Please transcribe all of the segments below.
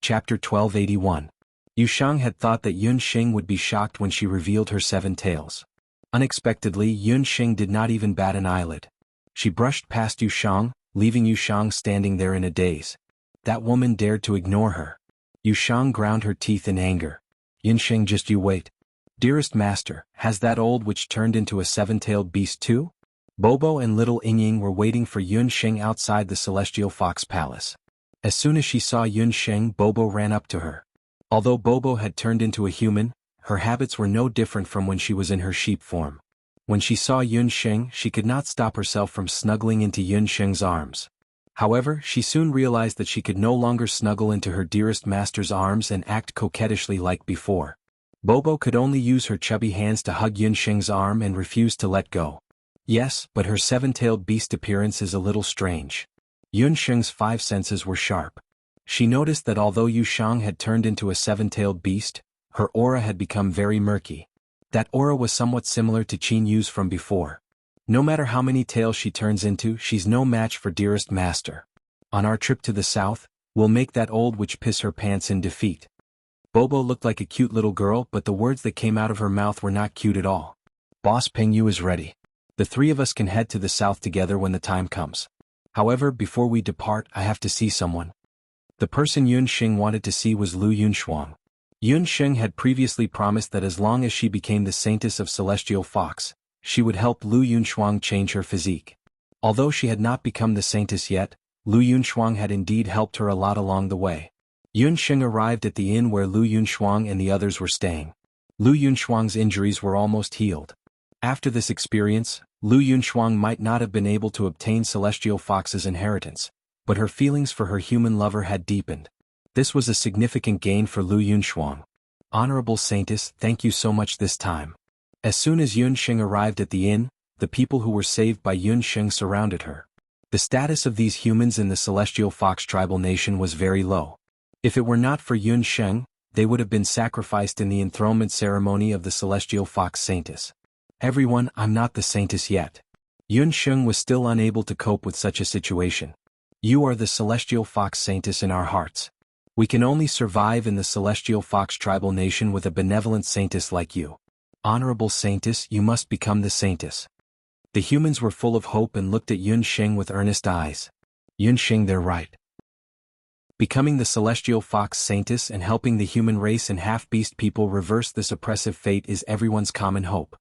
Chapter 1281. Yushang had thought that Yunxing would be shocked when she revealed her 7 tails. Unexpectedly, Yunxing did not even bat an eyelid. She brushed past Yushang, leaving Yushang standing there in a daze. That woman dared to ignore her. Yushang ground her teeth in anger. Yunxing, just you wait. Dearest master, has that old witch turned into a 7-tailed beast too? Bobo and little Yingying were waiting for Yunxing outside the Celestial Fox Palace. As soon as she saw Yunxing, Bobo ran up to her. Although Bobo had turned into a human, her habits were no different from when she was in her sheep form. When she saw Yunxing, she could not stop herself from snuggling into Yunxing's arms. However, she soon realized that she could no longer snuggle into her dearest master's arms and act coquettishly like before. Bobo could only use her chubby hands to hug Yunxing's arm and refused to let go. Yes, but her 7-tailed beast appearance is a little strange. Yunxing's 5 senses were sharp. She noticed that although Yushang had turned into a 7-tailed beast, her aura had become very murky. That aura was somewhat similar to Qin Yu's from before. No matter how many tails she turns into, she's no match for dearest master. On our trip to the south, we'll make that old witch piss her pants in defeat. Bobo looked like a cute little girl, but the words that came out of her mouth were not cute at all. Boss Pengyu is ready. The 3 of us can head to the south together when the time comes. However, before we depart, I have to see someone. The person Yunxing wanted to see was Lu Yunxuang. Yunxing had previously promised that as long as she became the Saintess of Celestial Fox, she would help Lu Yunxuang change her physique. Although she had not become the Saintess yet, Lu Yunxuang had indeed helped her a lot along the way. Yunxing arrived at the inn where Lu Yunxuang and the others were staying. Lu Yunxuang's injuries were almost healed. After this experience, Lu Yunxuang might not have been able to obtain Celestial Fox's inheritance, but her feelings for her human lover had deepened. This was a significant gain for Lu Yunxuang. Honorable Saintess, thank you so much this time. As soon as Yunxing arrived at the inn, the people who were saved by Yunxing surrounded her. The status of these humans in the Celestial Fox tribal nation was very low. If it were not for Yunxing, they would have been sacrificed in the enthronement ceremony of the Celestial Fox Saintess. Everyone, I'm not the Saintess yet. Yunxing was still unable to cope with such a situation. You are the Celestial Fox Saintess in our hearts. We can only survive in the Celestial Fox tribal nation with a benevolent Saintess like you. Honorable Saintess, you must become the Saintess. The humans were full of hope and looked at Yunxing with earnest eyes. Yunxing, they're right. Becoming the Celestial Fox Saintess and helping the human race and half-beast people reverse this oppressive fate is everyone's common hope.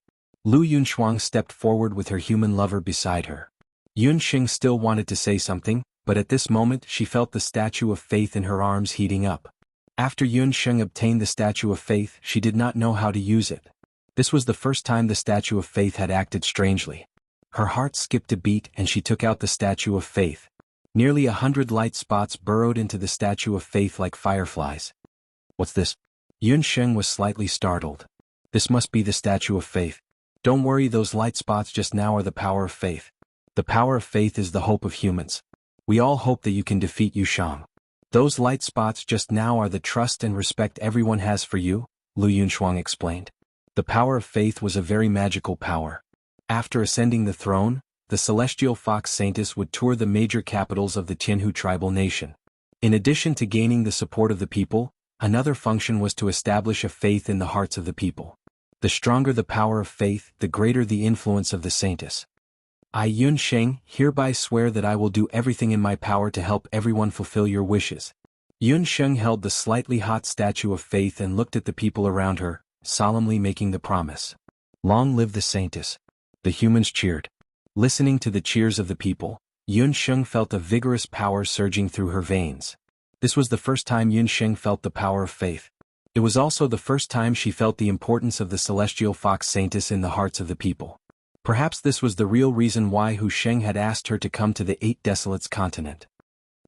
Lu Yunxuang stepped forward with her human lover beside her. Yunxing still wanted to say something, but at this moment she felt the statue of faith in her arms heating up. After Yunxing obtained the statue of faith, she did not know how to use it. This was the first time the statue of faith had acted strangely. Her heart skipped a beat and she took out the statue of faith. Nearly 100 light spots burrowed into the statue of faith like fireflies. What's this? Yunxing was slightly startled. This must be the statue of faith. Don't worry, those light spots just now are the power of faith. The power of faith is the hope of humans. We all hope that you can defeat Yushang. Those light spots just now are the trust and respect everyone has for you, Lu Yunxuang explained. The power of faith was a very magical power. After ascending the throne, the Celestial Fox Saintess would tour the major capitals of the Jianghu tribal nation. In addition to gaining the support of the people, another function was to establish a faith in the hearts of the people. The stronger the power of faith, the greater the influence of the Saintess. I, Yunxing, hereby swear that I will do everything in my power to help everyone fulfill your wishes. Yunxing held the slightly hot statue of faith and looked at the people around her, solemnly making the promise. Long live the Saintess. The humans cheered. Listening to the cheers of the people, Yunxing felt a vigorous power surging through her veins. This was the first time Yunxing felt the power of faith. It was also the first time she felt the importance of the Celestial Fox Saintess in the hearts of the people. Perhaps this was the real reason why Hu Sheng had asked her to come to the 8 Desolates continent.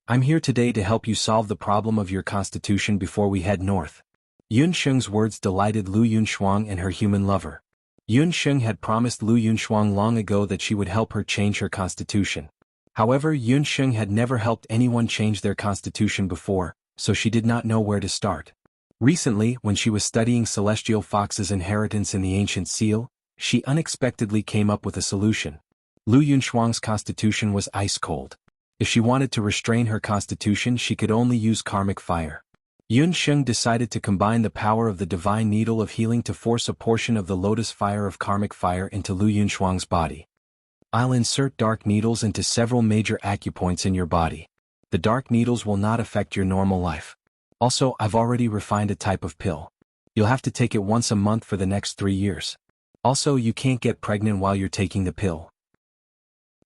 I'm here today to help you solve the problem of your constitution before we head north. Yunxing's words delighted Lu Yunxuang and her human lover. Yunxing had promised Lu Yunxuang long ago that she would help her change her constitution. However, Yunxing had never helped anyone change their constitution before, so she did not know where to start. Recently, when she was studying Celestial Fox's inheritance in the Ancient Seal, she unexpectedly came up with a solution. Lu Yunxuang's constitution was ice cold. If she wanted to restrain her constitution, she could only use karmic fire. Yun Sheng decided to combine the power of the divine needle of healing to force a portion of the lotus fire of karmic fire into Lu Yunshuang's body. I'll insert dark needles into several major acupoints in your body. The dark needles will not affect your normal life. Also, I've already refined a type of pill. You'll have to take it once a month for the next 3 years. Also, you can't get pregnant while you're taking the pill.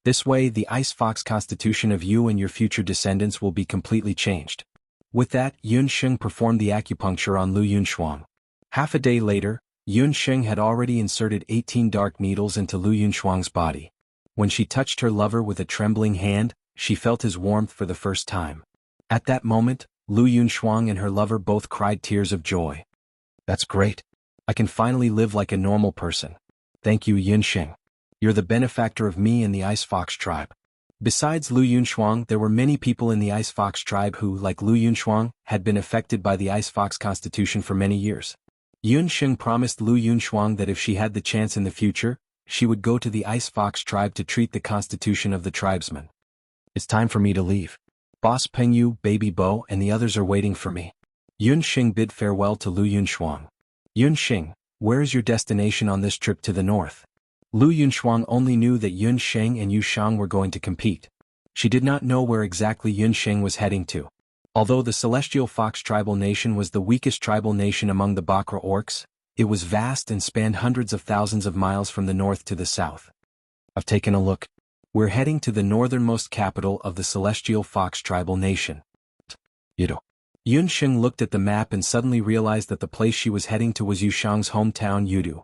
This way, the ice fox constitution of you and your future descendants will be completely changed. With that, Yun Sheng performed the acupuncture on Lu Yunshuang. Half a day later, Yun Sheng had already inserted 18 dark needles into Lu Yunshuang's body. When she touched her lover with a trembling hand, she felt his warmth for the first time. At that moment, Lu Yunshuang and her lover both cried tears of joy. That's great. I can finally live like a normal person. Thank you, Yun Sheng. You're the benefactor of me and the Ice Fox tribe. Besides Lu Yunshuang, there were many people in the Ice Fox tribe who, like Lu Yunshuang, had been affected by the Ice Fox constitution for many years. Yun Sheng promised Lu Yunshuang that if she had the chance in the future, she would go to the Ice Fox tribe to treat the constitution of the tribesmen. It's time for me to leave. Boss Pengyu, Baby Bo, and the others are waiting for me. Yun Sheng bid farewell to Lu Yunshuang. Yun Sheng, where is your destination on this trip to the north? Lu Yunshuang only knew that Yun Sheng and Yu Shang were going to compete. She did not know where exactly Yun Sheng was heading to. Although the Celestial Fox tribal nation was the weakest tribal nation among the Bakra orcs, it was vast and spanned hundreds of thousands of miles from the north to the south. I've taken a look. We're heading to the northernmost capital of the Celestial Fox tribal nation. Yudo. Yun Sheng looked at the map and suddenly realized that the place she was heading to was Yu Shang's hometown Yudu.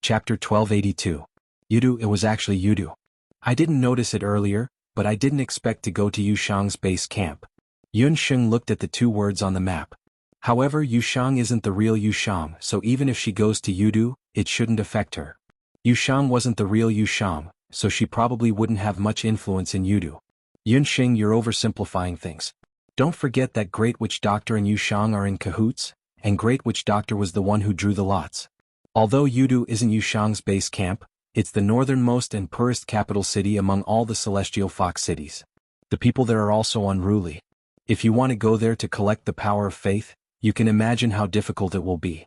Chapter 1282. Yudu. It was actually Yudu. I didn't notice it earlier, but I didn't expect to go to Yu Shang's base camp. Yun Sheng looked at the 2 words on the map. However, Yu Shang isn't the real Yu Shang, so even if she goes to Yudu, it shouldn't affect her. Yu Shang wasn't the real Yu Shang, so she probably wouldn't have much influence in Yudu. Yun Sheng, you're oversimplifying things. Don't forget that Great Witch Doctor and Yu Shang are in cahoots, and Great Witch Doctor was the one who drew the lots. Although Yudu isn't Yu Shang's base camp, it's the northernmost and poorest capital city among all the Celestial Fox cities. The people there are also unruly. If you want to go there to collect the power of faith, you can imagine how difficult it will be.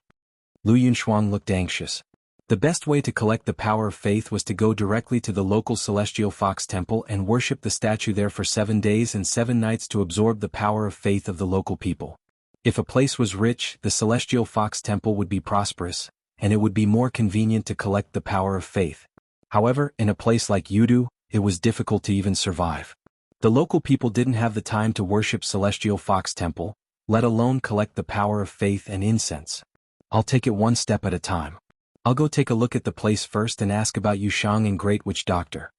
Lu Yunshuang looked anxious. The best way to collect the power of faith was to go directly to the local Celestial Fox temple and worship the statue there for 7 days and 7 nights to absorb the power of faith of the local people. If a place was rich, the Celestial Fox temple would be prosperous, and it would be more convenient to collect the power of faith. However, in a place like Yudu, it was difficult to even survive. The local people didn't have the time to worship Celestial Fox Temple, let alone collect the power of faith and incense. I'll take it one step at a time. I'll go take a look at the place first and ask about Yu Shang and Great Witch Doctor.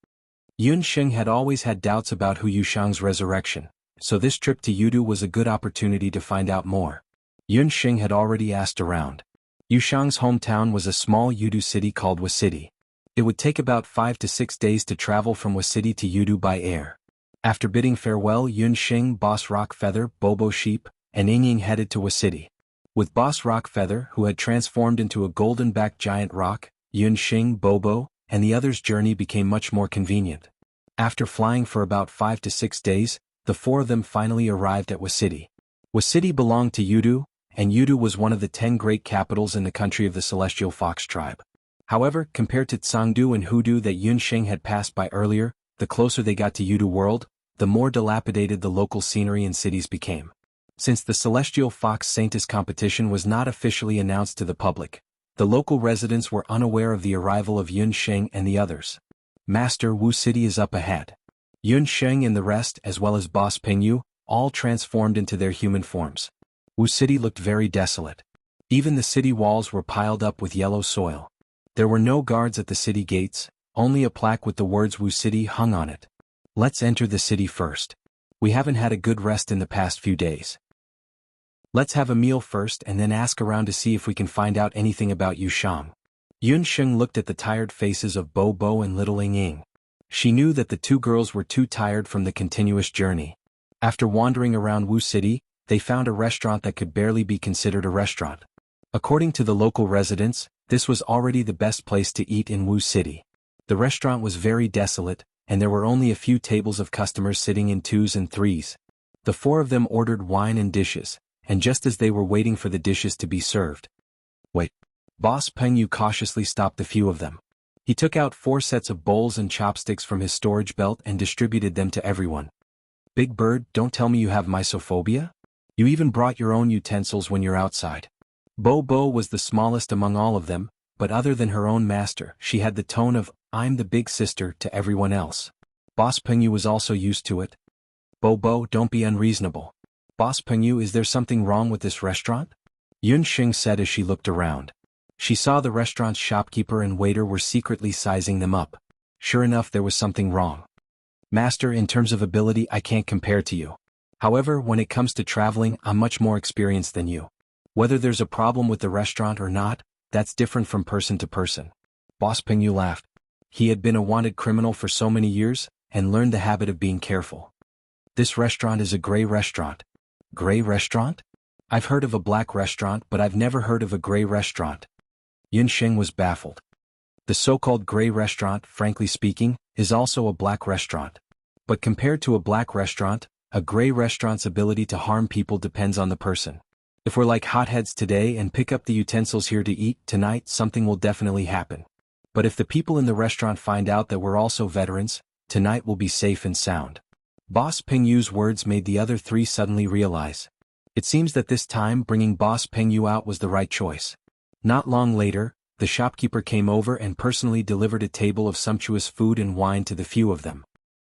Yun Sheng had always had doubts about Yu Shang's resurrection, so this trip to Yudu was a good opportunity to find out more. Yun Sheng had already asked around. Yu Shang's hometown was a small Yudu city called Wuxia. It would take about 5 to 6 days to travel from Wuxia to Yudu by air. After bidding farewell, Yun Sheng, Boss Rockfeather, Bobo Sheep, and Ying headed to Wuxia. With Boss Rockfeather, who had transformed into a golden-backed giant rock, Yun Sheng, Bobo, and the others' journey became much more convenient. After flying for about 5 to 6 days, the 4 of them finally arrived at Wuxia. Wuxia belonged to Yudu, and Yudu was one of the 10 great capitals in the country of the Celestial Fox tribe. However, compared to Tsangdu and Hudu that Yun Sheng had passed by earlier, the closer they got to Yudu world, the more dilapidated the local scenery and cities became. Since the Celestial Fox Saintess competition was not officially announced to the public, the local residents were unaware of the arrival of Yun Sheng and the others. Master, Wu City is up ahead. Yun Sheng and the rest, as well as Boss Pengyu, all transformed into their human forms. Wu City looked very desolate. Even the city walls were piled up with yellow soil. There were no guards at the city gates, only a plaque with the words Wu City hung on it. Let's enter the city first. We haven't had a good rest in the past few days. Let's have a meal first and then ask around to see if we can find out anything about Yu Shang. Yun Sheng looked at the tired faces of Bo Bo and little Ying. She knew that the 2 girls were too tired from the continuous journey. After wandering around Wu City, they found a restaurant that could barely be considered a restaurant. According to the local residents, this was already the best place to eat in Wu City. The restaurant was very desolate, and there were only a few tables of customers sitting in 2s and 3s. The four of them ordered wine and dishes, and just as they were waiting for the dishes to be served. Wait. Boss Peng Yu cautiously stopped a few of them. He took out 4 sets of bowls and chopsticks from his storage belt and distributed them to everyone. Big Bird, don't tell me you have mysophobia? You even brought your own utensils when you're outside. Bo Bo was the smallest among all of them, but other than her own master, she had the tone of, I'm the big sister to everyone else. Boss Peng Yu was also used to it. Bo Bo, don't be unreasonable. Boss Peng Yu, is there something wrong with this restaurant? Yun Xing said as she looked around. She saw the restaurant's shopkeeper and waiter were secretly sizing them up. Sure enough, there was something wrong. Master, in terms of ability, I can't compare to you. However, when it comes to traveling, I'm much more experienced than you. Whether there's a problem with the restaurant or not, that's different from person to person. Boss Peng Yu laughed. He had been a wanted criminal for so many years, and learned the habit of being careful. This restaurant is a gray restaurant. Gray restaurant? I've heard of a black restaurant, but I've never heard of a gray restaurant. Yun Xing was baffled. The so-called gray restaurant, frankly speaking, is also a black restaurant. But compared to a black restaurant, a gray restaurant's ability to harm people depends on the person. If we're like hotheads today and pick up the utensils here to eat tonight, something will definitely happen. But if the people in the restaurant find out that we're also veterans, tonight will be safe and sound. Boss Peng Yu's words made the other 3 suddenly realize. It seems that this time bringing Boss Peng Yu out was the right choice. Not long later, the shopkeeper came over and personally delivered a table of sumptuous food and wine to the few of them.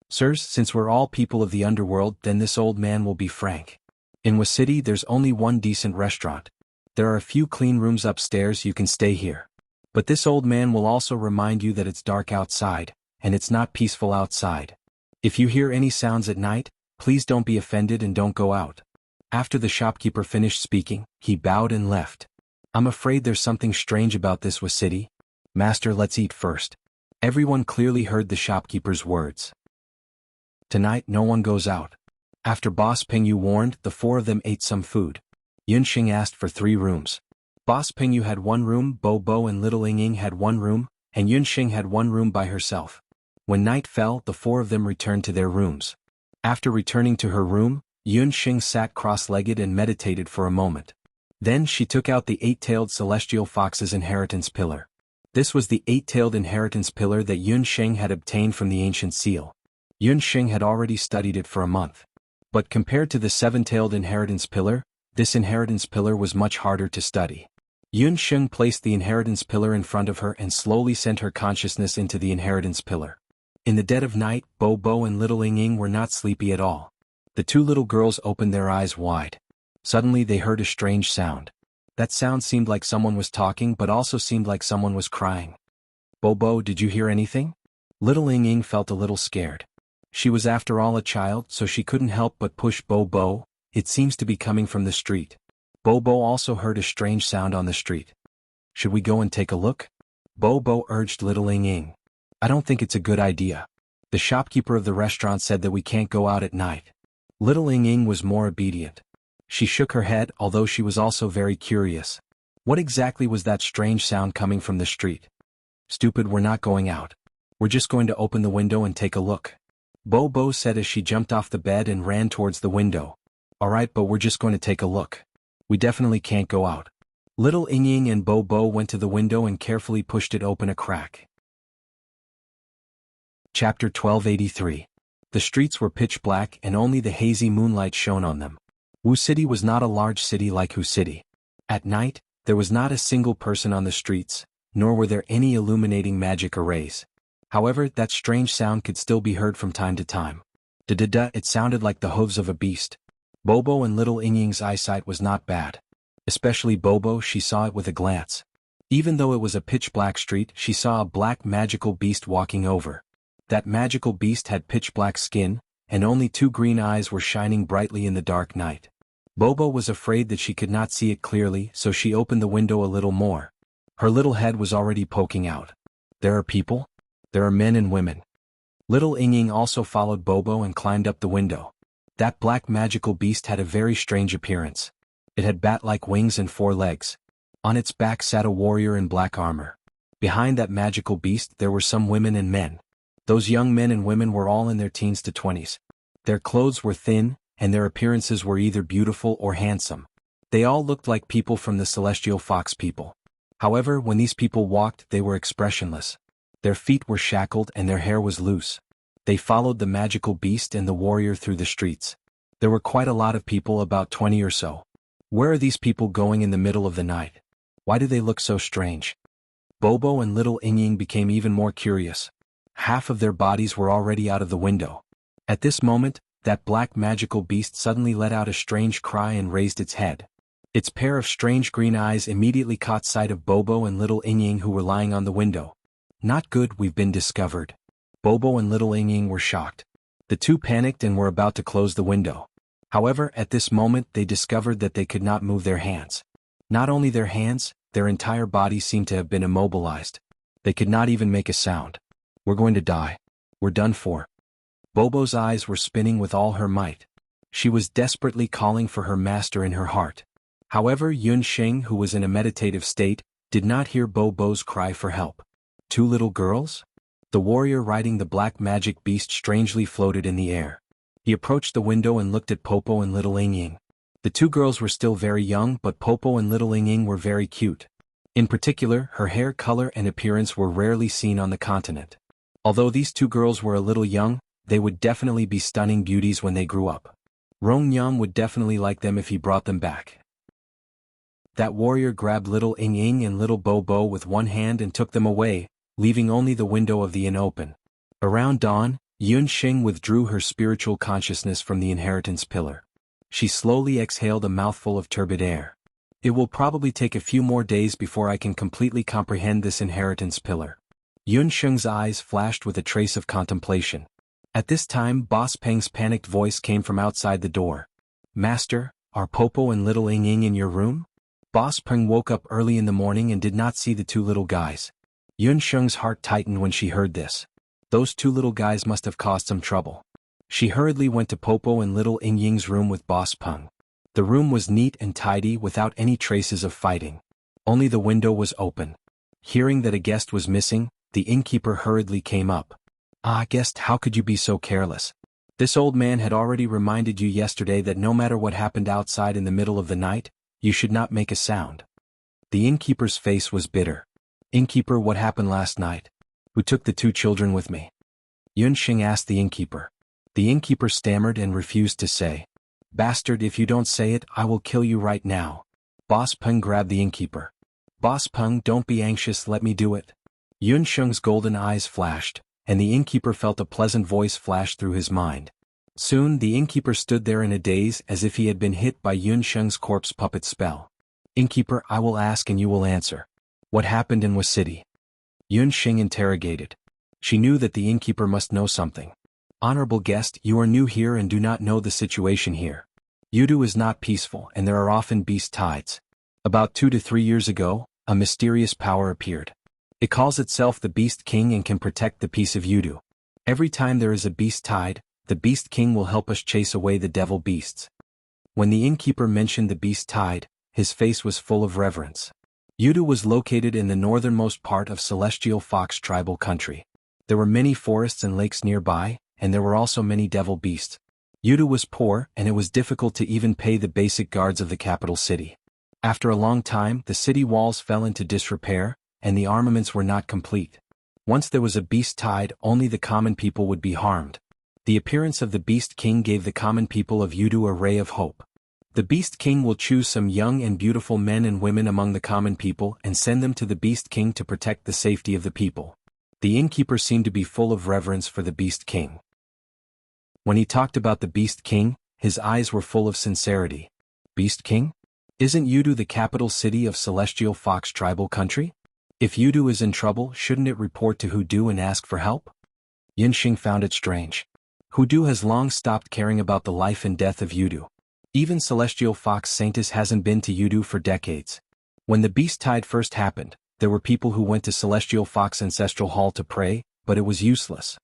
Sirs, since we're all people of the underworld, then this old man will be frank. In Wuxia City there's only one decent restaurant. There are a few clean rooms upstairs, you can stay here. But this old man will also remind you that it's dark outside, and it's not peaceful outside. If you hear any sounds at night, please don't be offended and don't go out. After the shopkeeper finished speaking, he bowed and left. I'm afraid there's something strange about this Wuxia City. Master, let's eat first. Everyone clearly heard the shopkeeper's words. Tonight no one goes out. After Boss Peng Yu warned, the 4 of them ate some food. Yun Xing asked for 3 rooms. Boss Peng Yu had 1 room, Bo Bo and Little Ying had 1 room, and Yun Xing had 1 room by herself. When night fell, the 4 of them returned to their rooms. After returning to her room, Yun Xing sat cross-legged and meditated for a moment. Then she took out the 8-tailed celestial fox's inheritance pillar. This was the 8-tailed inheritance pillar that Yun Xing had obtained from the ancient seal. Yun Xing had already studied it for a month. But compared to the 7-tailed inheritance pillar, this inheritance pillar was much harder to study. Yun Xing placed the inheritance pillar in front of her and slowly sent her consciousness into the inheritance pillar. In the dead of night, Bo Bo and Little Ying were not sleepy at all. The 2 little girls opened their eyes wide. Suddenly they heard a strange sound. That sound seemed like someone was talking but also seemed like someone was crying. Bo Bo, did you hear anything? Little Ying felt a little scared. She was after all a child, so she couldn't help but push Bo Bo. It seems to be coming from the street. Bo Bo also heard a strange sound on the street. Should we go and take a look? Bo Bo urged Little Ying. I don't think it's a good idea. The shopkeeper of the restaurant said that we can't go out at night. Little Ying was more obedient. She shook her head, although she was also very curious. What exactly was that strange sound coming from the street? Stupid, we're not going out. We're just going to open the window and take a look. Bo Bo said as she jumped off the bed and ran towards the window. Alright, but we're just going to take a look. We definitely can't go out. Little Ying and Bo Bo went to the window and carefully pushed it open a crack. Chapter 1283. The streets were pitch black and only the hazy moonlight shone on them. Wuxia City was not a large city like Wuxia City. At night, there was not a single person on the streets, nor were there any illuminating magic arrays. However, that strange sound could still be heard from time to time. Da-da-da, it sounded like the hooves of a beast. Bobo and Little Ying's eyesight was not bad. Especially Bobo, she saw it with a glance. Even though it was a pitch-black street, she saw a black magical beast walking over. That magical beast had pitch-black skin, and only 2 green eyes were shining brightly in the dark night. Bobo was afraid that she could not see it clearly, so she opened the window a little more. Her little head was already poking out. There are people? There are men and women. Little Ying also followed Bobo and climbed up the window. That black magical beast had a very strange appearance. It had bat-like wings and 4 legs. On its back sat a warrior in black armor. Behind that magical beast there were some women and men. Those young men and women were all in their teens to 20s. Their clothes were thin, and their appearances were either beautiful or handsome. They all looked like people from the celestial fox people. However, when these people walked, they were expressionless. Their feet were shackled and their hair was loose. They followed the magical beast and the warrior through the streets. There were quite a lot of people, about 20 or so. Where are these people going in the middle of the night? Why do they look so strange? Bobo and little Ying became even more curious. Half of their bodies were already out of the window. At this moment, that black magical beast suddenly let out a strange cry and raised its head. Its pair of strange green eyes immediately caught sight of Bobo and little Ying, who were lying on the window. "Not good, we've been discovered." Bobo and little Ying were shocked. The two panicked and were about to close the window. However, at this moment they discovered that they could not move their hands. Not only their hands, their entire body seemed to have been immobilized. They could not even make a sound. "We're going to die. We're done for." Bobo's eyes were spinning with all her might. She was desperately calling for her master in her heart. However, Yunxing, who was in a meditative state, did not hear Bobo's cry for help. Two little girls? The warrior riding the black magic beast strangely floated in the air. He approached the window and looked at Popo and little Ying. The two girls were still very young, but Popo and little Ying were very cute. In particular, her hair color and appearance were rarely seen on the continent. Although these two girls were a little young, they would definitely be stunning beauties when they grew up. Rong Yang would definitely like them if he brought them back. That warrior grabbed little Ying and little Bobo with one hand and took them away, leaving only the window of the inn open. Around dawn, Yunxing withdrew her spiritual consciousness from the inheritance pillar. She slowly exhaled a mouthful of turbid air. "It will probably take a few more days before I can completely comprehend this inheritance pillar." Yunxing's eyes flashed with a trace of contemplation. At this time, Boss Peng's panicked voice came from outside the door. "Master, are Popo and little Ying in your room?" Boss Peng woke up early in the morning and did not see the two little guys. Yunxing's heart tightened when she heard this. Those two little guys must have caused some trouble. She hurriedly went to Popo and little Ying's room with Boss Peng. The room was neat and tidy without any traces of fighting. Only the window was open. Hearing that a guest was missing, the innkeeper hurriedly came up. "Ah, guest, how could you be so careless? This old man had already reminded you yesterday that no matter what happened outside in the middle of the night, you should not make a sound." The innkeeper's face was bitter. "Innkeeper, what happened last night? Who took the two children with me?" Yunxing asked the innkeeper. The innkeeper stammered and refused to say. "Bastard, if you don't say it, I will kill you right now." Boss Peng grabbed the innkeeper. "Boss Peng, don't be anxious, let me do it." Yunxing's golden eyes flashed, and the innkeeper felt a pleasant voice flash through his mind. Soon the innkeeper stood there in a daze as if he had been hit by Yunxing's corpse puppet spell. "Innkeeper, I will ask and you will answer. What happened in Was City?" Yunxing interrogated. She knew that the innkeeper must know something. "Honorable guest, you are new here and do not know the situation here. Yudu is not peaceful and there are often beast tides. About 2 to 3 years ago, a mysterious power appeared. It calls itself the Beast King and can protect the peace of Yudu. Every time there is a beast tide, the Beast King will help us chase away the devil beasts." When the innkeeper mentioned the beast tide, his face was full of reverence. Yudu was located in the northernmost part of Celestial Fox tribal country. There were many forests and lakes nearby, and there were also many devil beasts. Yudu was poor and it was difficult to even pay the basic guards of the capital city. After a long time, the city walls fell into disrepair, and the armaments were not complete. Once there was a beast tide, only the common people would be harmed. The appearance of the Beast King gave the common people of Yudu a ray of hope. The Beast King will choose some young and beautiful men and women among the common people and send them to the Beast King to protect the safety of the people. The innkeeper seemed to be full of reverence for the Beast King. When he talked about the Beast King, his eyes were full of sincerity. "Beast King? Isn't Yudu the capital city of Celestial Fox tribal country? If Yudu is in trouble, shouldn't it report to Hudu and ask for help?" Yunxing found it strange. Hudu has long stopped caring about the life and death of Yudu. Even Celestial Fox Saintus hasn't been to Yudu for decades. When the beast tide first happened, there were people who went to Celestial Fox Ancestral Hall to pray, but it was useless.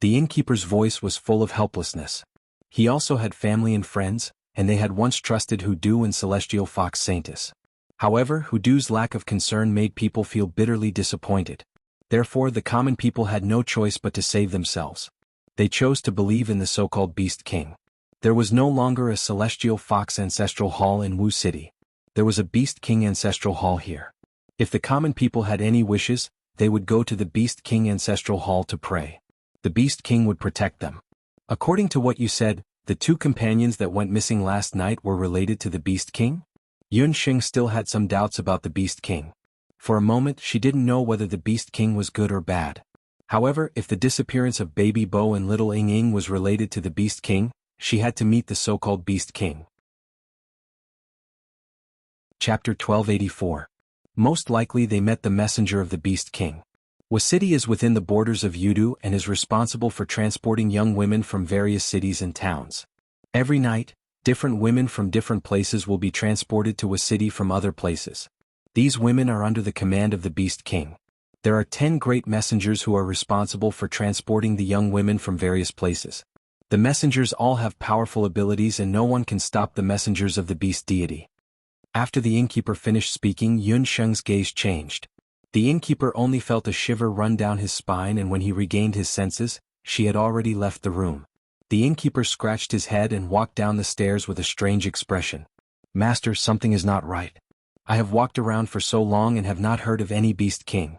The innkeeper's voice was full of helplessness. He also had family and friends, and they had once trusted Hudu and Celestial Fox Saintus. However, Hudu's lack of concern made people feel bitterly disappointed. Therefore, the common people had no choice but to save themselves. They chose to believe in the so-called Beast King. There was no longer a Celestial Fox Ancestral Hall in Wu City. There was a Beast King Ancestral Hall here. If the common people had any wishes, they would go to the Beast King Ancestral Hall to pray. The Beast King would protect them. According to what you said, the two companions that went missing last night were related to the Beast King? Yun Xing still had some doubts about the Beast King. For a moment she didn't know whether the Beast King was good or bad. However, if the disappearance of Baby Bo and Little Ying Ying was related to the Beast King, she had to meet the so-called Beast King. Chapter 1284. Most likely they met the messenger of the Beast King. City is within the borders of Yudu and is responsible for transporting young women from various cities and towns. Every night, different women from different places will be transported to City from other places. These women are under the command of the Beast King. There are 10 great messengers who are responsible for transporting the young women from various places. The messengers all have powerful abilities and no one can stop the messengers of the beast deity. After the innkeeper finished speaking, Yun Sheng's gaze changed. The innkeeper only felt a shiver run down his spine, and when he regained his senses, she had already left the room. The innkeeper scratched his head and walked down the stairs with a strange expression. Master, something is not right. I have walked around for so long and have not heard of any Beast King.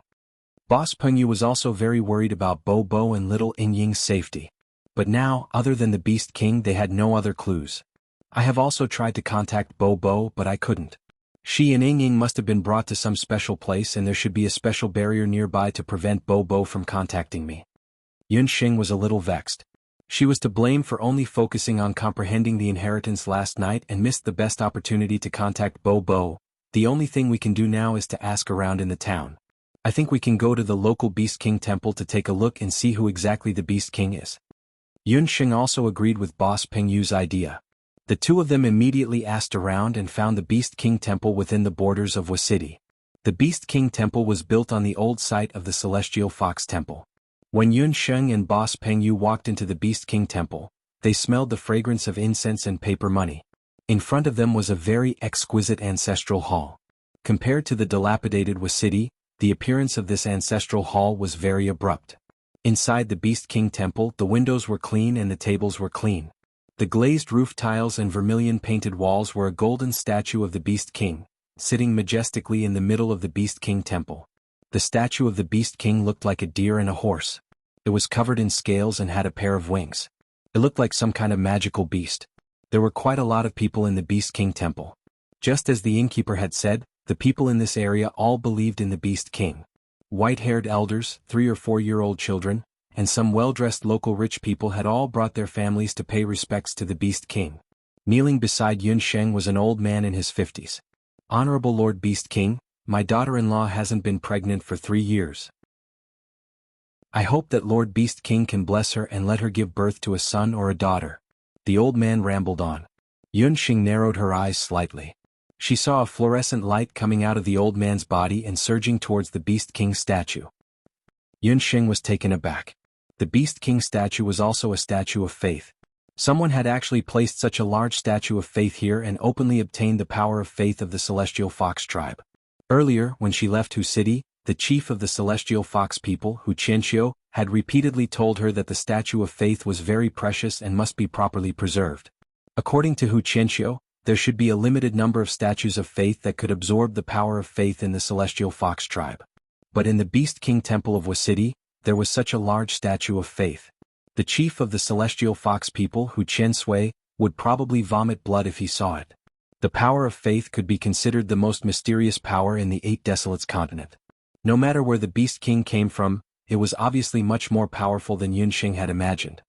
Boss Pengyu was also very worried about Bo Bo and Little Ying Ying's safety. But now, other than the Beast King, they had no other clues. I have also tried to contact Bo Bo, but I couldn't. She and Ying Ying must have been brought to some special place, and there should be a special barrier nearby to prevent Bo Bo from contacting me. Yun Xing was a little vexed. She was to blame for only focusing on comprehending the inheritance last night and missed the best opportunity to contact Bo Bo. The only thing we can do now is to ask around in the town. I think we can go to the local Beast King temple to take a look and see who exactly the Beast King is. Yun Xing also agreed with Boss Pengyu's idea. The two of them immediately asked around and found the Beast King temple within the borders of Wu City. The Beast King temple was built on the old site of the Celestial Fox Temple. When Yun Sheng and Boss Pengyu walked into the Beast King temple, they smelled the fragrance of incense and paper money. In front of them was a very exquisite ancestral hall. Compared to the dilapidated Wu City, the appearance of this ancestral hall was very abrupt. Inside the Beast King temple, the windows were clean and the tables were clean. The glazed roof tiles and vermilion-painted walls were a golden statue of the Beast King, sitting majestically in the middle of the Beast King temple. The statue of the Beast King looked like a deer and a horse. It was covered in scales and had a pair of wings. It looked like some kind of magical beast. There were quite a lot of people in the Beast King temple. Just as the innkeeper had said, the people in this area all believed in the Beast King. White-haired elders, 3 or 4-year-old children, and some well-dressed local rich people had all brought their families to pay respects to the Beast King. Kneeling beside Yun Sheng was an old man in his 50s. Honorable Lord Beast King, my daughter-in-law hasn't been pregnant for 3 years. I hope that Lord Beast King can bless her and let her give birth to a son or a daughter. The old man rambled on. Yun Sheng narrowed her eyes slightly. She saw a fluorescent light coming out of the old man's body and surging towards the Beast King statue. Yun Sheng was taken aback. The Beast King statue was also a statue of faith. Someone had actually placed such a large statue of faith here and openly obtained the power of faith of the Celestial Fox tribe. Earlier, when she left Hu City, the chief of the Celestial Fox people, Hu Qianxiu, had repeatedly told her that the statue of faith was very precious and must be properly preserved. According to Hu Qianxiu, there should be a limited number of statues of faith that could absorb the power of faith in the Celestial Fox tribe. But in the Beast King Temple of Wu City, there was such a large statue of faith. The chief of the Celestial Fox people, Hu Qiansui, would probably vomit blood if he saw it. The power of faith could be considered the most mysterious power in the 8 Desolates continent. No matter where the Beast King came from, it was obviously much more powerful than Yun Xing had imagined.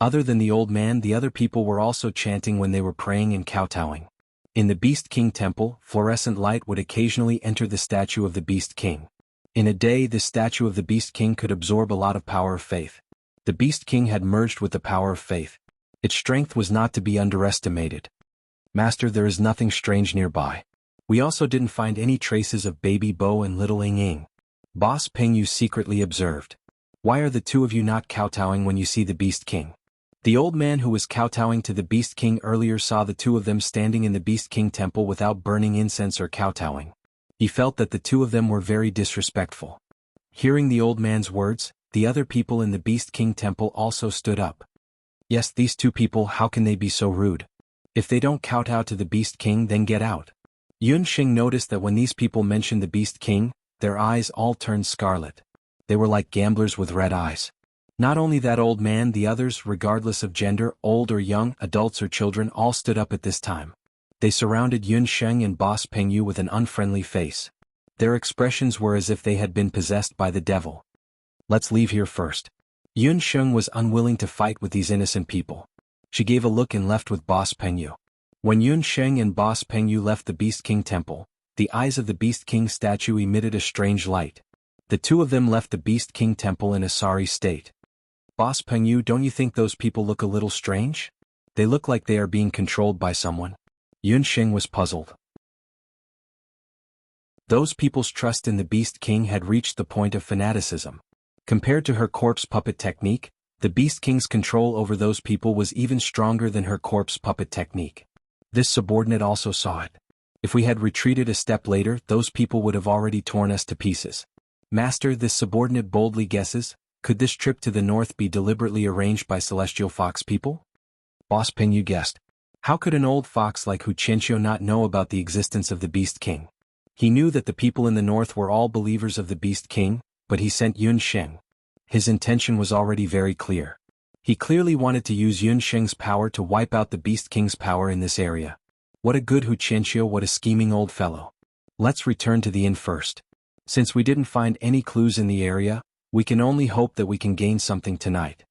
Other than the old man, the other people were also chanting when they were praying and kowtowing. In the Beast King temple, fluorescent light would occasionally enter the statue of the Beast King. In a day, the statue of the Beast King could absorb a lot of power of faith. The Beast King had merged with the power of faith. Its strength was not to be underestimated. Master, there is nothing strange nearby. We also didn't find any traces of Baby Bo and Little Ying Ying. Boss Pengyu secretly observed. Why are the two of you not kowtowing when you see the Beast King? The old man who was kowtowing to the Beast King earlier saw the two of them standing in the Beast King temple without burning incense or kowtowing. He felt that the two of them were very disrespectful. Hearing the old man's words, the other people in the Beast King temple also stood up. Yes, these two people, how can they be so rude? If they don't kowtow to the Beast King, then get out. Yun Xing noticed that when these people mentioned the Beast King, their eyes all turned scarlet. They were like gamblers with red eyes. Not only that old man, the others, regardless of gender, old or young, adults or children, all stood up at this time. They surrounded Yun Sheng and Boss Pengyu with an unfriendly face. Their expressions were as if they had been possessed by the devil. Let's leave here first. Yun Sheng was unwilling to fight with these innocent people. She gave a look and left with Boss Pengyu. When Yun Sheng and Boss Pengyu left the Beast King temple, the eyes of the Beast King statue emitted a strange light. The two of them left the Beast King temple in a sorry state. Boss Pengyu, don't you think those people look a little strange? They look like they are being controlled by someone. Yun Sheng was puzzled. Those people's trust in the Beast King had reached the point of fanaticism. Compared to her corpse puppet technique, the Beast King's control over those people was even stronger than her corpse puppet technique. This subordinate also saw it. If we had retreated a step later, those people would have already torn us to pieces. Master, this subordinate boldly guesses, could this trip to the north be deliberately arranged by celestial fox people? Boss Pengyu guessed. How could an old fox like Hu Qianqiu not know about the existence of the Beast King? He knew that the people in the north were all believers of the Beast King, but he sent Yun Sheng. His intention was already very clear. He clearly wanted to use Yun Sheng's power to wipe out the Beast King's power in this area. What a good Hu Qianqiu, what a scheming old fellow. Let's return to the inn first. Since we didn't find any clues in the area, we can only hope that we can gain something tonight.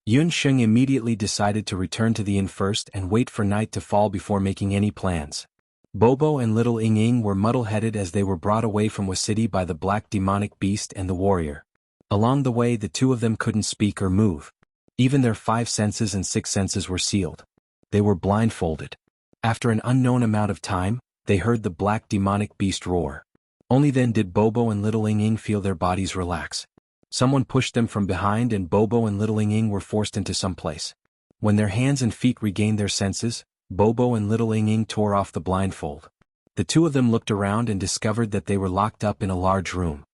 Yun Sheng immediately decided to return to the inn first and wait for night to fall before making any plans. Bobo and little Ying Ying were muddle-headed as they were brought away from Wuxia by the black demonic beast and the warrior. Along the way, the two of them couldn't speak or move. Even their 5 senses and 6 senses were sealed. They were blindfolded. After an unknown amount of time, they heard the black demonic beast roar. Only then did Bobo and little Ying Ying feel their bodies relax. Someone pushed them from behind and Bobo and little Ying Ying were forced into some place. When their hands and feet regained their senses, Bobo and little Ying Ying tore off the blindfold. The two of them looked around and discovered that they were locked up in a large room.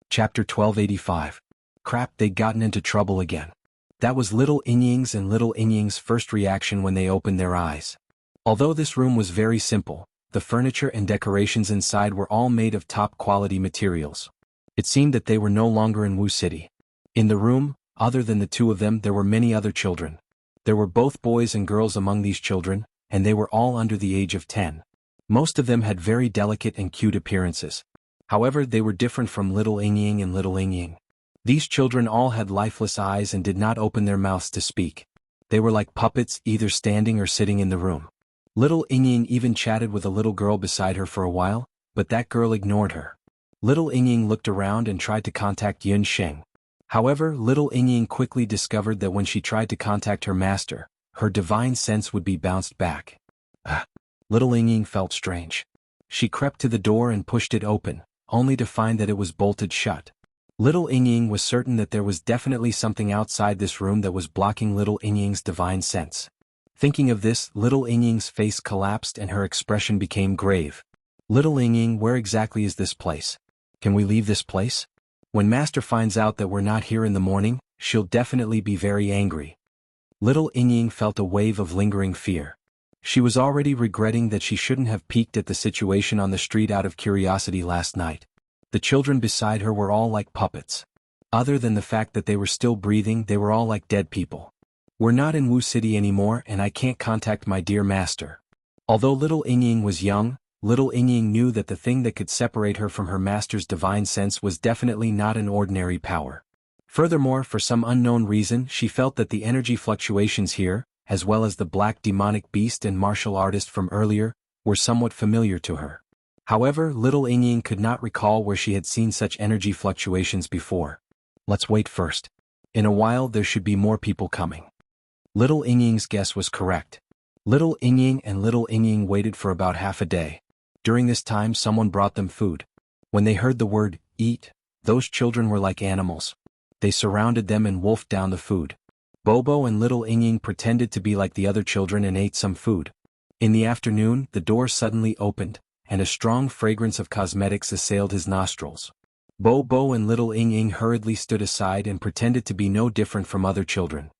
Chapter 1285. Crap, they'd gotten into trouble again. That was little Ying Ying's and little Ying Ying's first reaction when they opened their eyes. Although this room was very simple, the furniture and decorations inside were all made of top-quality materials. It seemed that they were no longer in Wu City. In the room, other than the two of them, there were many other children. There were both boys and girls among these children, and they were all under the age of 10. Most of them had very delicate and cute appearances. However, they were different from little Ying Ying and little Ying Ying. These children all had lifeless eyes and did not open their mouths to speak. They were like puppets, either standing or sitting in the room. Little Ying Ying even chatted with a little girl beside her for a while, but that girl ignored her. Little Ying Ying looked around and tried to contact Yun Sheng. However, little Ying Ying quickly discovered that when she tried to contact her master, her divine sense would be bounced back. Little Ying Ying felt strange. She crept to the door and pushed it open, only to find that it was bolted shut. Little Ying Ying was certain that there was definitely something outside this room that was blocking little Ying Ying's divine sense. Thinking of this, little Ying Ying's face collapsed and her expression became grave. Little Ying Ying, where exactly is this place? Can we leave this place? When Master finds out that we're not here in the morning, she'll definitely be very angry. Little Ying Ying felt a wave of lingering fear. She was already regretting that she shouldn't have peeked at the situation on the street out of curiosity last night. The children beside her were all like puppets. Other than the fact that they were still breathing, they were all like dead people. We're not in Wu City anymore and I can't contact my dear master. Although little Ying Ying was young, little Ying Ying knew that the thing that could separate her from her master's divine sense was definitely not an ordinary power. Furthermore, for some unknown reason, she felt that the energy fluctuations here, as well as the black demonic beast and martial artist from earlier, were somewhat familiar to her. However, little Ying Ying could not recall where she had seen such energy fluctuations before. Let's wait first. In a while there should be more people coming. Little Ying Ying's guess was correct. Little Ying Ying and little Ying Ying waited for about half a day. During this time someone brought them food. When they heard the word, eat, those children were like animals. They surrounded them and wolfed down the food. Bobo and little Ying Ying pretended to be like the other children and ate some food. In the afternoon, the door suddenly opened, and a strong fragrance of cosmetics assailed his nostrils. Bo Bo and little Ing Ing hurriedly stood aside and pretended to be no different from other children.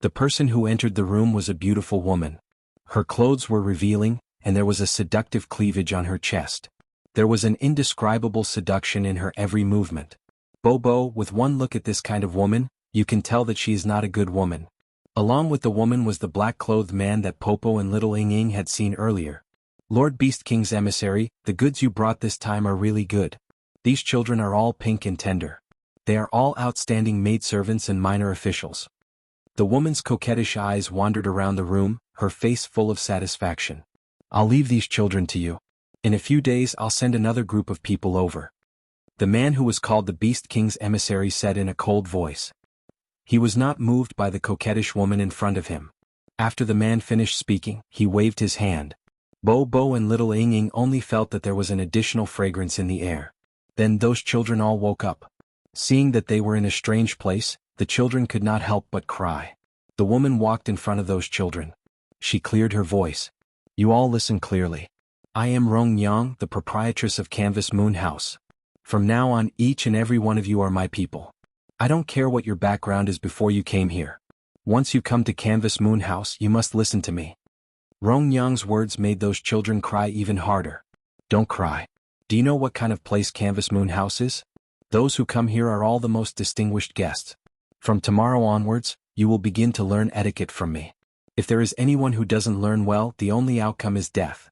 The person who entered the room was a beautiful woman. Her clothes were revealing, and there was a seductive cleavage on her chest. There was an indescribable seduction in her every movement. Bo Bo, with one look at this kind of woman, you can tell that she is not a good woman. Along with the woman was the black-clothed man that Popo and little Ing Ing had seen earlier. Lord Beast King's emissary, the goods you brought this time are really good. These children are all pink and tender. They are all outstanding maidservants and minor officials. The woman's coquettish eyes wandered around the room, her face full of satisfaction. I'll leave these children to you. In a few days I'll send another group of people over. The man who was called the Beast King's emissary said in a cold voice. He was not moved by the coquettish woman in front of him. After the man finished speaking, he waved his hand. Bo Bo and little Ing Ing only felt that there was an additional fragrance in the air. Then those children all woke up. Seeing that they were in a strange place, the children could not help but cry. The woman walked in front of those children. She cleared her voice. You all listen clearly. I am Rong Yang, the proprietress of Canvas Moon House. From now on, each and every one of you are my people. I don't care what your background is before you came here. Once you come to Canvas Moon House, you must listen to me. Rong Yang's words made those children cry even harder. Don't cry. Do you know what kind of place Canvas Moon House is? Those who come here are all the most distinguished guests. From tomorrow onwards, you will begin to learn etiquette from me. If there is anyone who doesn't learn well, the only outcome is death.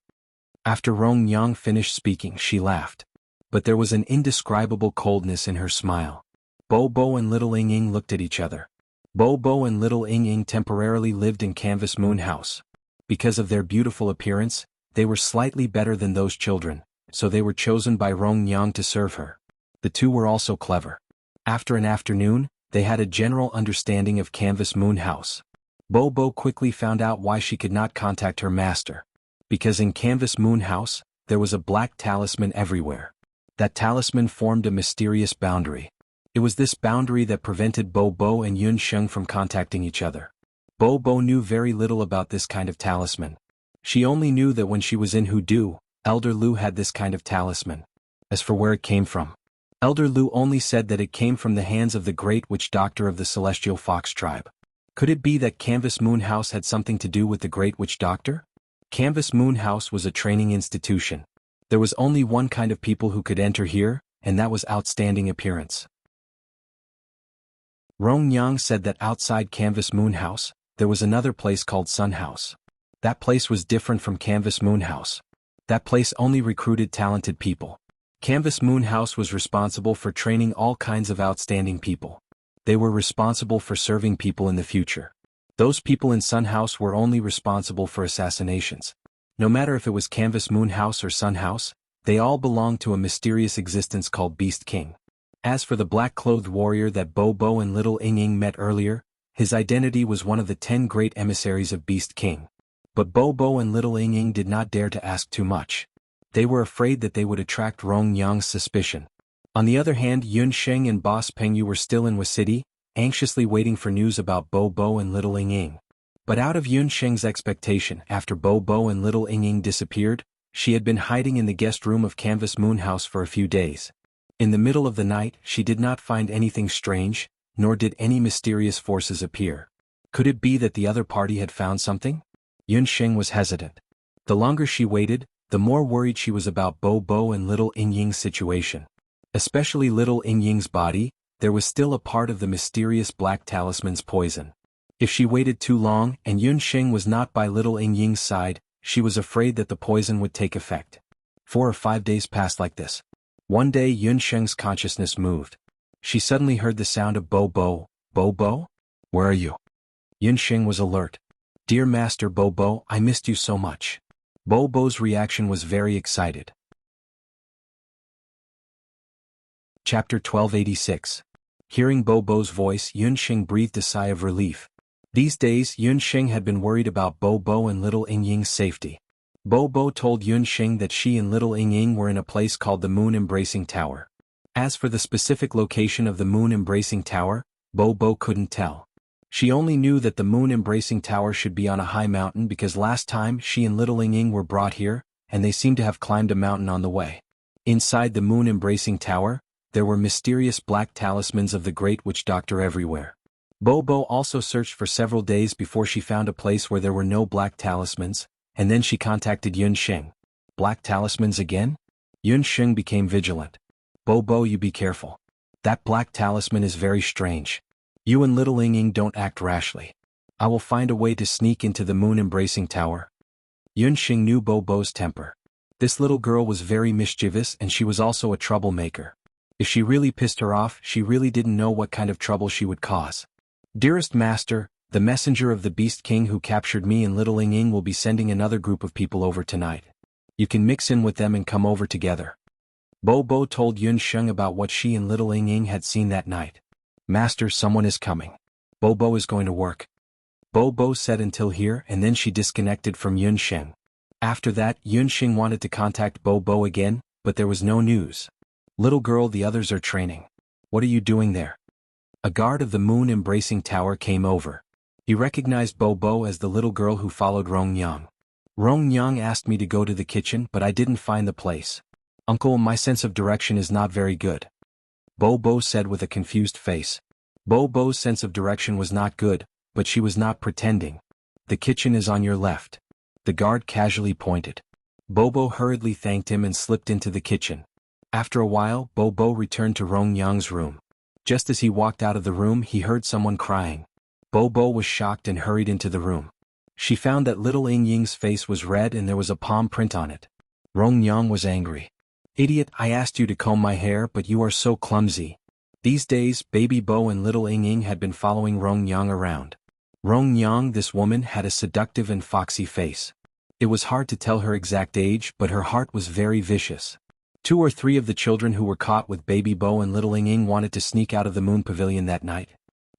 After Rong Yang finished speaking, she laughed. But there was an indescribable coldness in her smile. Bo Bo and little Ing Ing looked at each other. Bo Bo and little Ing Ing temporarily lived in Canvas Moon House. Because of their beautiful appearance, they were slightly better than those children, so they were chosen by Rong Yang to serve her. The two were also clever. After an afternoon, they had a general understanding of Canvas Moon House. Bo Bo quickly found out why she could not contact her master. Because in Canvas Moon House, there was a black talisman everywhere. That talisman formed a mysterious boundary. It was this boundary that prevented Bo Bo and Yun Sheng from contacting each other. Bo Bo knew very little about this kind of talisman. She only knew that when she was in Hudu, Elder Lu had this kind of talisman. As for where it came from, Elder Lu only said that it came from the hands of the great witch doctor of the Celestial Fox tribe. Could it be that Canvas Moon House had something to do with the great witch doctor? Canvas Moon House was a training institution. There was only one kind of people who could enter here, and that was outstanding appearance. Rong Yang said that outside Canvas Moon House, there was another place called Sun House. That place was different from Canvas Moon House. That place only recruited talented people. Canvas Moon House was responsible for training all kinds of outstanding people. They were responsible for serving people in the future. Those people in Sun House were only responsible for assassinations. No matter if it was Canvas Moon House or Sun House, they all belonged to a mysterious existence called Beast King. As for the black-clothed warrior that Bo Bo and little Ing Ing met earlier, his identity was one of the 10 great emissaries of Beast King. But Bo Bo and little Ing Ing did not dare to ask too much. They were afraid that they would attract Rong Yang's suspicion. On the other hand, Yun Sheng and Boss Pengyu were still in Wa City, anxiously waiting for news about Bo Bo and little Ing Ing. But out of Yun Sheng's expectation, after Bo Bo and little Ing Ing disappeared, she had been hiding in the guest room of Canvas Moon House for a few days. In the middle of the night, she did not find anything strange, nor did any mysterious forces appear. Could it be that the other party had found something? Yun Sheng was hesitant. The longer she waited, the more worried she was about Bo Bo and little Ing Ying's situation. Especially little Ing Ying's body, there was still a part of the mysterious black talisman's poison. If she waited too long and Yun Sheng was not by little Ing Ying's side, she was afraid that the poison would take effect. 4 or 5 days passed like this. One day Yun Sheng's consciousness moved. She suddenly heard the sound of Bo Bo. Bo Bo? Where are you? Yun Sheng was alert. Dear Master Bo Bo, I missed you so much. Bo Bo's reaction was very excited. Chapter 1286. Hearing Bo Bo's voice, Yun Sheng breathed a sigh of relief. These days, Yun Sheng had been worried about Bo Bo and little Ing Ying's safety. Bo Bo told Yun Sheng that she and little Ing Ying were in a place called the Moon Embracing Tower. As for the specific location of the Moon Embracing Tower, Bo Bo couldn't tell. She only knew that the Moon Embracing Tower should be on a high mountain because last time she and little Ing Ying were brought here, and they seemed to have climbed a mountain on the way. Inside the moon-embracing tower, there were mysterious black talismans of the Great Witch Doctor everywhere. Bobo also searched for several days before she found a place where there were no black talismans, and then she contacted Yun Sheng. Black talismans again? Yun Sheng became vigilant. Bobo, you be careful. That black talisman is very strange. You and little Ying don't act rashly. I will find a way to sneak into the moon-embracing tower. Yun Sheng knew Bobo's temper. This little girl was very mischievous and she was also a troublemaker. If she really pissed her off, she really didn't know what kind of trouble she would cause. Dearest master, the messenger of the Beast King who captured me and little Ying will be sending another group of people over tonight. You can mix in with them and come over together. Bobo told Yun Sheng about what she and little Ying had seen that night. Master, someone is coming. Bobo is going to work. Bobo said until here and then she disconnected from Yun Sheng. After that, Yun Sheng wanted to contact Bobo again, but there was no news. Little girl, the others are training. What are you doing there? A guard of the moon-embracing tower came over. He recognized Bobo as the little girl who followed Rong Yang. Rong Yang asked me to go to the kitchen but I didn't find the place. Uncle, my sense of direction is not very good. Bobo said with a confused face. Bobo's sense of direction was not good, but she was not pretending. The kitchen is on your left. The guard casually pointed. Bobo hurriedly thanked him and slipped into the kitchen. After a while, Bobo returned to Rong Yang's room. Just as he walked out of the room, he heard someone crying. Bobo was shocked and hurried into the room. She found that little Ying's face was red and there was a palm print on it. Rong Yang was angry. Idiot, I asked you to comb my hair but you are so clumsy. These days, Baby Bo and little Ying had been following Rong Yang around. Rong Yang, this woman, had a seductive and foxy face. It was hard to tell her exact age but her heart was very vicious. 2 or 3 of the children who were caught with Baby Bo and little Ying wanted to sneak out of the moon pavilion that night.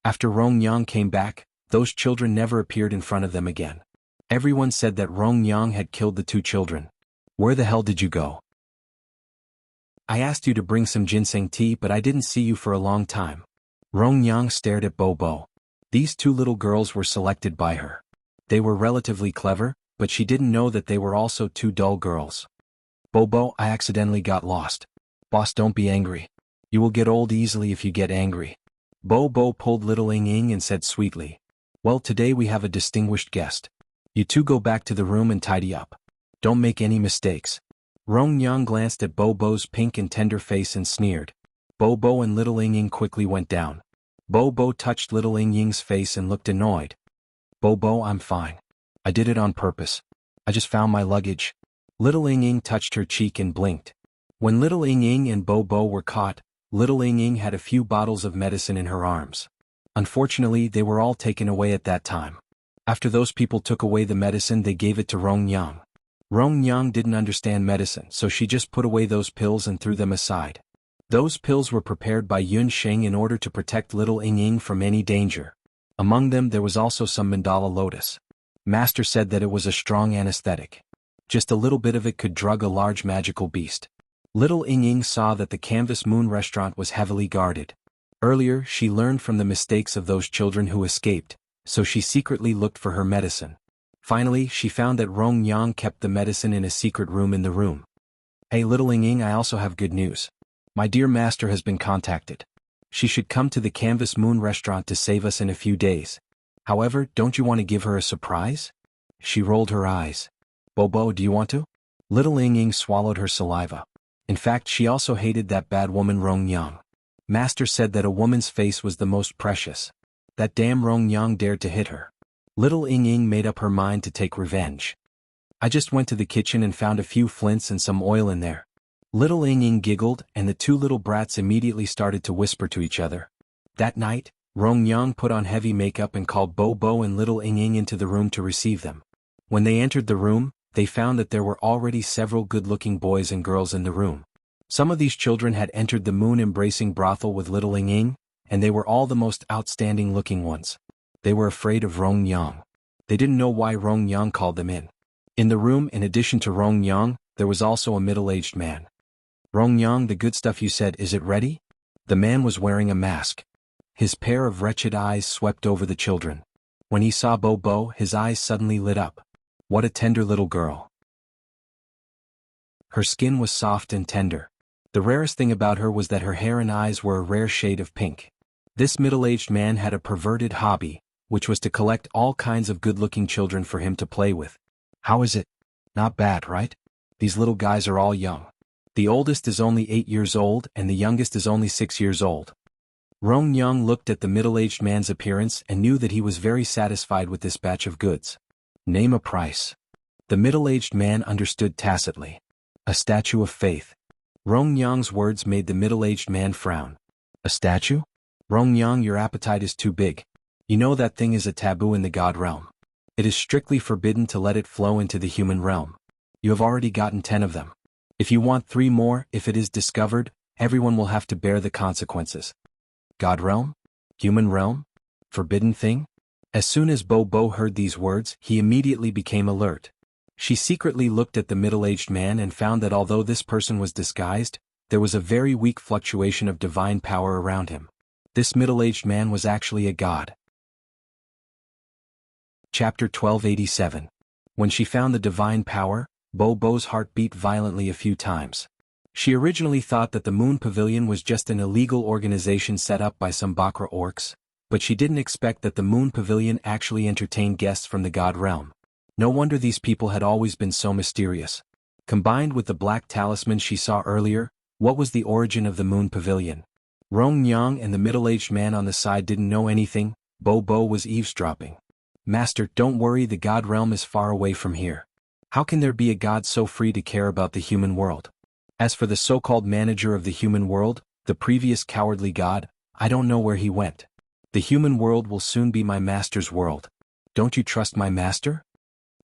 After Rong Yang came back, those children never appeared in front of them again. Everyone said that Rong Yang had killed the 2 children. Where the hell did you go? I asked you to bring some ginseng tea but I didn't see you for a long time. Rong Yang stared at Bobo. These 2 little girls were selected by her. They were relatively clever, but she didn't know that they were also 2 dull girls. Bobo, I accidentally got lost. Boss, don't be angry. You will get old easily if you get angry. Bobo pulled little Ying and said sweetly. Well, today we have a distinguished guest. You 2 go back to the room and tidy up. Don't make any mistakes. Rong Yang glanced at Bobo's pink and tender face and sneered. Bobo and little Ying quickly went down. Bobo touched little Ying's face and looked annoyed. Bobo, I'm fine. I did it on purpose. I just found my luggage. Little Ying touched her cheek and blinked. When little Ying and Bobo were caught, little Ying had a few bottles of medicine in her arms. Unfortunately, they were all taken away at that time. After those people took away the medicine, they gave it to Rong Yang. Rong Yang didn't understand medicine, so she just put away those pills and threw them aside. Those pills were prepared by Yun Sheng in order to protect little Ying from any danger. Among them there was also some mandala lotus. Master said that it was a strong anesthetic. Just a little bit of it could drug a large magical beast. Little Ying saw that the Canvas Moon restaurant was heavily guarded. Earlier, she learned from the mistakes of those children who escaped, so she secretly looked for her medicine. Finally, she found that Rong Yang kept the medicine in a secret room in the room. Hey little Ying, I also have good news. My dear master has been contacted. She should come to the Canvas Moon restaurant to save us in a few days. However, don't you want to give her a surprise? She rolled her eyes. Bobo, do you want to? Little Ying swallowed her saliva. In fact, she also hated that bad woman Rong Yang. Master said that a woman's face was the most precious. That damn Rong Yang dared to hit her. Little Ying made up her mind to take revenge. I just went to the kitchen and found a few flints and some oil in there. Little Ying giggled and the 2 little brats immediately started to whisper to each other. That night, Rong Yang put on heavy makeup and called Bobo and little Ying into the room to receive them. When they entered the room, they found that there were already several good-looking boys and girls in the room. Some of these children had entered the moon-embracing brothel with little Ying, and they were all the most outstanding-looking ones. They were afraid of Rong Yang. They didn't know why Rong Yang called them in. In the room, in addition to Rong Yang, there was also a middle-aged man. Rong Yang, the good stuff you said, is it ready? The man was wearing a mask. His pair of wretched eyes swept over the children. When he saw Bobo, his eyes suddenly lit up. What a tender little girl. Her skin was soft and tender. The rarest thing about her was that her hair and eyes were a rare shade of pink. This middle-aged man had a perverted hobby, which was to collect all kinds of good-looking children for him to play with. How is it? Not bad, right? These little guys are all young. The oldest is only 8 years old and the youngest is only 6 years old. Rong Yang looked at the middle-aged man's appearance and knew that he was very satisfied with this batch of goods. Name a price. The middle-aged man understood tacitly. A statue of faith. Rong Yang's words made the middle-aged man frown. A statue? Rong Yang, your appetite is too big. You know that thing is a taboo in the god realm. It is strictly forbidden to let it flow into the human realm. You have already gotten 10 of them. If you want 3 more, if it is discovered, everyone will have to bear the consequences. God realm? Human realm? Forbidden thing? As soon as Bo heard these words, he immediately became alert. She secretly looked at the middle-aged man and found that although this person was disguised, there was a very weak fluctuation of divine power around him. This middle-aged man was actually a god. Chapter 1287. When she found the divine power, Bo's heart beat violently a few times. She originally thought that the Moon Pavilion was just an illegal organization set up by some Bakra orcs, but she didn't expect that the Moon Pavilion actually entertained guests from the god realm. No wonder these people had always been so mysterious. Combined with the black talisman she saw earlier, what was the origin of the Moon Pavilion? Rong Yang and the middle-aged man on the side didn't know anything. Bo was eavesdropping. Master, don't worry, the god realm is far away from here. How can there be a god so free to care about the human world? As for the so-called manager of the human world, the previous cowardly god, I don't know where he went. The human world will soon be my master's world. Don't you trust my master?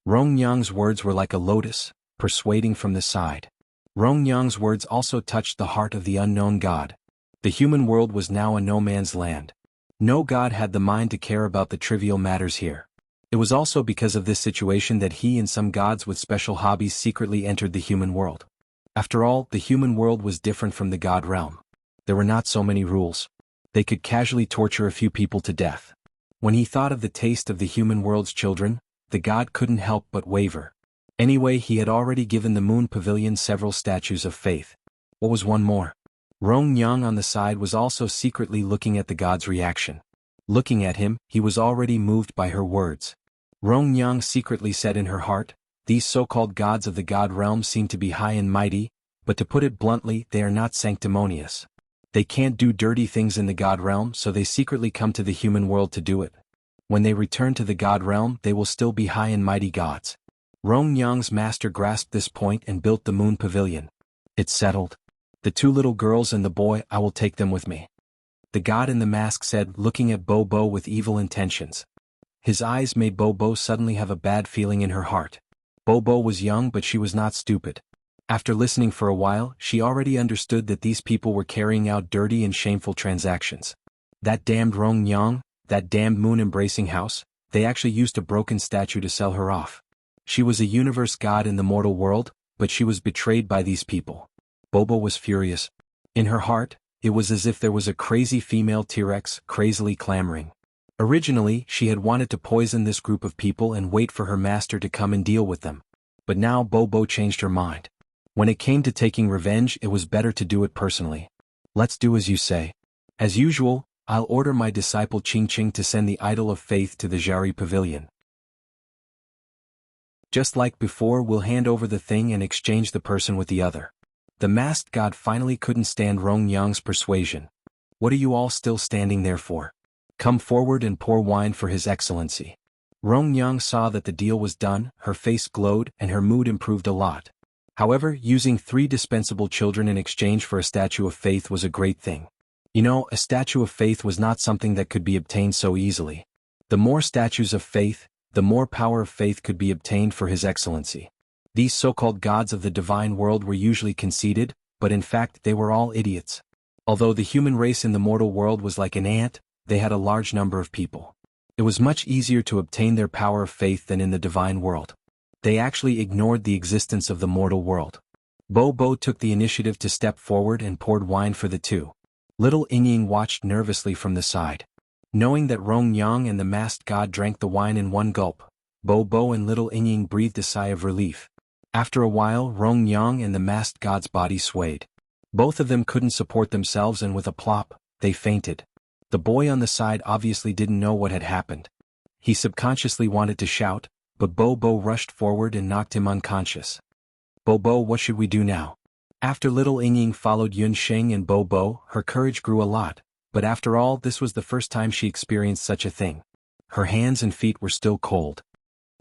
Rong Yang's words were like a lotus, persuading from the side. Rong Yang's words also touched the heart of the unknown god. The human world was now a no-man's land. No god had the mind to care about the trivial matters here. It was also because of this situation that he and some gods with special hobbies secretly entered the human world. After all, the human world was different from the god realm. There were not so many rules. They could casually torture a few people to death. When he thought of the taste of the human world's children, the god couldn't help but waver. Anyway, he had already given the Moon Pavilion several statues of faith. What was one more? Rong Yang on the side was also secretly looking at the god's reaction. Looking at him, he was already moved by her words. Rong Yang secretly said in her heart, these so-called gods of the god realm seem to be high and mighty, but to put it bluntly, they are not sanctimonious. They can't do dirty things in the god realm, so they secretly come to the human world to do it. When they return to the god realm, they will still be high and mighty gods. Rong Yang's master grasped this point and built the Moon Pavilion. It's settled. The 2 little girls and the boy, I will take them with me. The god in the mask said, looking at Bo with evil intentions. His eyes made Bo suddenly have a bad feeling in her heart. Bo was young, but she was not stupid. After listening for a while, she already understood that these people were carrying out dirty and shameful transactions. That damned Rong Yang, that damned moon-embracing house, they actually used a broken statue to sell her off. She was a universe god in the mortal world, but she was betrayed by these people. Bo was furious. In her heart, it was as if there was a crazy female T-Rex crazily clamoring. Originally, she had wanted to poison this group of people and wait for her master to come and deal with them. But now Bo changed her mind. When it came to taking revenge, it was better to do it personally. Let's do as you say. As usual, I'll order my disciple Qing to send the idol of faith to the Jianghu Pavilion. Just like before, we'll hand over the thing and exchange the person with the other. The masked god finally couldn't stand Rong Yang's persuasion. What are you all still standing there for? Come forward and pour wine for His Excellency. Rong Yang saw that the deal was done, her face glowed and her mood improved a lot. However, using 3 dispensable children in exchange for a statue of faith was a great thing. You know, a statue of faith was not something that could be obtained so easily. The more statues of faith, the more power of faith could be obtained for His Excellency. These so-called gods of the divine world were usually conceited, but in fact they were all idiots. Although the human race in the mortal world was like an ant, they had a large number of people. It was much easier to obtain their power of faith than in the divine world. They actually ignored the existence of the mortal world. Bo took the initiative to step forward and poured wine for the 2. Little Ying watched nervously from the side. Knowing that Rong Yang and the masked god drank the wine in one gulp, Bo and little Ying breathed a sigh of relief. After a while, Rong Yang and the masked god's body swayed. Both of them couldn't support themselves and with a plop, they fainted. The boy on the side obviously didn't know what had happened. He subconsciously wanted to shout, but Bobo rushed forward and knocked him unconscious. Bobo, what should we do now? After little Ying followed Yunsheng and Bobo, her courage grew a lot, but after all this was the first time she experienced such a thing. Her hands and feet were still cold.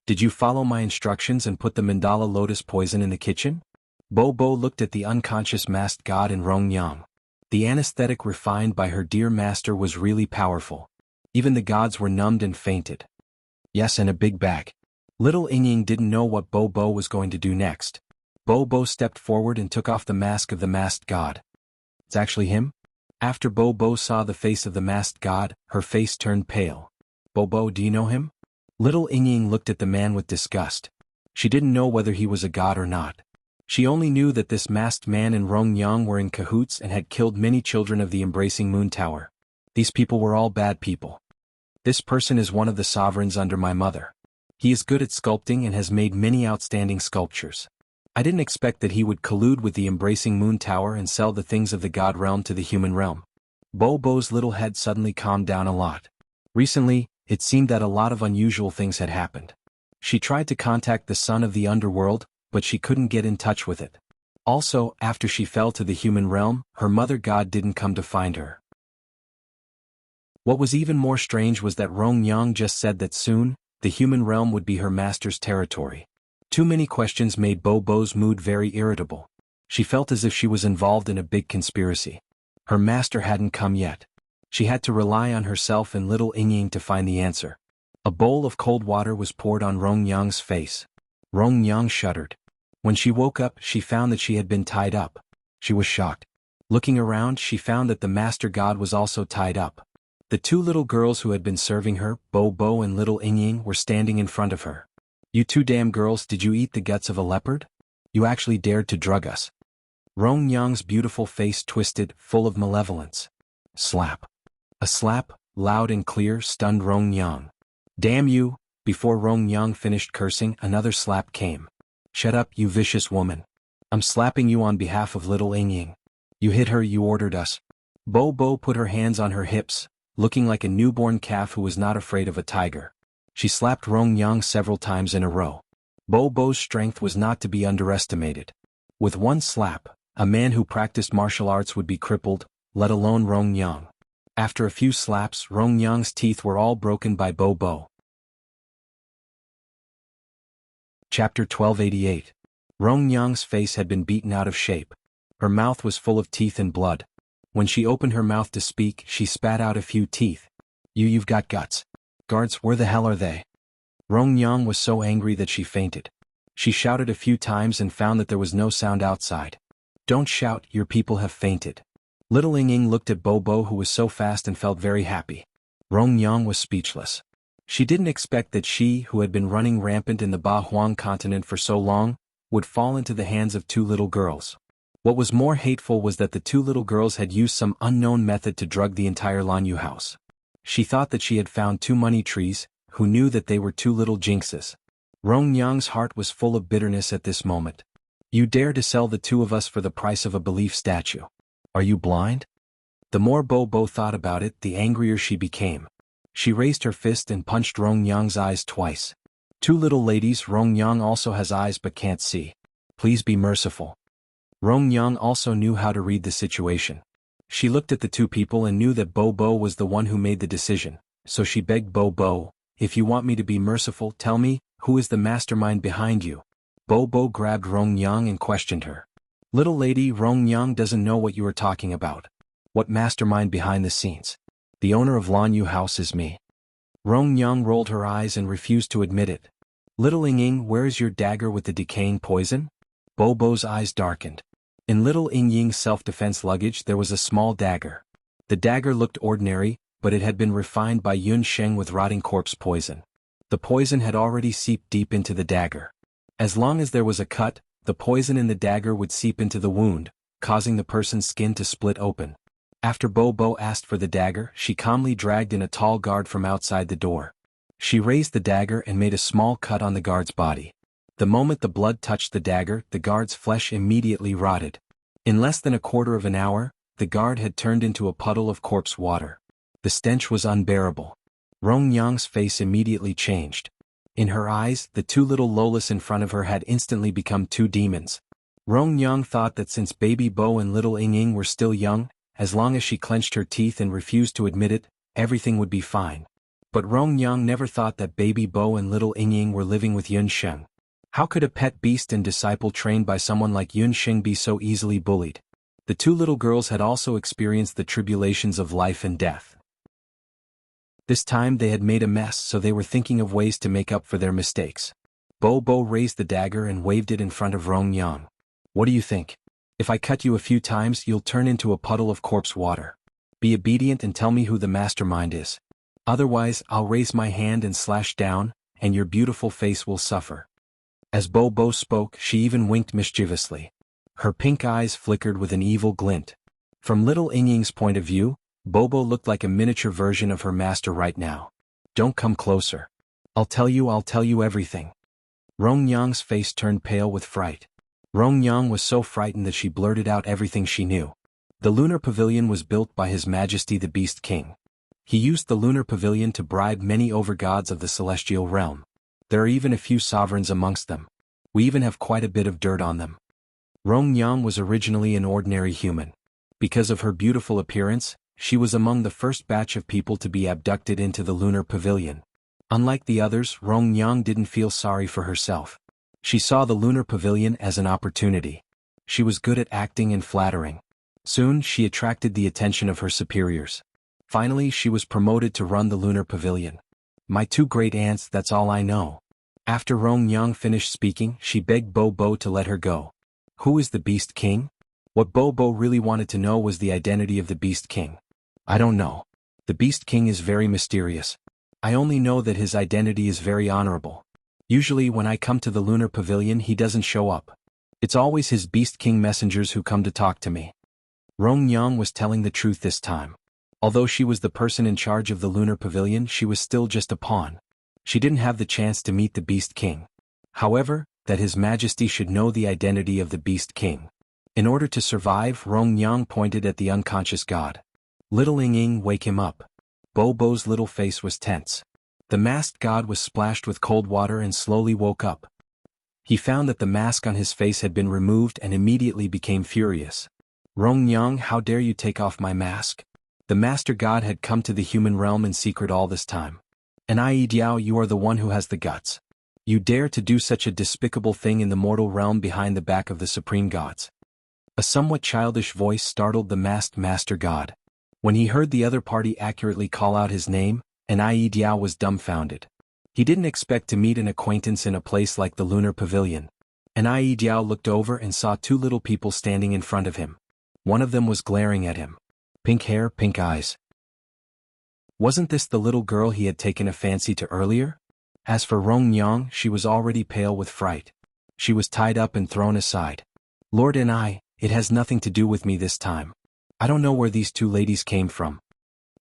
Did you follow my instructions and put the mandala lotus poison in the kitchen? Bobo looked at the unconscious masked god in Rongyang. The anesthetic refined by her dear master was really powerful. Even the gods were numbed and fainted. Yes, and a big bag. Little Ying didn't know what Bobo was going to do next. Bobo stepped forward and took off the mask of the masked god. It's actually him? After Bobo saw the face of the masked god, her face turned pale. Bobo, do you know him? Little Ying looked at the man with disgust. She didn't know whether he was a god or not. She only knew that this masked man and Rongyang were in cahoots and had killed many children of the Embracing Moon Tower. These people were all bad people. This person is one of the sovereigns under my mother. He is good at sculpting and has made many outstanding sculptures. I didn't expect that he would collude with the Embracing Moon Tower and sell the things of the god realm to the human realm. Bobo's little head suddenly calmed down a lot. Recently, it seemed that a lot of unusual things had happened. She tried to contact the son of the underworld, but she couldn't get in touch with it. Also, after she fell to the human realm, her mother god didn't come to find her. What was even more strange was that Rongyang just said that soon, the human realm would be her master's territory. Too many questions made Bobo's mood very irritable. She felt as if she was involved in a big conspiracy. Her master hadn't come yet. She had to rely on herself and little Ying to find the answer. A bowl of cold water was poured on Rongyang's face. Rongyang shuddered. When she woke up, she found that she had been tied up. She was shocked. Looking around, she found that the master god was also tied up. The two little girls who had been serving her, Bobo and little Ying, were standing in front of her. You two damn girls, did you eat the guts of a leopard? You actually dared to drug us. Rongyang's beautiful face twisted, full of malevolence. Slap. A slap, loud and clear, stunned Rongyang. Damn you! Before Rongyang finished cursing, another slap came. Shut up, you vicious woman. I'm slapping you on behalf of little Ying. You hit her, you ordered us. Bobo put her hands on her hips, looking like a newborn calf who was not afraid of a tiger. She slapped Rongyang several times in a row. Bobo's strength was not to be underestimated. With one slap, a man who practiced martial arts would be crippled, let alone Rongyang. After a few slaps, Rongyang's teeth were all broken by Bobo. Chapter 1288. Rongyang's face had been beaten out of shape. Her mouth was full of teeth and blood. When she opened her mouth to speak, she spat out a few teeth. You've got guts. Guards, where the hell are they? Rongyang was so angry that she fainted. She shouted a few times and found that there was no sound outside. Don't shout, your people have fainted. Little Ying looked at Bobo, who was so fast and felt very happy. Rongyang was speechless. She didn't expect that she, who had been running rampant in the Ba Huang continent for so long, would fall into the hands of two little girls. What was more hateful was that the two little girls had used some unknown method to drug the entire Lanyu house. She thought that she had found two money trees, who knew that they were two little jinxes. Rongyang's heart was full of bitterness at this moment. You dare to sell the two of us for the price of a belief statue. Are you blind? The more Bobo thought about it, the angrier she became. She raised her fist and punched Rongyang's eyes twice. Two little ladies, Rongyang also has eyes but can't see. Please be merciful. Rongyang also knew how to read the situation. She looked at the two people and knew that Bobo was the one who made the decision, so she begged Bobo, if you want me to be merciful, tell me, who is the mastermind behind you? Bobo grabbed Rongyang and questioned her. Little lady, Rongyang doesn't know what you are talking about. What mastermind behind the scenes? The owner of Lanyu House is me. Rongyang rolled her eyes and refused to admit it. Little Ying, where is your dagger with the decaying poison? Bobo's eyes darkened. In little Ying's self-defense luggage there was a small dagger. The dagger looked ordinary, but it had been refined by Yunsheng with rotting corpse poison. The poison had already seeped deep into the dagger. As long as there was a cut, the poison in the dagger would seep into the wound, causing the person's skin to split open. After Bobo asked for the dagger, she calmly dragged in a tall guard from outside the door. She raised the dagger and made a small cut on the guard's body. The moment the blood touched the dagger, the guard's flesh immediately rotted. In less than a quarter of an hour, the guard had turned into a puddle of corpse water. The stench was unbearable. Rong Yang's face immediately changed. In her eyes, the two little Lolas in front of her had instantly become two demons. Rong Yang thought that since Baby Bo and little Ying Ying were still young, as long as she clenched her teeth and refused to admit it, everything would be fine. But Rong Yang never thought that Baby Bo and little Ying Ying were living with Yun Sheng. How could a pet beast and disciple trained by someone like Yun Sheng be so easily bullied? The two little girls had also experienced the tribulations of life and death. This time they had made a mess, so they were thinking of ways to make up for their mistakes. Bo Bo raised the dagger and waved it in front of Rong Yang. What do you think? If I cut you a few times, you'll turn into a puddle of corpse water. Be obedient and tell me who the mastermind is. Otherwise, I'll raise my hand and slash down, and your beautiful face will suffer. As Bo Bo spoke, she even winked mischievously. Her pink eyes flickered with an evil glint. From little Ying Ying's point of view, Bo Bo looked like a miniature version of her master right now. Don't come closer. I'll tell you everything. Rong Yang's face turned pale with fright. Rong Yang was so frightened that she blurted out everything she knew. The lunar pavilion was built by His Majesty the Beast King. He used the lunar pavilion to bribe many overgods of the celestial realm. There are even a few sovereigns amongst them. We even have quite a bit of dirt on them. Rong Yang was originally an ordinary human. Because of her beautiful appearance, she was among the first batch of people to be abducted into the lunar pavilion. Unlike the others, Rong Yang didn't feel sorry for herself. She saw the lunar pavilion as an opportunity. She was good at acting and flattering. Soon, she attracted the attention of her superiors. Finally, she was promoted to run the lunar pavilion. My two great aunts, that's all I know. After Rong Yang finished speaking, she begged Bo Bo to let her go. Who is the Beast King? What Bo Bo really wanted to know was the identity of the Beast King. I don't know. The Beast King is very mysterious. I only know that his identity is very honorable. Usually when I come to the lunar pavilion he doesn't show up. It's always his Beast King messengers who come to talk to me. Rong Yang was telling the truth this time. Although she was the person in charge of the lunar pavilion, she was still just a pawn. She didn't have the chance to meet the Beast King. However, that His Majesty should know the identity of the Beast King. In order to survive, Rong Yang pointed at the unconscious god. Little Ying Ying, wake him up. Bo Bo's little face was tense. The masked god was splashed with cold water and slowly woke up. He found that the mask on his face had been removed and immediately became furious. Rong Yang, how dare you take off my mask? The master god had come to the human realm in secret all this time. And Ai Diao, you are the one who has the guts. You dare to do such a despicable thing in the mortal realm behind the back of the supreme gods. A somewhat childish voice startled the masked master god. When he heard the other party accurately call out his name, and Ai Diao was dumbfounded. He didn't expect to meet an acquaintance in a place like the lunar pavilion. And Ai Diao looked over and saw two little people standing in front of him. One of them was glaring at him. Pink hair, pink eyes. Wasn't this the little girl he had taken a fancy to earlier? As for Rong Yang, she was already pale with fright. She was tied up and thrown aside. Lord and I, it has nothing to do with me this time. I don't know where these two ladies came from.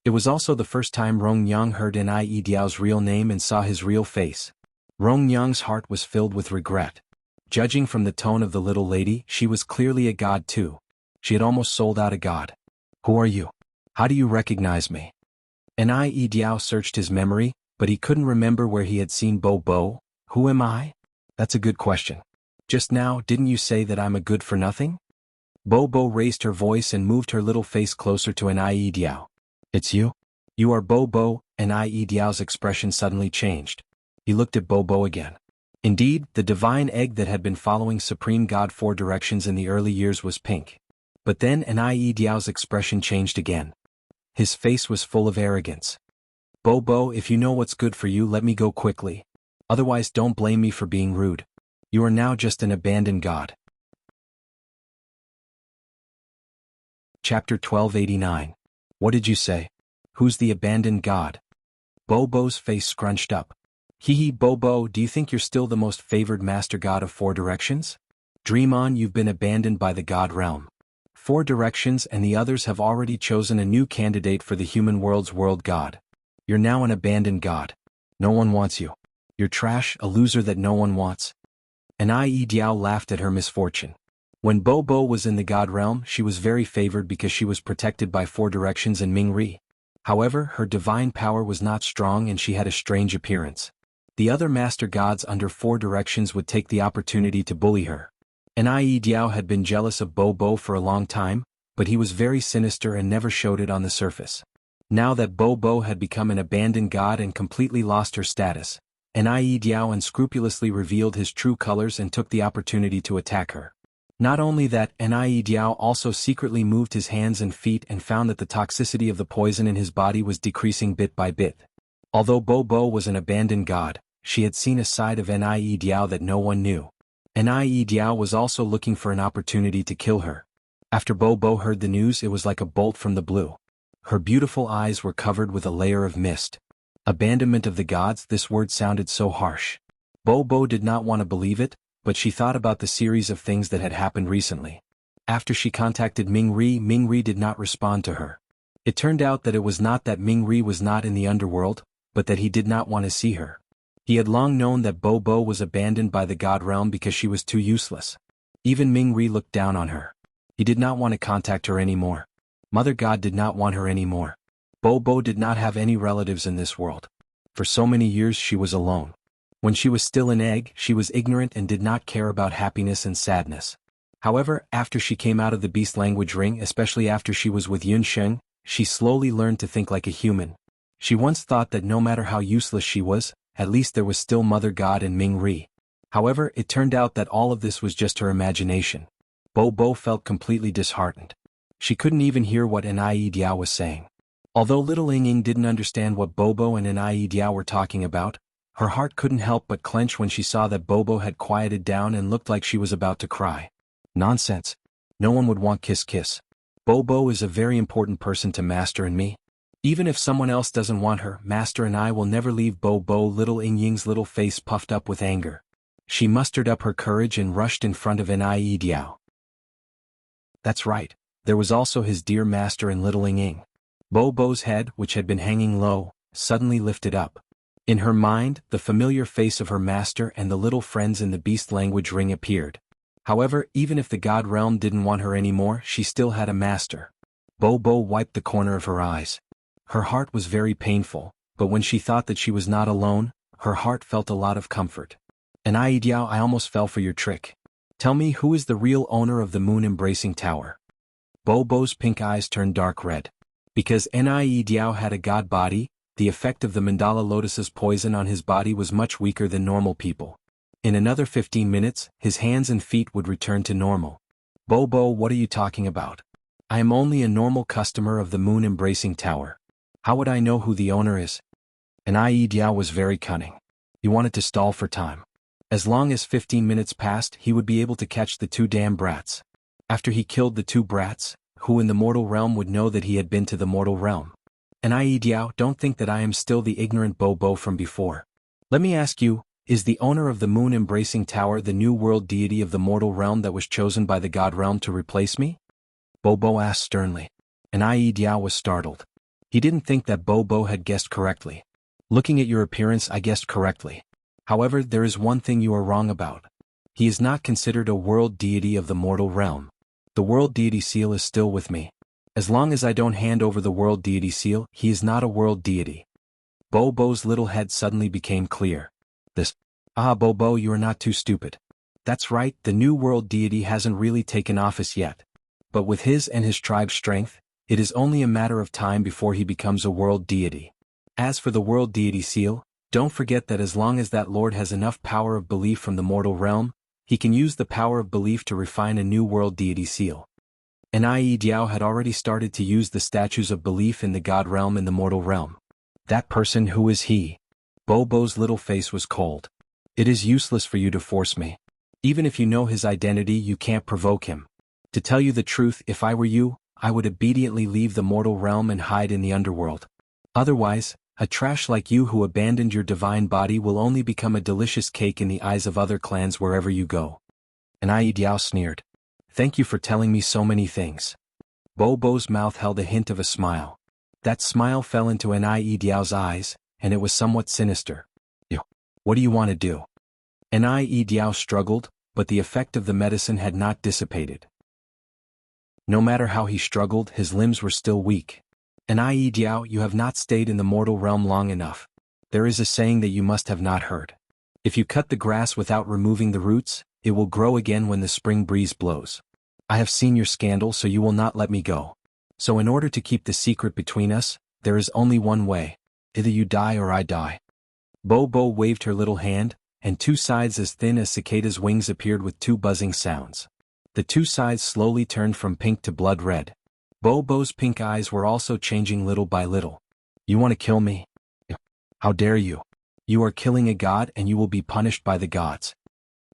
It was also the first time Rong Yang heard Ai Diao's real name and saw his real face. Rong Yang's heart was filled with regret. Judging from the tone of the little lady, she was clearly a god too. She had almost sold out a god. Who are you? How do you recognize me? Ai Diao searched his memory, but he couldn't remember where he had seen Bo Bo. Who am I? That's a good question. Just now, didn't you say that I'm a good for nothing? Bo Bo raised her voice and moved her little face closer to Ai Diao. It's you? You are Bo Bo. Ai Diao's expression suddenly changed. He looked at Bo Bo again. Indeed, the divine egg that had been following Supreme God 4 directions in the early years was pink. But then Ai Diao's expression changed again. His face was full of arrogance. Bo Bo, if you know what's good for you, let me go quickly. Otherwise, don't blame me for being rude. You are now just an abandoned god. Chapter 1289. What did you say? Who's the abandoned god? Bo Bo's face scrunched up. Hee Bo Bo, do you think you're still the most favored master god of 4 directions? Dream on, you've been abandoned by the god realm. 4 directions and the others have already chosen a new candidate for the human world's world god. You're now an abandoned god. No one wants you. You're trash, a loser that no one wants. Ai Diao laughed at her misfortune. When Bo Bo was in the God realm, she was very favored because she was protected by four directions and Ming Ri. However, her divine power was not strong and she had a strange appearance. The other master gods under four directions would take the opportunity to bully her. Nie Diao had been jealous of Bo Bo for a long time, but he was very sinister and never showed it on the surface. Now that Bo Bo had become an abandoned god and completely lost her status, Nie Diao unscrupulously revealed his true colors and took the opportunity to attack her. Not only that, Nie Diao also secretly moved his hands and feet and found that the toxicity of the poison in his body was decreasing bit by bit. Although Bo Bo was an abandoned god, she had seen a side of Nie Diao that no one knew. Nie Diao was also looking for an opportunity to kill her. After Bo Bo heard the news, it was like a bolt from the blue. Her beautiful eyes were covered with a layer of mist. Abandonment of the gods, this word sounded so harsh. Bo Bo did not want to believe it, but she thought about the series of things that had happened recently. After she contacted Ming Ri did not respond to her. It turned out that it was not that Ming Ri was not in the underworld, but that he did not want to see her. He had long known that Bo Bo was abandoned by the god realm because she was too useless. Even Ming Ri looked down on her. He did not want to contact her anymore. Mother God did not want her anymore. Bo Bo did not have any relatives in this world. For so many years she was alone. When she was still an egg, she was ignorant and did not care about happiness and sadness. However, after she came out of the beast language ring, especially after she was with Yun Sheng, she slowly learned to think like a human. She once thought that no matter how useless she was, at least there was still Mother God and Ming Ri. However, it turned out that all of this was just her imagination. Bo Bo felt completely disheartened. She couldn't even hear what Nie Diao was saying. Although little Ying didn't understand what Bo Bo and Nie Diao were talking about, her heart couldn't help but clench when she saw that Bo Bo had quieted down and looked like she was about to cry. Nonsense. No one would want kiss. Bo Bo is a very important person to Master and me. Even if someone else doesn't want her, Master and I will never leave Bo Bo. Little Ying's little face puffed up with anger. She mustered up her courage and rushed in front of Nie Diao. That's right, there was also his dear master and little Ying. Bo Bo's head, which had been hanging low, suddenly lifted up. In her mind, the familiar face of her master and the little friends in the beast language ring appeared. However, even if the god realm didn't want her anymore, she still had a master. Bo Bo wiped the corner of her eyes. Her heart was very painful, but when she thought that she was not alone, her heart felt a lot of comfort. Nie Diao, I almost fell for your trick. Tell me, who is the real owner of the moon-embracing tower? Bo Bo's pink eyes turned dark red. Because Nie Diao had a god body, the effect of the mandala lotus's poison on his body was much weaker than normal people. In another 15 minutes, his hands and feet would return to normal. Bo Bo, what are you talking about? I am only a normal customer of the moon-embracing tower. How would I know who the owner is? Nie Diao was very cunning. He wanted to stall for time. As long as 15 minutes passed, he would be able to catch the two damn brats. After he killed the two brats, who in the mortal realm would know that he had been to the mortal realm? Nie Diao, don't think that I am still the ignorant Bo Bo from before. Let me ask you, is the owner of the moon-embracing tower the new world deity of the mortal realm that was chosen by the god realm to replace me? Bo Bo asked sternly. Nie Diao was startled. He didn't think that Bo Bo had guessed correctly. Looking at your appearance, I guessed correctly. However, there is one thing you are wrong about. He is not considered a world deity of the mortal realm. The world deity seal is still with me. As long as I don't hand over the world deity seal, he is not a world deity. Bo Bo's little head suddenly became clear. Bo Bo, you are not too stupid. That's right, the new world deity hasn't really taken office yet. But with his and his tribe's strength, it is only a matter of time before he becomes a world deity. As for the world deity seal, don't forget that as long as that lord has enough power of belief from the mortal realm, he can use the power of belief to refine a new world deity seal. Nie Diao had already started to use the statues of belief in the god realm and the mortal realm. That person, who is he? Bo Bo's little face was cold. It is useless for you to force me. Even if you know his identity, you can't provoke him. To tell you the truth, if I were you, I would obediently leave the mortal realm and hide in the underworld. Otherwise, a trash like you who abandoned your divine body will only become a delicious cake in the eyes of other clans wherever you go. Nie Diao sneered. Thank you for telling me so many things. Bo Bo's mouth held a hint of a smile. That smile fell into Nie Diao's eyes, and it was somewhat sinister. What do you want to do? Nie Diao struggled, but the effect of the medicine had not dissipated. No matter how he struggled, his limbs were still weak. "And I, Diao, you have not stayed in the mortal realm long enough. There is a saying that you must have not heard. If you cut the grass without removing the roots, it will grow again when the spring breeze blows. I have seen your scandal, so you will not let me go. So in order to keep the secret between us, there is only one way. Either you die or I die." Bo waved her little hand, and two scythes as thin as cicadas' wings appeared with two buzzing sounds. The two scythes slowly turned from pink to blood red. Bo's pink eyes were also changing little by little. "You want to kill me? How dare you? You are killing a god and you will be punished by the gods."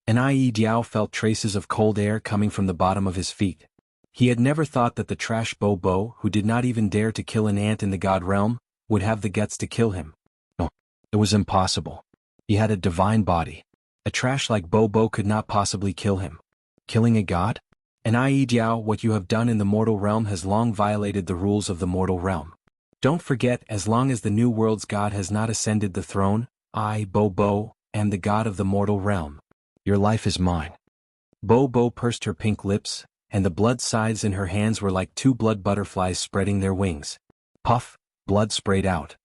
And Diao felt traces of cold air coming from the bottom of his feet. He had never thought that the trash Bo, who did not even dare to kill an ant in the god realm, would have the guts to kill him. No, it was impossible. He had a divine body. A trash like Bo could not possibly kill him. Killing a god? "And Diao, what you have done in the mortal realm has long violated the rules of the mortal realm. Don't forget, as long as the new world's god has not ascended the throne, I, Bo, am the god of the mortal realm. Your life is mine." Bo pursed her pink lips, and the blood scythes in her hands were like two blood butterflies spreading their wings. Puff, blood sprayed out.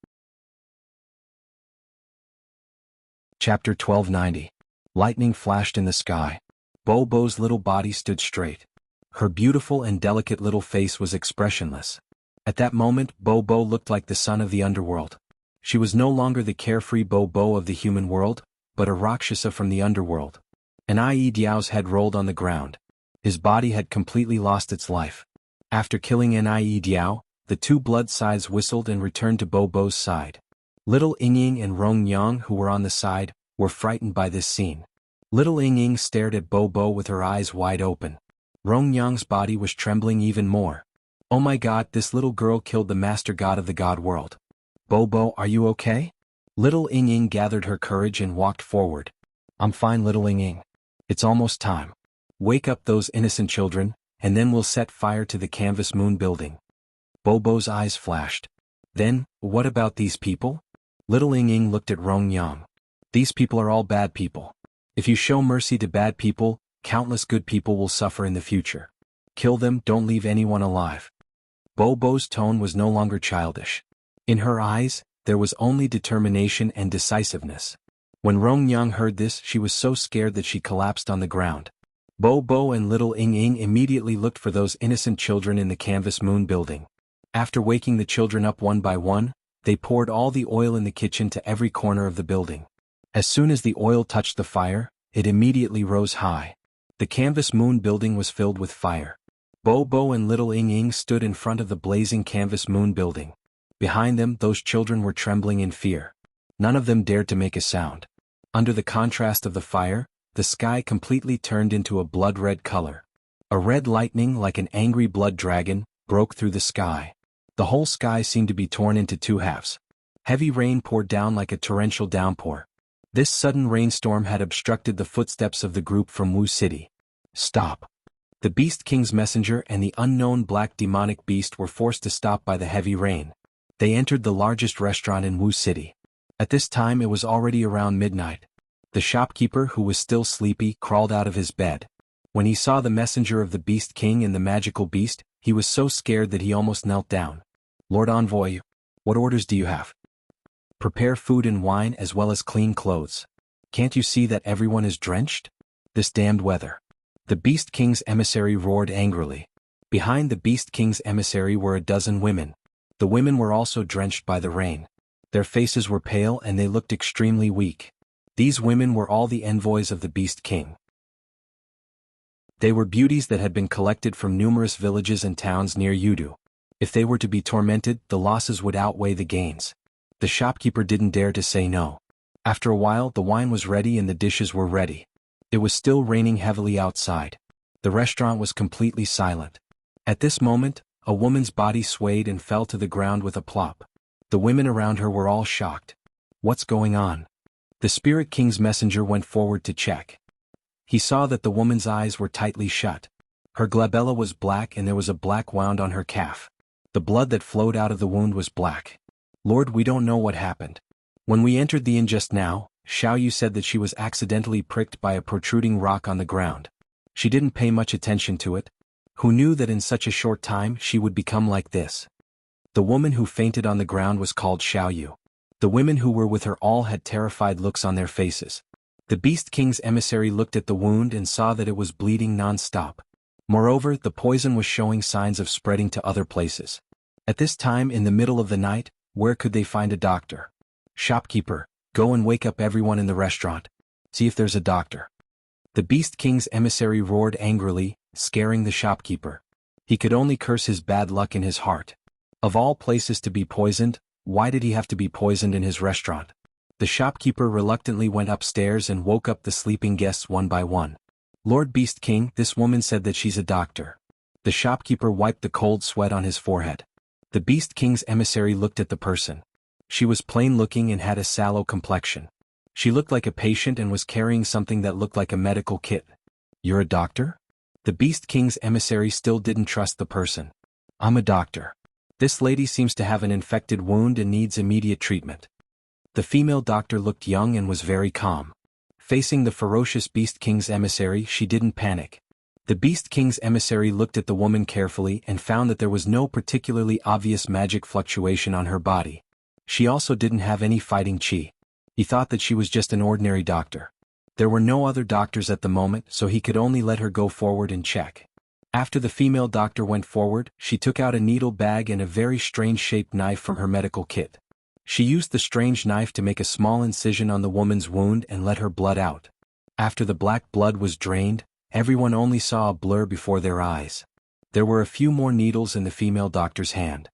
Chapter 1290. Lightning flashed in the sky. Bo's little body stood straight. Her beautiful and delicate little face was expressionless. At that moment, Bo looked like the son of the underworld. She was no longer the carefree Bo of the human world, but a Rakshasa from the underworld. And Diao's head rolled on the ground. His body had completely lost its life. After killing Diao, the two blood scythes whistled and returned to Bo's side. Little Ying and Rongyang, who were on the side, were frightened by this scene. Little Ying stared at Bo with her eyes wide open. Rongyang's body was trembling even more. "Oh my god, this little girl killed the master god of the god world. Bo, are you okay?" Little Ying gathered her courage and walked forward. "I'm fine, little Ying. It's almost time. Wake up those innocent children, and then we'll set fire to the canvas moon building." Bo's eyes flashed. "Then, what about these people?" Little Ying looked at Rongyang. "These people are all bad people. If you show mercy to bad people, countless good people will suffer in the future. Kill them, don't leave anyone alive." Bo's tone was no longer childish. In her eyes, there was only determination and decisiveness. When Rongyang heard this, she was so scared that she collapsed on the ground. Bo and little Ying immediately looked for those innocent children in the canvas moon building. After waking the children up one by one, they poured all the oil in the kitchen to every corner of the building. As soon as the oil touched the fire, it immediately rose high. The canvas moon building was filled with fire. Bo and little Ying stood in front of the blazing canvas moon building. Behind them, those children were trembling in fear. None of them dared to make a sound. Under the contrast of the fire, the sky completely turned into a blood-red color. A red lightning, like an angry blood dragon, broke through the sky. The whole sky seemed to be torn into two halves. Heavy rain poured down like a torrential downpour. This sudden rainstorm had obstructed the footsteps of the group from Wu City. "Stop." The Beast King's messenger and the unknown black demonic beast were forced to stop by the heavy rain. They entered the largest restaurant in Wu City. At this time it was already around midnight. The shopkeeper, who was still sleepy, crawled out of his bed. When he saw the messenger of the Beast King and the magical beast, he was so scared that he almost knelt down. "Lord Envoy, what orders do you have?" "Prepare food and wine as well as clean clothes. Can't you see that everyone is drenched? This damned weather." The Beast King's emissary roared angrily. Behind the Beast King's emissary were a dozen women. The women were also drenched by the rain. Their faces were pale and they looked extremely weak. These women were all the envoys of the Beast King. They were beauties that had been collected from numerous villages and towns near Yudu. If they were to be tormented, the losses would outweigh the gains. The shopkeeper didn't dare to say no. After a while, the wine was ready and the dishes were ready. It was still raining heavily outside. The restaurant was completely silent. At this moment, a woman's body swayed and fell to the ground with a plop. The women around her were all shocked. "What's going on?" The Spirit King's messenger went forward to check. He saw that the woman's eyes were tightly shut. Her glabella was black and there was a black wound on her calf. The blood that flowed out of the wound was black. "Lord, we don't know what happened. When we entered the inn just now, Xiaoyu said that she was accidentally pricked by a protruding rock on the ground. She didn't pay much attention to it. Who knew that in such a short time she would become like this? The woman who fainted on the ground was called Xiaoyu. The women who were with her all had terrified looks on their faces. The Beast King's emissary looked at the wound and saw that it was bleeding non-stop. Moreover, the poison was showing signs of spreading to other places. At this time in the middle of the night, where could they find a doctor? Shopkeeper, go and wake up everyone in the restaurant. See if there's a doctor. The Beast King's emissary roared angrily, scaring the shopkeeper. He could only curse his bad luck in his heart. Of all places to be poisoned, why did he have to be poisoned in his restaurant? The shopkeeper reluctantly went upstairs and woke up the sleeping guests one by one. Lord Beast King, this woman said that she's a doctor. The shopkeeper wiped the cold sweat on his forehead. The Beast King's emissary looked at the person. She was plain-looking and had a sallow complexion. She looked like a patient and was carrying something that looked like a medical kit. You're a doctor? The Beast King's emissary still didn't trust the person. I'm a doctor. This lady seems to have an infected wound and needs immediate treatment. The female doctor looked young and was very calm. Facing the ferocious Beast King's emissary, she didn't panic. The Beast King's emissary looked at the woman carefully and found that there was no particularly obvious magic fluctuation on her body. She also didn't have any fighting chi. He thought that she was just an ordinary doctor. There were no other doctors at the moment, so he could only let her go forward and check. After the female doctor went forward, she took out a needle bag and a very strange-shaped knife from her medical kit. She used the strange knife to make a small incision on the woman's wound and let her blood out. After the black blood was drained, everyone only saw a blur before their eyes. There were a few more needles in the female doctor's hand.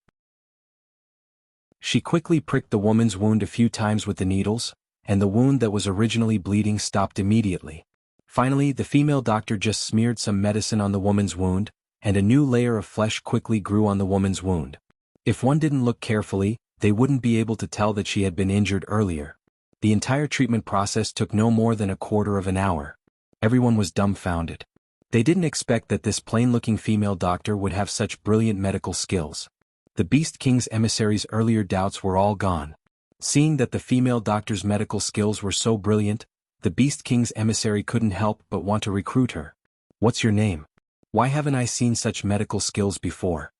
She quickly pricked the woman's wound a few times with the needles, and the wound that was originally bleeding stopped immediately. Finally, the female doctor just smeared some medicine on the woman's wound, and a new layer of flesh quickly grew on the woman's wound. If one didn't look carefully, they wouldn't be able to tell that she had been injured earlier. The entire treatment process took no more than a quarter of an hour. Everyone was dumbfounded. They didn't expect that this plain-looking female doctor would have such brilliant medical skills. The Beast King's emissary's earlier doubts were all gone. Seeing that the female doctor's medical skills were so brilliant, the Beast King's emissary couldn't help but want to recruit her. What's your name? Why haven't I seen such medical skills before?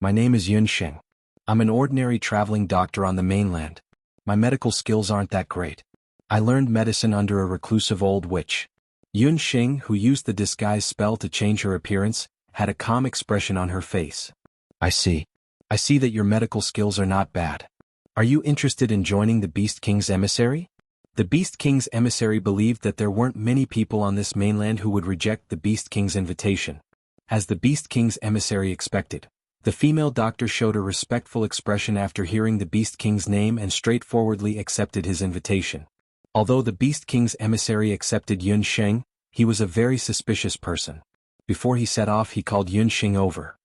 My name is Yun Sheng. I'm an ordinary traveling doctor on the mainland. My medical skills aren't that great. I learned medicine under a reclusive old witch. Yun Sheng, who used the disguise spell to change her appearance, had a calm expression on her face. I see. I see that your medical skills are not bad. Are you interested in joining the Beast King's emissary? The Beast King's emissary believed that there weren't many people on this mainland who would reject the Beast King's invitation. As the Beast King's emissary expected, the female doctor showed a respectful expression after hearing the Beast King's name and straightforwardly accepted his invitation. Although the Beast King's emissary accepted Yun Sheng, he was a very suspicious person. Before he set off, he called Yun Sheng over.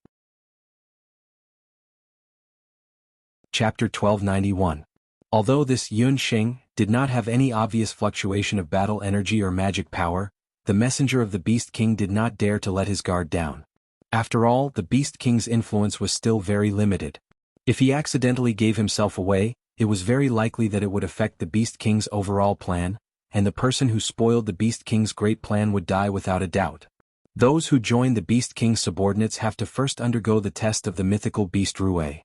Chapter 1291. Although this Yun Sheng did not have any obvious fluctuation of battle energy or magic power, the messenger of the Beast King did not dare to let his guard down. After all, the Beast King's influence was still very limited. If he accidentally gave himself away, it was very likely that it would affect the Beast King's overall plan, and the person who spoiled the Beast King's great plan would die without a doubt. Those who join the Beast King's subordinates have to first undergo the test of the mythical beast Rue.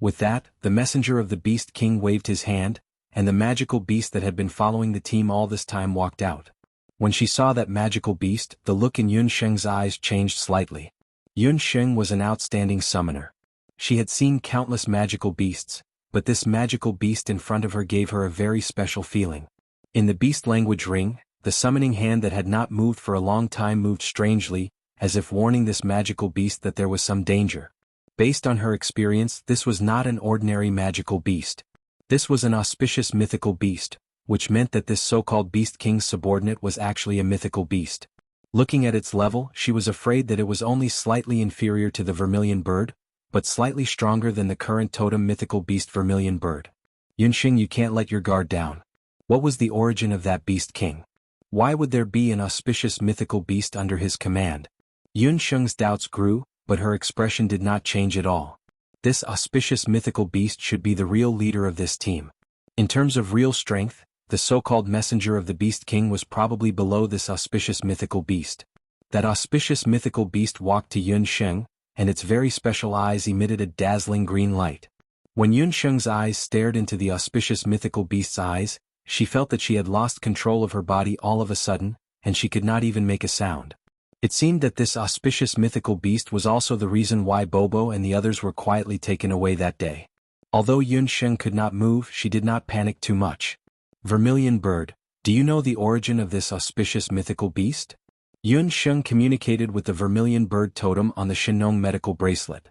With that, the messenger of the Beast King waved his hand, and the magical beast that had been following the team all this time walked out. When she saw that magical beast, the look in Yun Sheng's eyes changed slightly. Yun Sheng was an outstanding summoner. She had seen countless magical beasts, but this magical beast in front of her gave her a very special feeling. In the beast language ring, the summoning hand that had not moved for a long time moved strangely, as if warning this magical beast that there was some danger. Based on her experience, this was not an ordinary magical beast. This was an auspicious mythical beast, which meant that this so-called Beast King's subordinate was actually a mythical beast. Looking at its level, she was afraid that it was only slightly inferior to the vermilion bird, but slightly stronger than the current totem mythical beast vermilion bird. Yun Sheng, you can't let your guard down. What was the origin of that Beast King? Why would there be an auspicious mythical beast under his command? Yun Sheng's doubts grew, but her expression did not change at all. This auspicious mythical beast should be the real leader of this team. In terms of real strength, the so-called messenger of the Beast King was probably below this auspicious mythical beast. That auspicious mythical beast walked to Yun Sheng, and its very special eyes emitted a dazzling green light. When Yun Sheng's eyes stared into the auspicious mythical beast's eyes, she felt that she had lost control of her body all of a sudden, and she could not even make a sound. It seemed that this auspicious mythical beast was also the reason why Bobo and the others were quietly taken away that day. Although Yun Sheng could not move, she did not panic too much. Vermilion bird, do you know the origin of this auspicious mythical beast? Yun Sheng communicated with the vermilion bird totem on the Shenong medical bracelet.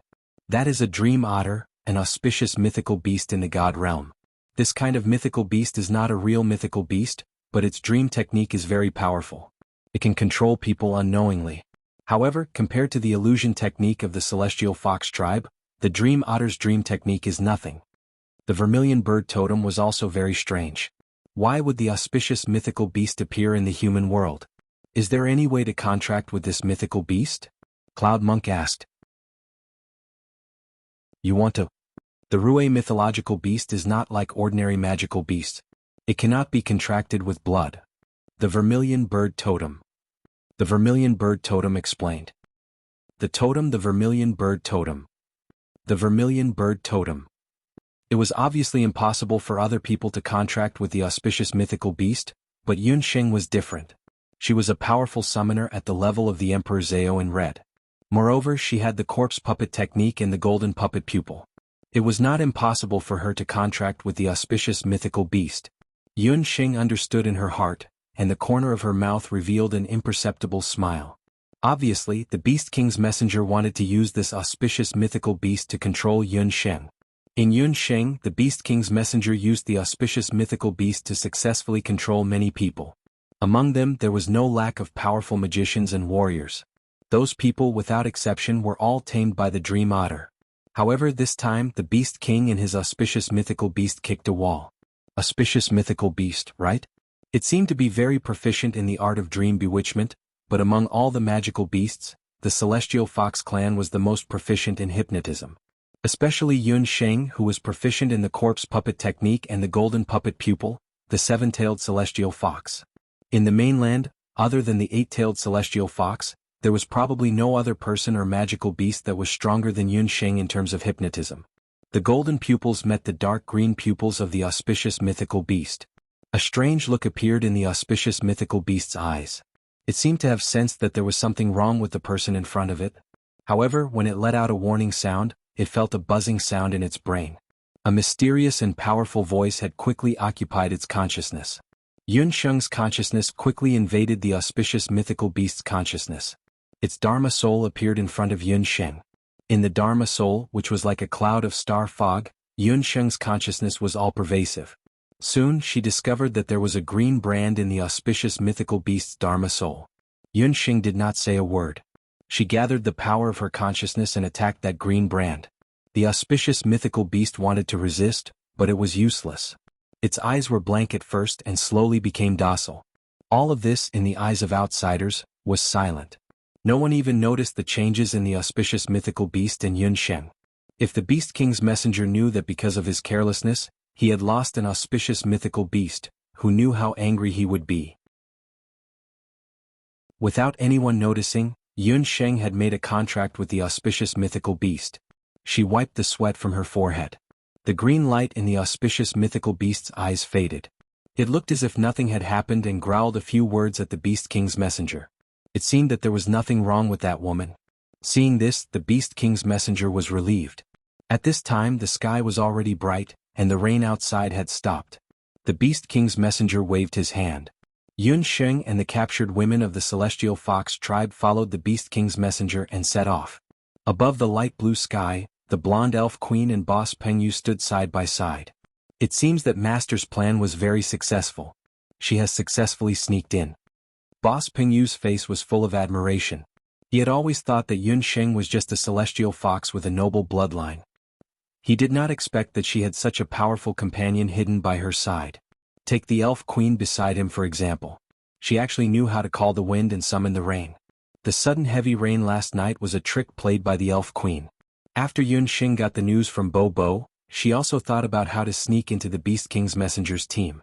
That is a dream otter, an auspicious mythical beast in the god realm. This kind of mythical beast is not a real mythical beast, but its dream technique is very powerful. It can control people unknowingly. However, compared to the illusion technique of the celestial fox tribe, the dream otter's dream technique is nothing. The vermilion bird totem was also very strange. Why would the auspicious mythical beast appear in the human world? Is there any way to contract with this mythical beast? Cloud Monk asked. You want to? The Rue mythological beast is not like ordinary magical beasts. It cannot be contracted with blood. The vermilion bird totem. The vermilion bird totem explained. The totem, the vermilion bird totem. The vermilion bird totem. It was obviously impossible for other people to contract with the auspicious mythical beast, but Yun Sheng was different. She was a powerful summoner at the level of the Emperor Zhao in red. Moreover, she had the corpse puppet technique and the golden puppet pupil. It was not impossible for her to contract with the auspicious mythical beast. Yun Sheng understood in her heart, and the corner of her mouth revealed an imperceptible smile. Obviously, the Beast King's messenger wanted to use this auspicious mythical beast to control Yun Sheng. In Yun Sheng, the Beast King's messenger used the auspicious mythical beast to successfully control many people. Among them, there was no lack of powerful magicians and warriors. Those people, without exception, were all tamed by the dream otter. However, this time, the Beast King and his auspicious mythical beast kicked a wall. Auspicious mythical beast, right? It seemed to be very proficient in the art of dream bewitchment, but among all the magical beasts, the Celestial Fox clan was the most proficient in hypnotism. Especially Yun Sheng, who was proficient in the corpse puppet technique and the golden puppet pupil, the seven-tailed celestial fox. In the mainland, other than the eight-tailed celestial fox, there was probably no other person or magical beast that was stronger than Yun Sheng in terms of hypnotism. The golden pupils met the dark green pupils of the auspicious mythical beast. A strange look appeared in the auspicious mythical beast's eyes. It seemed to have sensed that there was something wrong with the person in front of it. However, when it let out a warning sound, it felt a buzzing sound in its brain. A mysterious and powerful voice had quickly occupied its consciousness. Yun Sheng's consciousness quickly invaded the auspicious mythical beast's consciousness. Its Dharma soul appeared in front of Yun Sheng. In the Dharma soul, which was like a cloud of star fog, Yun Sheng's consciousness was all-pervasive. Soon, she discovered that there was a green brand in the auspicious mythical beast's Dharma soul. Yun Sheng did not say a word. She gathered the power of her consciousness and attacked that green brand. The auspicious mythical beast wanted to resist, but it was useless. Its eyes were blank at first and slowly became docile. All of this, in the eyes of outsiders, was silent. No one even noticed the changes in the auspicious mythical beast and Yun Sheng. If the Beast King's messenger knew that because of his carelessness, he had lost an auspicious mythical beast, who knew how angry he would be. Without anyone noticing, Yun Sheng had made a contract with the auspicious mythical beast. She wiped the sweat from her forehead. The green light in the auspicious mythical beast's eyes faded. It looked as if nothing had happened and growled a few words at the Beast King's messenger. It seemed that there was nothing wrong with that woman. Seeing this, the Beast King's messenger was relieved. At this time the sky was already bright, and the rain outside had stopped. The Beast King's messenger waved his hand. Yun Sheng and the captured women of the Celestial Fox tribe followed the Beast King's messenger and set off. Above the light blue sky, the blonde elf queen and boss Pengyu stood side by side. It seems that Master's plan was very successful. She has successfully sneaked in. Boss Pengyu's face was full of admiration. He had always thought that Yun Sheng was just a celestial fox with a noble bloodline. He did not expect that she had such a powerful companion hidden by her side. Take the elf queen beside him for example. She actually knew how to call the wind and summon the rain. The sudden heavy rain last night was a trick played by the elf queen. After Yun Sheng got the news from Bo Bo, she also thought about how to sneak into the Beast King's messenger's team.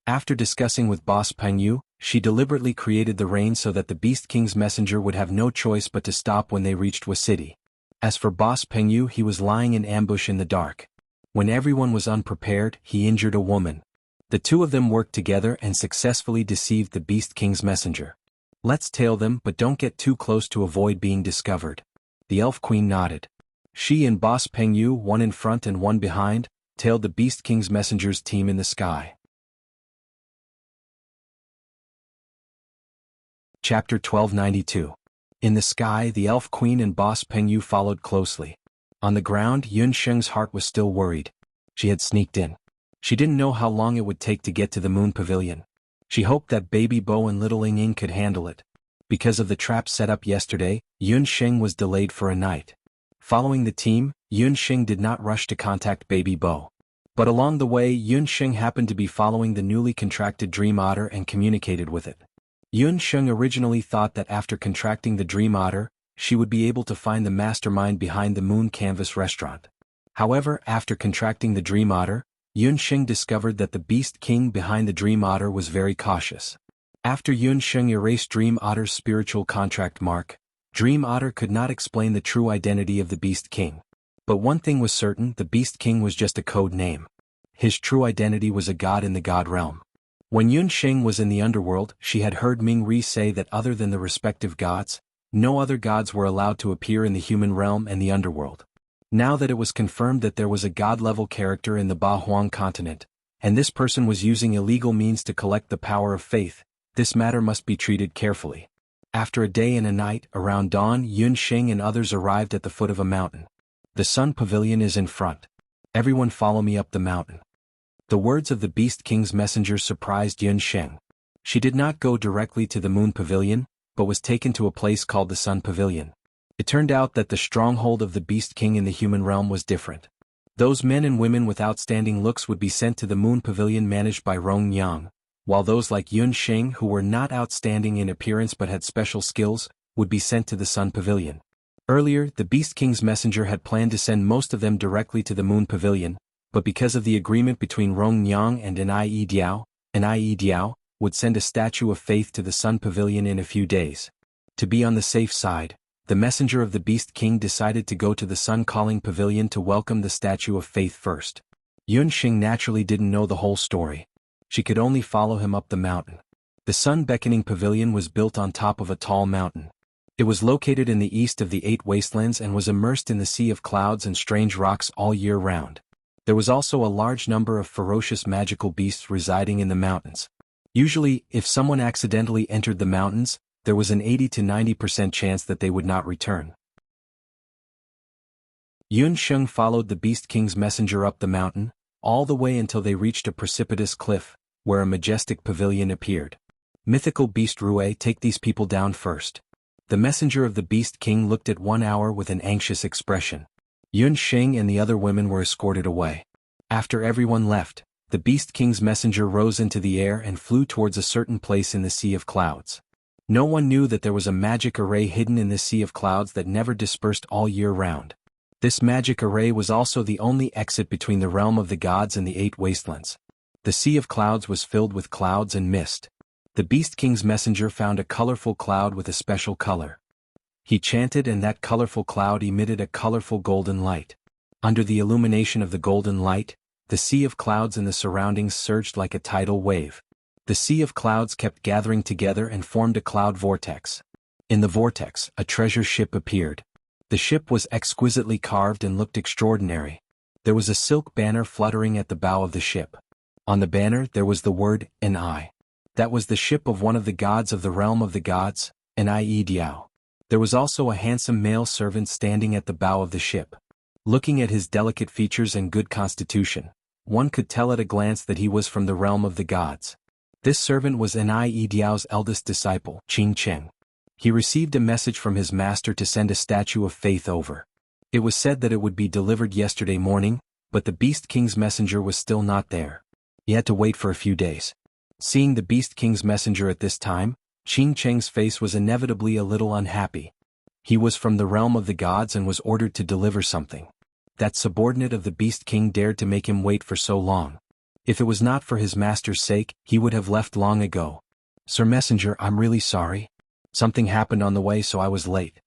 After discussing with Boss Pengyu, she deliberately created the rain so that the Beast King's messenger would have no choice but to stop when they reached Wuxia City. As for Boss Pengyu, he was lying in ambush in the dark. When everyone was unprepared, he injured a woman. The two of them worked together and successfully deceived the Beast King's messenger. Let's tail them, but don't get too close to avoid being discovered. The Elf Queen nodded. She and Boss Pengyu, one in front and one behind, tailed the Beast King's messenger's team in the sky. Chapter 1292. In the sky, the Elf Queen and Boss Pengyu followed closely. On the ground, Yun Sheng's heart was still worried. She had sneaked in. She didn't know how long it would take to get to the Moon Pavilion. She hoped that Baby Bo and Little Ying Ying could handle it. Because of the trap set up yesterday, Yun Sheng was delayed for a night. Following the team, Yun Sheng did not rush to contact Baby Bo. But along the way, Yun Sheng happened to be following the newly contracted Dream Otter and communicated with it. Yun Sheng originally thought that after contracting the Dream Otter, she would be able to find the mastermind behind the Moon Canvas restaurant. However, after contracting the Dream Otter, Yun Sheng discovered that the Beast King behind the Dream Otter was very cautious. After Yun Sheng erased Dream Otter's spiritual contract mark, Dream Otter could not explain the true identity of the Beast King. But one thing was certain: the Beast King was just a code name. His true identity was a god in the god realm. When Yun Sheng was in the underworld, she had heard Ming Ri say that other than the respective gods, no other gods were allowed to appear in the human realm and the underworld. Now that it was confirmed that there was a god-level character in the Ba Huang continent, and this person was using illegal means to collect the power of faith, this matter must be treated carefully. After a day and a night, around dawn, Yun Sheng and others arrived at the foot of a mountain. The Sun Pavilion is in front. Everyone follow me up the mountain. The words of the Beast King's messenger surprised Yun Sheng. She did not go directly to the Moon Pavilion, but was taken to a place called the Sun Pavilion. It turned out that the stronghold of the Beast King in the human realm was different. Those men and women with outstanding looks would be sent to the Moon Pavilion managed by Rong Yang, while those like Yun Sheng, who were not outstanding in appearance but had special skills, would be sent to the Sun Pavilion. Earlier, the Beast King's messenger had planned to send most of them directly to the Moon Pavilion, but because of the agreement between Rong Yang and Nai Diao would send a statue of faith to the Sun Pavilion in a few days. To be on the safe side, the messenger of the Beast King decided to go to the Sun Calling Pavilion to welcome the statue of faith first. Yun Sheng naturally didn't know the whole story. She could only follow him up the mountain. The Sun Beckoning Pavilion was built on top of a tall mountain. It was located in the east of the 8 wastelands and was immersed in the sea of clouds and strange rocks all year round. There was also a large number of ferocious magical beasts residing in the mountains. Usually, if someone accidentally entered the mountains, there was an 80 to 90% chance that they would not return. Yun Sheng followed the Beast King's messenger up the mountain, all the way until they reached a precipitous cliff, where a majestic pavilion appeared. Mythical beast Rue, take these people down first. The messenger of the Beast King looked at 1 hour with an anxious expression. Yun Sheng and the other women were escorted away. After everyone left, the Beast King's messenger rose into the air and flew towards a certain place in the sea of clouds. No one knew that there was a magic array hidden in this sea of clouds that never dispersed all year round. This magic array was also the only exit between the realm of the gods and the 8 wastelands. The sea of clouds was filled with clouds and mist. The Beast King's messenger found a colorful cloud with a special color. He chanted, and that colorful cloud emitted a colorful golden light. Under the illumination of the golden light, the sea of clouds and the surroundings surged like a tidal wave. The sea of clouds kept gathering together and formed a cloud vortex. In the vortex, a treasure ship appeared. The ship was exquisitely carved and looked extraordinary. There was a silk banner fluttering at the bow of the ship. On the banner there was the word, Nai. That was the ship of one of the gods of the realm of the gods, Nai Diao. There was also a handsome male servant standing at the bow of the ship. Looking at his delicate features and good constitution, one could tell at a glance that he was from the realm of the gods. This servant was Nai Diao's eldest disciple, Qing Cheng. He received a message from his master to send a statue of faith over. It was said that it would be delivered yesterday morning, but the Beast King's messenger was still not there. He had to wait for a few days. Seeing the Beast King's messenger at this time, Qing Cheng's face was inevitably a little unhappy. He was from the realm of the gods and was ordered to deliver something. That subordinate of the Beast King dared to make him wait for so long. If it was not for his master's sake, he would have left long ago. Sir Messenger, I'm really sorry. Something happened on the way so I was late.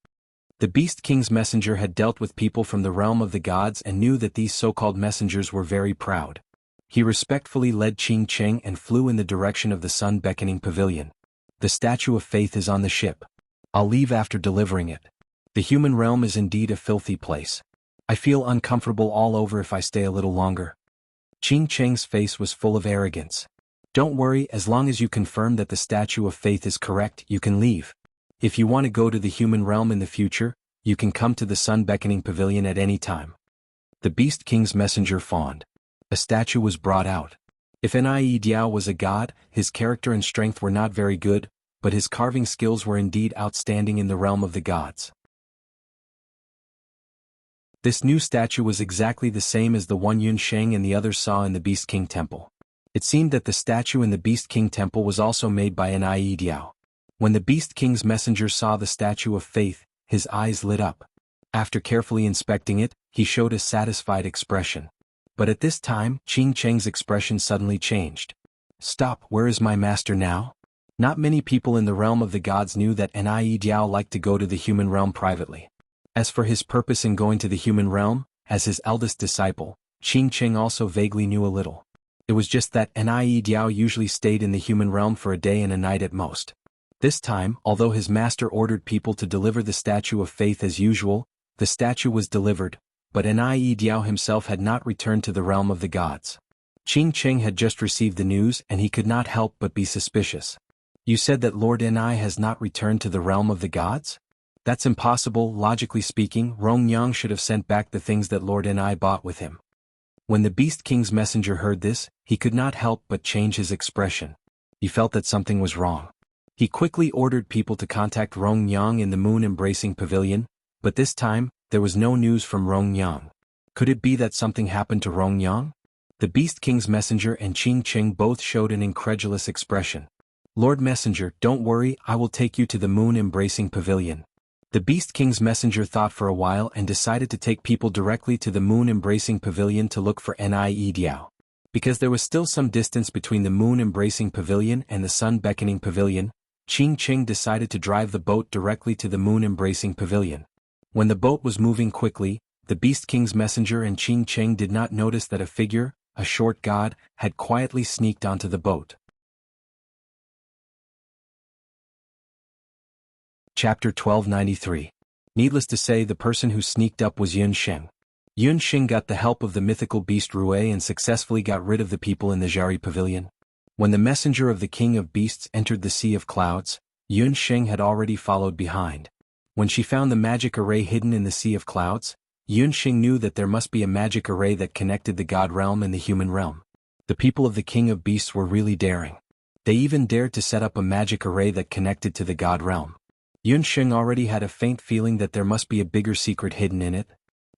The Beast King's messenger had dealt with people from the realm of the gods and knew that these so-called messengers were very proud. He respectfully led Qing Cheng and flew in the direction of the sun-beckoning pavilion. The statue of faith is on the ship. I'll leave after delivering it. The human realm is indeed a filthy place. I feel uncomfortable all over if I stay a little longer. Qing Cheng's face was full of arrogance. Don't worry, as long as you confirm that the statue of faith is correct, you can leave. If you want to go to the human realm in the future, you can come to the sun-beckoning pavilion at any time. The Beast King's messenger fawned. A statue was brought out. If Nie Diao was a god, his character and strength were not very good, but his carving skills were indeed outstanding in the realm of the gods. This new statue was exactly the same as the one Yun Sheng and the others saw in the Beast King Temple. It seemed that the statue in the Beast King Temple was also made by Nie Diao. When the Beast King's messenger saw the statue of faith, his eyes lit up. After carefully inspecting it, he showed a satisfied expression. But at this time, Qing Cheng's expression suddenly changed. Stop, where is my master now? Not many people in the realm of the gods knew that Nie Diao liked to go to the human realm privately. As for his purpose in going to the human realm, as his eldest disciple, Qing Cheng also vaguely knew a little. It was just that Nie Diao usually stayed in the human realm for a day and a night at most. This time, although his master ordered people to deliver the statue of faith as usual, the statue was delivered, but Nie Diao himself had not returned to the realm of the gods. Qing Cheng had just received the news and he could not help but be suspicious. You said that Lord Ni has not returned to the realm of the gods? That's impossible. Logically speaking, Rong Yang should have sent back the things that Lord Ni bought with him. When the Beast King's messenger heard this, he could not help but change his expression. He felt that something was wrong. He quickly ordered people to contact Rong Yang in the moon-embracing pavilion, but this time, there was no news from Rong Yang. Could it be that something happened to Rong Yang? The Beast King's messenger and Qing Cheng both showed an incredulous expression. Lord Messenger, don't worry, I will take you to the moon-embracing pavilion. The Beast King's messenger thought for a while and decided to take people directly to the moon-embracing pavilion to look for Nie Diao. Because there was still some distance between the moon-embracing pavilion and the sun-beckoning pavilion, Qing Cheng decided to drive the boat directly to the moon-embracing pavilion. When the boat was moving quickly, the Beast King's messenger and Qing Cheng did not notice that a figure, a short god, had quietly sneaked onto the boat. Chapter 1293. Needless to say, the person who sneaked up was Yun Sheng. Yun Sheng got the help of the mythical beast Rue and successfully got rid of the people in the Jianghu pavilion. When the messenger of the king of beasts entered the sea of clouds, Yun Sheng had already followed behind. When she found the magic array hidden in the sea of clouds, Yun Sheng knew that there must be a magic array that connected the god realm and the human realm. The people of the king of beasts were really daring. They even dared to set up a magic array that connected to the god realm. Yun Sheng already had a faint feeling that there must be a bigger secret hidden in it.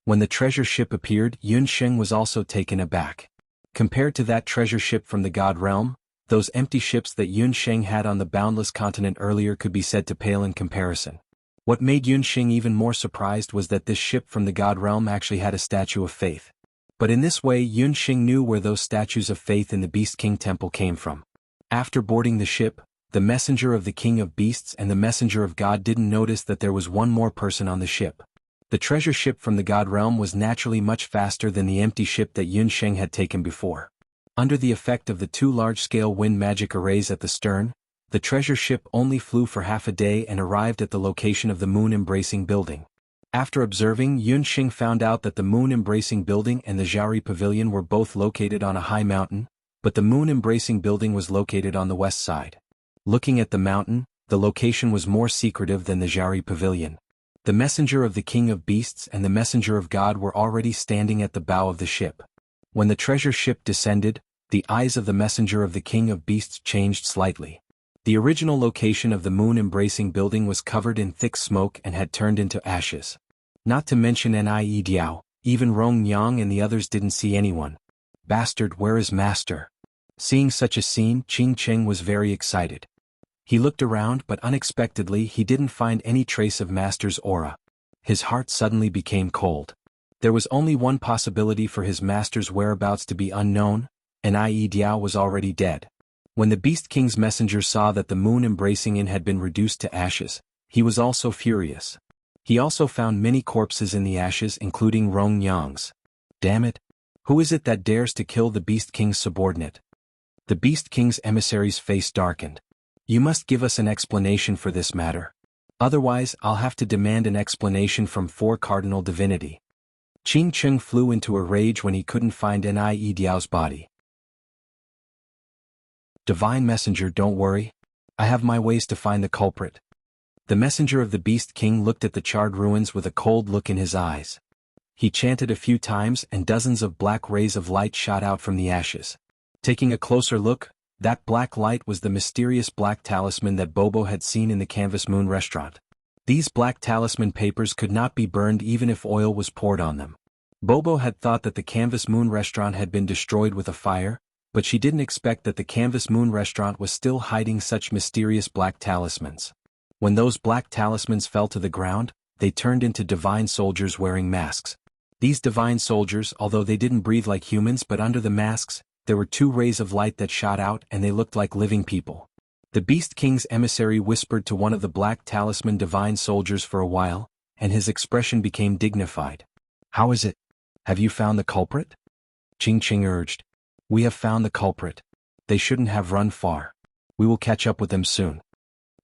When the treasure ship appeared, Yun Sheng was also taken aback. Compared to that treasure ship from the god realm, those empty ships that Yun Sheng had on the boundless continent earlier could be said to pale in comparison. What made Yun Sheng even more surprised was that this ship from the god realm actually had a statue of faith. But in this way, Yun Sheng knew where those statues of faith in the Beast King Temple came from. After boarding the ship, the messenger of the king of beasts and the messenger of God didn't notice that there was one more person on the ship. The treasure ship from the god realm was naturally much faster than the empty ship that Yun Sheng had taken before. Under the effect of the two large-scale wind magic arrays at the stern, the treasure ship only flew for half a day and arrived at the location of the moon-embracing building. After observing, Yun Sheng found out that the moon-embracing building and the Jianghu pavilion were both located on a high mountain, but the moon-embracing building was located on the west side. Looking at the mountain, the location was more secretive than the Jianghu pavilion. The messenger of the king of beasts and the messenger of God were already standing at the bow of the ship. When the treasure ship descended, the eyes of the messenger of the king of beasts changed slightly. The original location of the moon-embracing building was covered in thick smoke and had turned into ashes. Not to mention Nie Diao, even Rong Yang and the others didn't see anyone. Bastard, where is master? Seeing such a scene, Qing Cheng was very excited. He looked around, but unexpectedly he didn't find any trace of master's aura. His heart suddenly became cold. There was only one possibility for his master's whereabouts to be unknown, and Ai Diao was already dead. When the Beast King's messenger saw that the moon embracing in had been reduced to ashes, he was also furious. He also found many corpses in the ashes, including Rong Yang's. Damn it! Who is it that dares to kill the Beast King's subordinate? The Beast King's emissary's face darkened. You must give us an explanation for this matter. Otherwise, I'll have to demand an explanation from 4 Cardinal Divinity. Qing Cheng flew into a rage when he couldn't find Ai Diao's body. Divine Messenger, don't worry. I have my ways to find the culprit. The messenger of the Beast King looked at the charred ruins with a cold look in his eyes. He chanted a few times and dozens of black rays of light shot out from the ashes. Taking a closer look, that black light was the mysterious black talisman that Bobo had seen in the Canvas Moon restaurant. These black talisman papers could not be burned even if oil was poured on them. Bobo had thought that the Canvas Moon restaurant had been destroyed with a fire, but she didn't expect that the Canvas Moon restaurant was still hiding such mysterious black talismans. When those black talismans fell to the ground, they turned into divine soldiers wearing masks. These divine soldiers, although they didn't breathe like humans but under the masks, there were 2 rays of light that shot out and they looked like living people. The Beast King's emissary whispered to one of the black talisman divine soldiers for a while, and his expression became dignified. How is it? Have you found the culprit? Qing Cheng urged. We have found the culprit. They shouldn't have run far. We will catch up with them soon.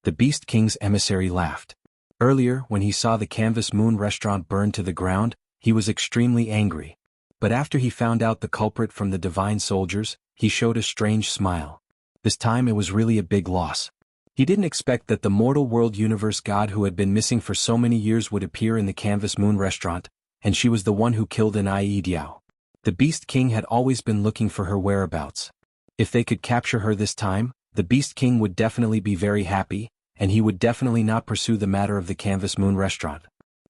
The Beast King's emissary laughed. Earlier, when he saw the Canvas Moon restaurant burn to the ground, he was extremely angry. But after he found out the culprit from the divine soldiers, he showed a strange smile. This time it was really a big loss. He didn't expect that the mortal world universe god who had been missing for so many years would appear in the Canvas Moon restaurant, and she was the one who killed Ai Diao. The Beast King had always been looking for her whereabouts. If they could capture her this time, the Beast King would definitely be very happy, and he would definitely not pursue the matter of the Canvas Moon restaurant.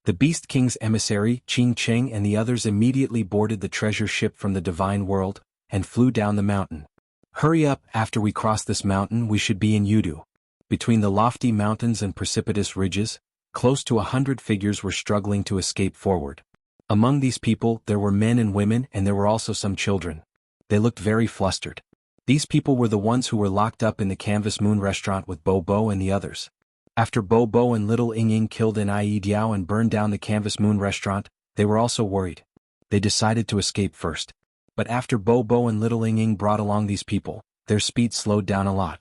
The Beast King's emissary, Qing Cheng, and the others immediately boarded the treasure ship from the Divine World, and flew down the mountain. Hurry up, after we cross this mountain we should be in Yudu. Between the lofty mountains and precipitous ridges, close to 100 figures were struggling to escape forward. Among these people there were men and women, and there were also some children. They looked very flustered. These people were the ones who were locked up in the Canvas Moon restaurant with Bobo and the others. After Bobo and Little Ying killed Ai Diao and burned down the Canvas Moon restaurant, they were also worried. They decided to escape first. But after Bobo and Little Ying brought along these people, their speed slowed down a lot.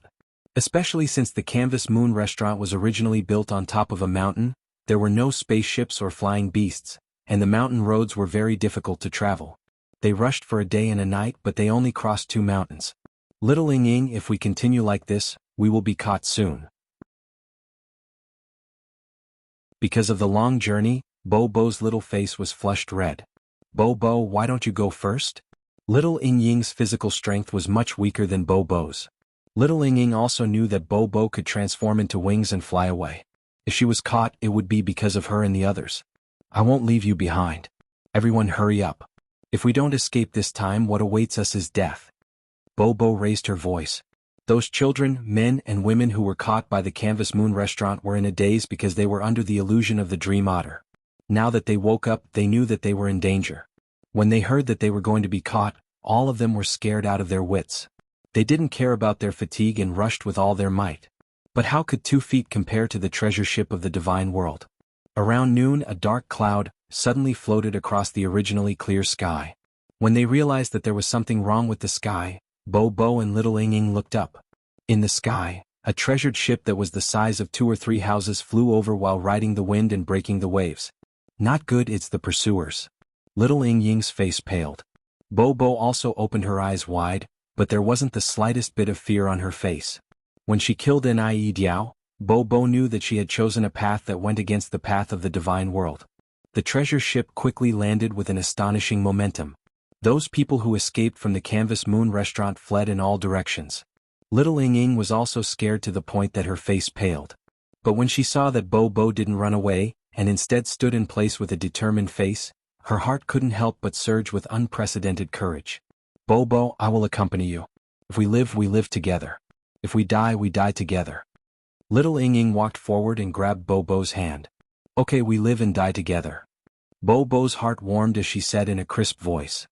Especially since the Canvas Moon restaurant was originally built on top of a mountain, there were no spaceships or flying beasts, and the mountain roads were very difficult to travel. They rushed for a day and a night, but they only crossed 2 mountains. Little Ying, if we continue like this, we will be caught soon. Because of the long journey, Bobo's little face was flushed red. Bobo, why don't you go first? Little Ying's physical strength was much weaker than Bobo's. Little Ying also knew that Bobo could transform into wings and fly away. If she was caught, it would be because of her and the others. I won't leave you behind. Everyone hurry up. If we don't escape this time, what awaits us is death. Bobo raised her voice. Those children, men and women who were caught by the Canvas Moon restaurant were in a daze because they were under the illusion of the Dream Otter. Now that they woke up, they knew that they were in danger. When they heard that they were going to be caught, all of them were scared out of their wits. They didn't care about their fatigue and rushed with all their might. But how could 2 feet compare to the treasure ship of the Divine World? Around noon, a dark cloud suddenly floated across the originally clear sky. When they realized that there was something wrong with the sky, Bobo and Little Ying looked up. In the sky, a treasured ship that was the size of 2 or 3 houses flew over while riding the wind and breaking the waves. Not good, it's the pursuers. Little Ying's face paled. Bobo also opened her eyes wide, but there wasn't the slightest bit of fear on her face. When she killed Ai Diao, Bobo knew that she had chosen a path that went against the path of the Divine World. The treasure ship quickly landed with an astonishing momentum. Those people who escaped from the Canvas Moon restaurant fled in all directions. Little Ying was also scared to the point that her face paled. But when she saw that Bobo didn't run away, and instead stood in place with a determined face, her heart couldn't help but surge with unprecedented courage. Bobo, I will accompany you. If we live together. If we die together. Little Ying walked forward and grabbed Bobo's hand. Okay, we live and die together. Bobo's heart warmed as she said in a crisp voice.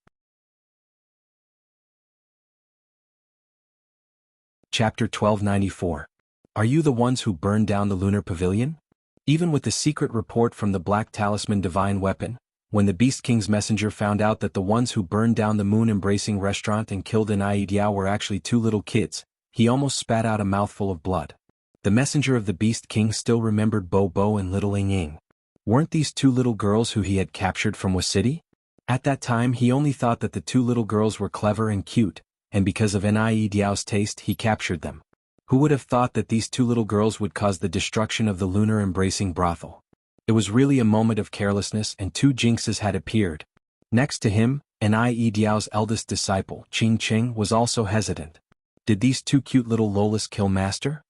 Chapter 1294. Are you the ones who burned down the lunar pavilion? Even with the secret report from the Black Talisman divine weapon, when the Beast King's messenger found out that the ones who burned down the moon-embracing restaurant and killed Enai Diao were actually two little kids, he almost spat out a mouthful of blood. The messenger of the Beast King still remembered Bo Bo and little Ying Ying. Weren't these two little girls who he had captured from Wuxia? At that time he only thought that the two little girls were clever and cute, and because of Enai Diao's taste he captured them. Who would have thought that these two little girls would cause the destruction of the lunar-embracing brothel? It was really a moment of carelessness, and two jinxes had appeared. Next to him, Enai Diao's eldest disciple, Qing Qing, was also hesitant. Did these two cute little lolas kill Master?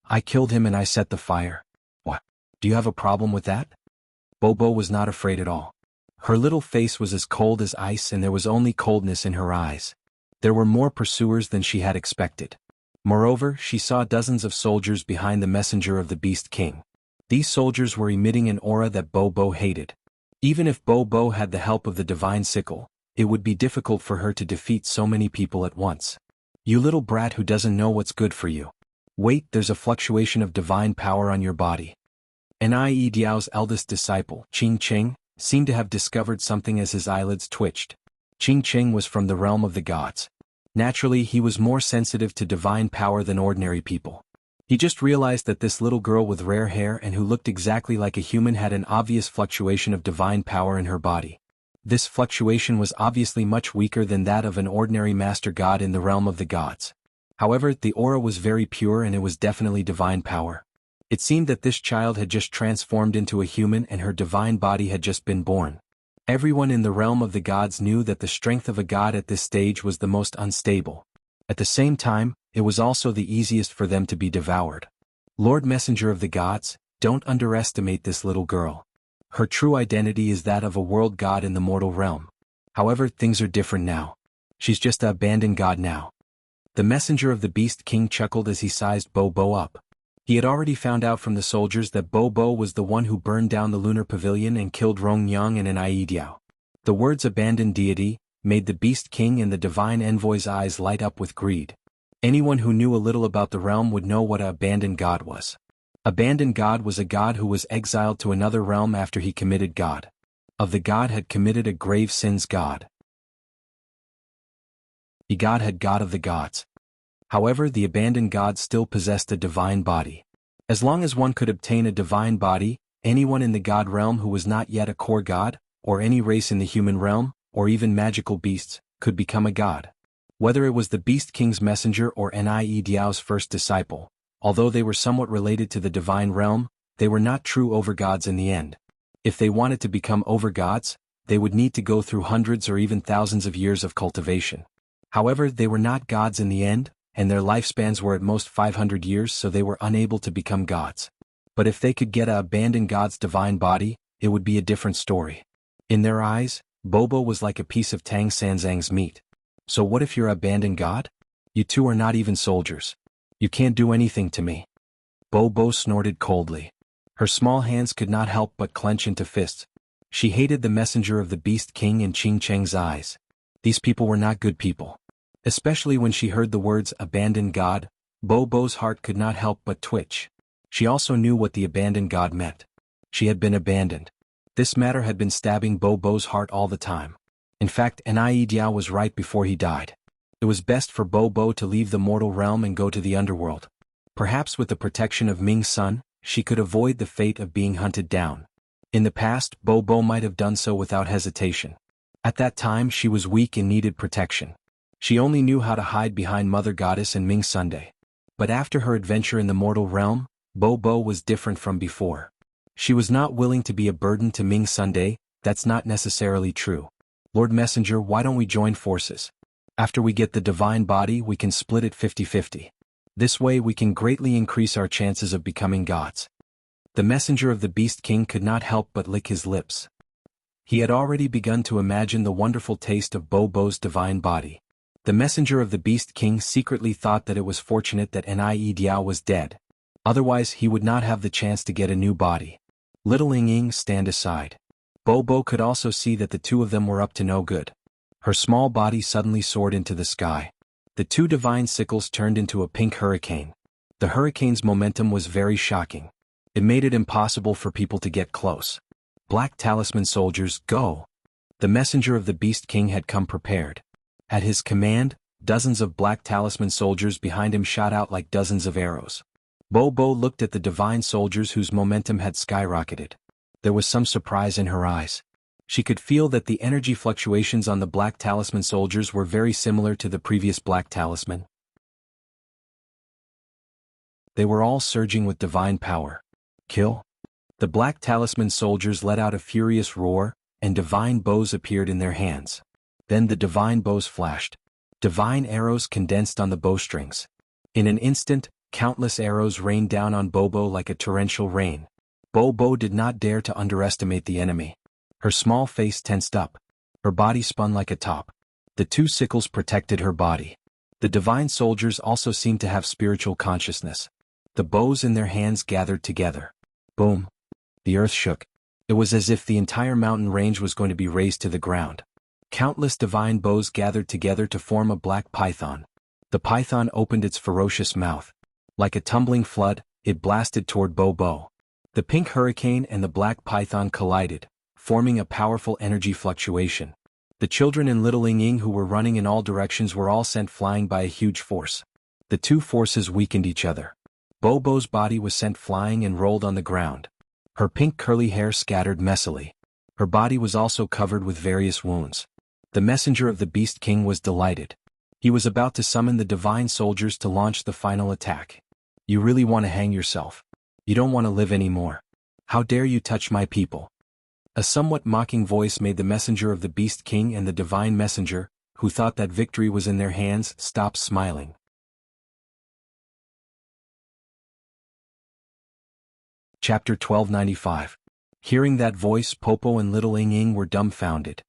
I killed him and I set the fire. What? Do you have a problem with that? Bobo was not afraid at all. Her little face was as cold as ice and there was only coldness in her eyes. There were more pursuers than she had expected. Moreover, she saw dozens of soldiers behind the messenger of the Beast King. These soldiers were emitting an aura that Bobo hated. Even if Bobo had the help of the divine sickle, it would be difficult for her to defeat so many people at once. You little brat who doesn't know what's good for you. Wait, there's a fluctuation of divine power on your body. Enai Diao's eldest disciple, Qing Qing, seemed to have discovered something as his eyelids twitched. Qing Qing was from the realm of the gods. Naturally, he was more sensitive to divine power than ordinary people. He just realized that this little girl with rare hair and who looked exactly like a human had an obvious fluctuation of divine power in her body. This fluctuation was obviously much weaker than that of an ordinary master god in the realm of the gods. However, the aura was very pure and it was definitely divine power. It seemed that this child had just transformed into a human and her divine body had just been born. Everyone in the realm of the gods knew that the strength of a god at this stage was the most unstable. At the same time, it was also the easiest for them to be devoured. Lord Messenger of the gods, don't underestimate this little girl. Her true identity is that of a world god in the mortal realm. However, things are different now. She's just an abandoned god now. The messenger of the Beast King chuckled as he sized Bo Bo up. He had already found out from the soldiers that Bo Bo was the one who burned down the lunar pavilion and killed Rong Yang and Enai Diao. The words abandoned deity made the Beast King and the divine envoy's eyes light up with greed. Anyone who knew a little about the realm would know what an abandoned god was. Abandoned god was a god who was exiled to another realm after he committed god. Of the god had committed a grave sins god. The god had god of the gods. However, the abandoned god still possessed a divine body. As long as one could obtain a divine body, anyone in the god realm who was not yet a core god, or any race in the human realm, or even magical beasts, could become a god. Whether it was the Beast King's messenger or Enai Diao's first disciple, although they were somewhat related to the divine realm, they were not true overgods in the end. If they wanted to become overgods, they would need to go through hundreds or even thousands of years of cultivation. However, they were not gods in the end, and their lifespans were at most 500 years, so they were unable to become gods. But if they could get a abandoned god's divine body, it would be a different story. In their eyes, Bobo was like a piece of Tang Sanzang's meat. So what if you're abandoned god? You two are not even soldiers. You can't do anything to me. Bobo snorted coldly. Her small hands could not help but clench into fists. She hated the messenger of the Beast King in Qing Cheng's eyes. These people were not good people. Especially when she heard the words abandoned god, Bobo's heart could not help but twitch. She also knew what the abandoned god meant. She had been abandoned. This matter had been stabbing Bobo's heart all the time. In fact, Enai Diao was right before he died. It was best for Bobo to leave the mortal realm and go to the underworld. Perhaps with the protection of Ming's son, she could avoid the fate of being hunted down. In the past, Bobo might have done so without hesitation. At that time she was weak and needed protection. She only knew how to hide behind Mother Goddess and Ming Sunday. But after her adventure in the mortal realm, Bobo was different from before. She was not willing to be a burden to Ming Sunday. That's not necessarily true. Lord Messenger, why don't we join forces? After we get the divine body, we can split it 50-50. This way we can greatly increase our chances of becoming gods. The messenger of the Beast King could not help but lick his lips. He had already begun to imagine the wonderful taste of Bobo's divine body. The messenger of the Beast King secretly thought that it was fortunate that Enai Diao was dead. Otherwise he would not have the chance to get a new body. Little Ying Ying, stand aside. Bobo could also see that the two of them were up to no good. Her small body suddenly soared into the sky. The two divine sickles turned into a pink hurricane. The hurricane's momentum was very shocking. It made it impossible for people to get close. Black Talisman soldiers, go! The messenger of the Beast King had come prepared. At his command, dozens of Black Talisman soldiers behind him shot out like dozens of arrows. Bobo looked at the divine soldiers whose momentum had skyrocketed. There was some surprise in her eyes. She could feel that the energy fluctuations on the Black Talisman soldiers were very similar to the previous Black Talisman. They were all surging with divine power. Kill! The Black Talisman soldiers let out a furious roar, and divine bows appeared in their hands. Then the divine bows flashed. Divine arrows condensed on the bowstrings. In an instant, countless arrows rained down on Bobo like a torrential rain. Bobo did not dare to underestimate the enemy. Her small face tensed up. Her body spun like a top. The two sickles protected her body. The divine soldiers also seemed to have spiritual consciousness. The bows in their hands gathered together. Boom! The earth shook. It was as if the entire mountain range was going to be razed to the ground. Countless divine bows gathered together to form a black python. The python opened its ferocious mouth. Like a tumbling flood, it blasted toward Bobo. The pink hurricane and the black python collided, forming a powerful energy fluctuation. The children in Little Ying who were running in all directions were all sent flying by a huge force. The two forces weakened each other. Bobo's body was sent flying and rolled on the ground. Her pink curly hair scattered messily. Her body was also covered with various wounds. The messenger of the Beast King was delighted. He was about to summon the divine soldiers to launch the final attack. You really want to hang yourself? You don't want to live anymore. How dare you touch my people? A somewhat mocking voice made the messenger of the Beast King and the divine messenger, who thought that victory was in their hands, stop smiling. Chapter 1295. Hearing that voice, Popo and Little Ying were dumbfounded.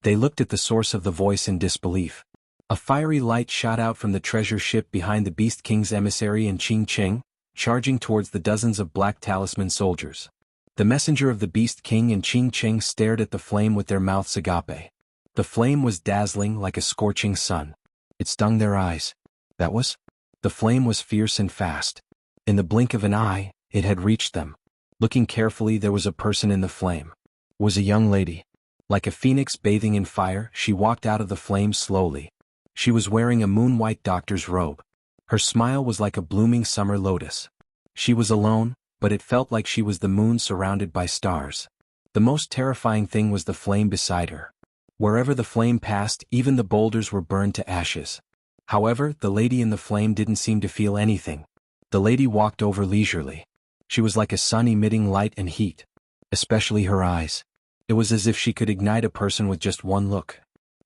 They looked at the source of the voice in disbelief. A fiery light shot out from the treasure ship behind the Beast King's emissary and Qing Cheng, charging towards the dozens of Black Talisman soldiers. The messenger of the Beast King and Qing Cheng stared at the flame with their mouths agape. The flame was dazzling like a scorching sun. It stung their eyes. That was? The flame was fierce and fast. In the blink of an eye, it had reached them. Looking carefully, there was a person in the flame. It was a young lady. Like a phoenix bathing in fire, she walked out of the flame slowly. She was wearing a moon-white doctor's robe. Her smile was like a blooming summer lotus. She was alone, but it felt like she was the moon surrounded by stars. The most terrifying thing was the flame beside her. Wherever the flame passed, even the boulders were burned to ashes. However, the lady in the flame didn't seem to feel anything. The lady walked over leisurely. She was like a sun emitting light and heat. Especially her eyes. It was as if she could ignite a person with just one look.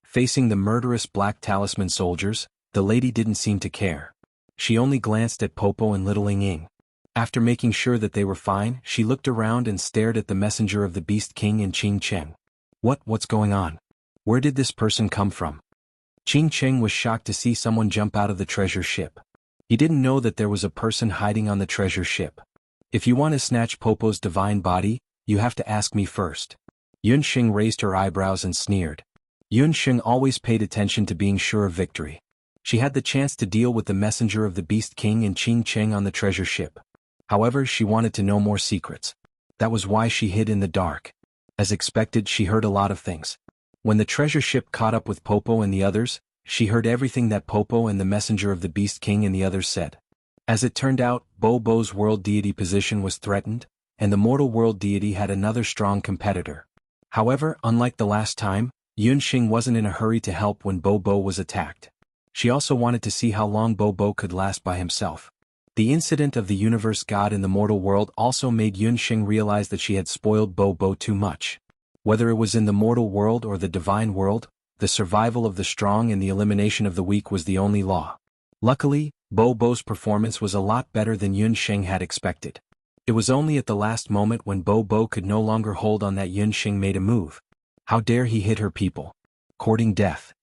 Facing the murderous Black Talisman soldiers, the lady didn't seem to care. She only glanced at Popo and Little Ying. After making sure that they were fine, she looked around and stared at the messenger of the Beast King and Qing Cheng. What's going on? Where did this person come from? Qing Cheng was shocked to see someone jump out of the treasure ship. He didn't know that there was a person hiding on the treasure ship. If you want to snatch Popo's divine body, you have to ask me first. Yunxing raised her eyebrows and sneered. Yunxing always paid attention to being sure of victory. She had the chance to deal with the messenger of the Beast King and Qing Cheng on the treasure ship. However, she wanted to know more secrets. That was why she hid in the dark. As expected, she heard a lot of things. When the treasure ship caught up with Popo and the others, she heard everything that Popo and the messenger of the Beast King and the others said. As it turned out, Bobo's world deity position was threatened, and the mortal world deity had another strong competitor. However, unlike the last time, Yunxing wasn't in a hurry to help when Bobo was attacked. She also wanted to see how long Bobo could last by himself. The incident of the universe god in the mortal world also made Yunxing realize that she had spoiled Bobo too much. Whether it was in the mortal world or the divine world, the survival of the strong and the elimination of the weak was the only law. Luckily, Bobo's performance was a lot better than Yunxing had expected. It was only at the last moment when Bobo could no longer hold on that Yunxing made a move. How dare he hit her people? Courting death.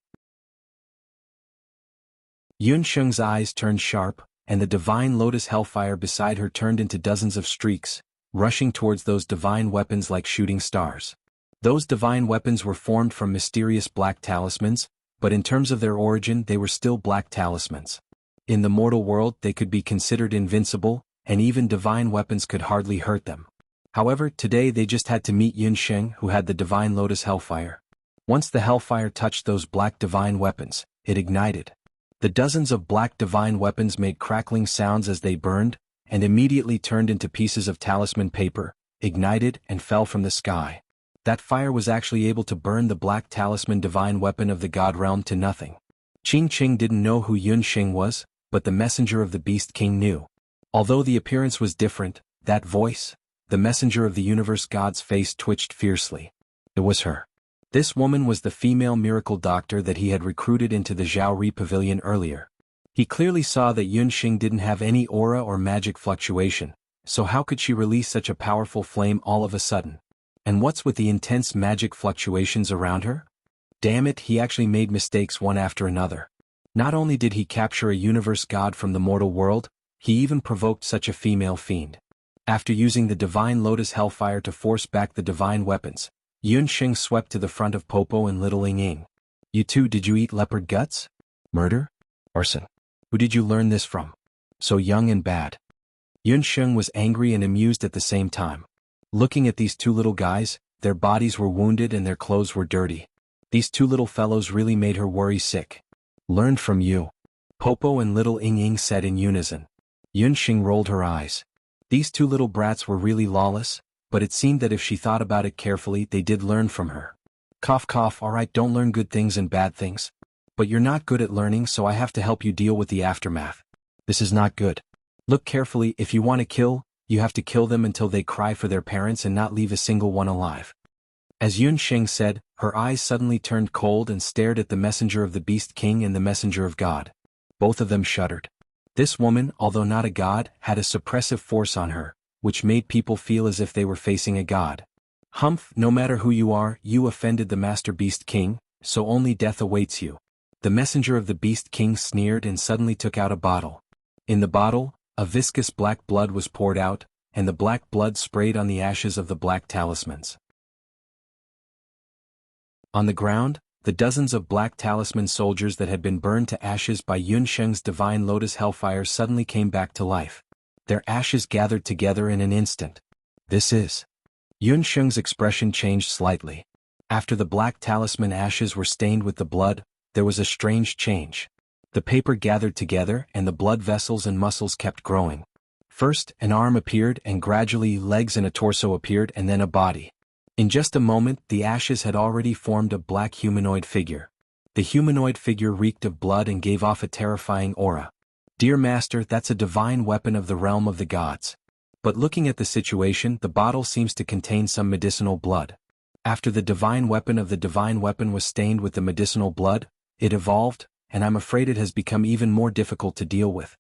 Yunxing's eyes turned sharp, and the divine lotus hellfire beside her turned into dozens of streaks, rushing towards those divine weapons like shooting stars. Those divine weapons were formed from mysterious black talismans, but in terms of their origin they were still black talismans. In the mortal world they could be considered invincible, and even divine weapons could hardly hurt them. However, today they just had to meet Yun Sheng, who had the divine lotus hellfire. Once the hellfire touched those black divine weapons, it ignited. The dozens of black divine weapons made crackling sounds as they burned, and immediately turned into pieces of talisman paper, ignited and fell from the sky. That fire was actually able to burn the black talisman divine weapon of the god realm to nothing. Qing Qing didn't know who Yun Sheng was, but the messenger of the Beast King knew. Although the appearance was different, that voice, the messenger of the universe god's face twitched fiercely. It was her. This woman was the female miracle doctor that he had recruited into the Zhaori pavilion earlier. He clearly saw that Yun Sheng didn't have any aura or magic fluctuation, so how could she release such a powerful flame all of a sudden? And what's with the intense magic fluctuations around her? Damn it, he actually made mistakes one after another. Not only did he capture a universe god from the mortal world, he even provoked such a female fiend. After using the divine lotus hellfire to force back the divine weapons, Yun Sheng swept to the front of Popo and little Ying Ying. You two, did you eat leopard guts? Murder? Arson? Who did you learn this from? So young and bad. Yun Sheng was angry and amused at the same time. Looking at these two little guys, their bodies were wounded and their clothes were dirty. These two little fellows really made her worry sick. Learned from you. Popo and little Ying Ying said in unison. Yun Sheng rolled her eyes. These two little brats were really lawless, but it seemed that if she thought about it carefully they did learn from her. Cough cough, alright, don't learn good things and bad things. But you're not good at learning, so I have to help you deal with the aftermath. This is not good. Look carefully, if you want to kill, you have to kill them until they cry for their parents and not leave a single one alive. As Yun Sheng said, her eyes suddenly turned cold and stared at the messenger of the Beast King and the messenger of God. Both of them shuddered. This woman, although not a god, had a suppressive force on her, which made people feel as if they were facing a god. Humph, no matter who you are, you offended the Master Beast King, so only death awaits you. The messenger of the Beast King sneered and suddenly took out a bottle. In the bottle, a viscous black blood was poured out, and the black blood sprayed on the ashes of the black talismans. On the ground, the dozens of black talisman soldiers that had been burned to ashes by Yun Sheng's divine lotus hellfire suddenly came back to life. Their ashes gathered together in an instant. This is. Yun Sheng's expression changed slightly. After the black talisman ashes were stained with the blood, there was a strange change. The paper gathered together and the blood vessels and muscles kept growing. First, an arm appeared and gradually legs and a torso appeared and then a body. In just a moment, the ashes had already formed a black humanoid figure. The humanoid figure reeked of blood and gave off a terrifying aura. Dear Master, that's a divine weapon of the realm of the gods. But looking at the situation, the bottle seems to contain some medicinal blood. After the divine weapon of the divine weapon was stained with the medicinal blood, it evolved, and I'm afraid it has become even more difficult to deal with.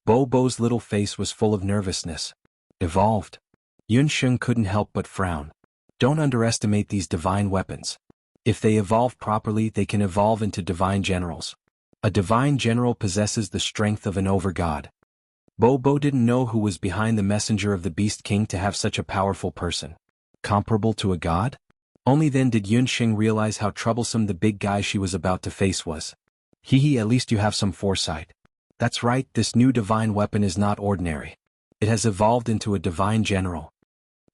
Bo's little face was full of nervousness. Evolved? Yun Sheng couldn't help but frown. Don't underestimate these divine weapons. If they evolve properly, they can evolve into divine generals. A divine general possesses the strength of an overgod. Bo didn't know who was behind the messenger of the Beast King to have such a powerful person. Comparable to a god? Only then did Yun Sheng realize how troublesome the big guy she was about to face was. Hee, at least you have some foresight. That's right, this new divine weapon is not ordinary. It has evolved into a divine general.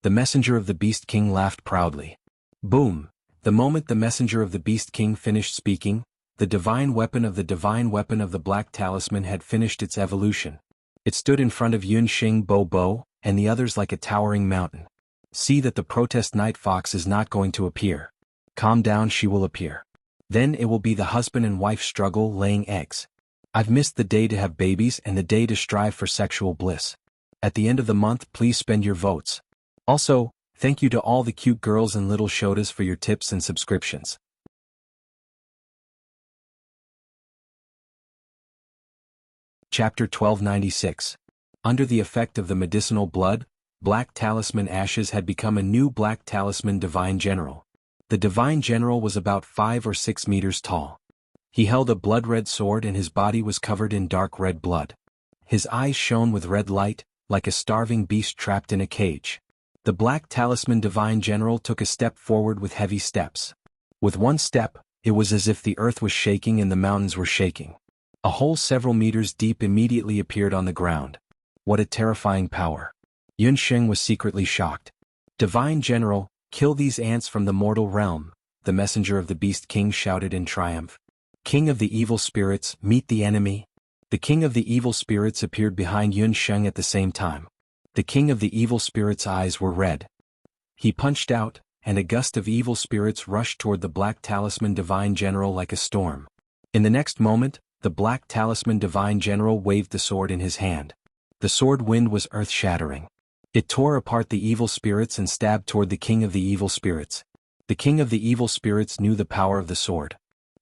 The messenger of the Beast King laughed proudly. Boom! The moment the messenger of the Beast King finished speaking, the divine weapon of the black talisman had finished its evolution. It stood in front of Yun Sheng, Bo, and the others like a towering mountain. See that the protest night fox is not going to appear. Calm down, she will appear. Then it will be the husband and wife struggle laying eggs. I've missed the day to have babies and the day to strive for sexual bliss. At the end of the month, please spend your votes. Also, thank you to all the cute girls and little shotas for your tips and subscriptions. Chapter 1296. Under the effect of the medicinal blood, Black Talisman Ashes had become a new Black Talisman Divine General. The Divine General was about 5 or 6 meters tall. He held a blood-red sword and his body was covered in dark red blood. His eyes shone with red light, like a starving beast trapped in a cage. The Black Talisman Divine General took a step forward with heavy steps. With one step, It was as if the earth was shaking and the mountains were shaking. A hole several meters deep immediately appeared on the ground. What a terrifying power. Yunsheng was secretly shocked. Divine General, kill these ants from the mortal realm, the messenger of the Beast King shouted in triumph. King of the evil spirits, meet the enemy. The king of the evil spirits appeared behind Yunsheng at the same time. The king of the evil spirits' eyes were red. He punched out, and a gust of evil spirits rushed toward the Black Talisman Divine General like a storm. In the next moment, the Black Talisman Divine General waved the sword in his hand. The sword wind was earth-shattering. It tore apart the evil spirits and stabbed toward the king of the evil spirits. The king of the evil spirits knew the power of the sword.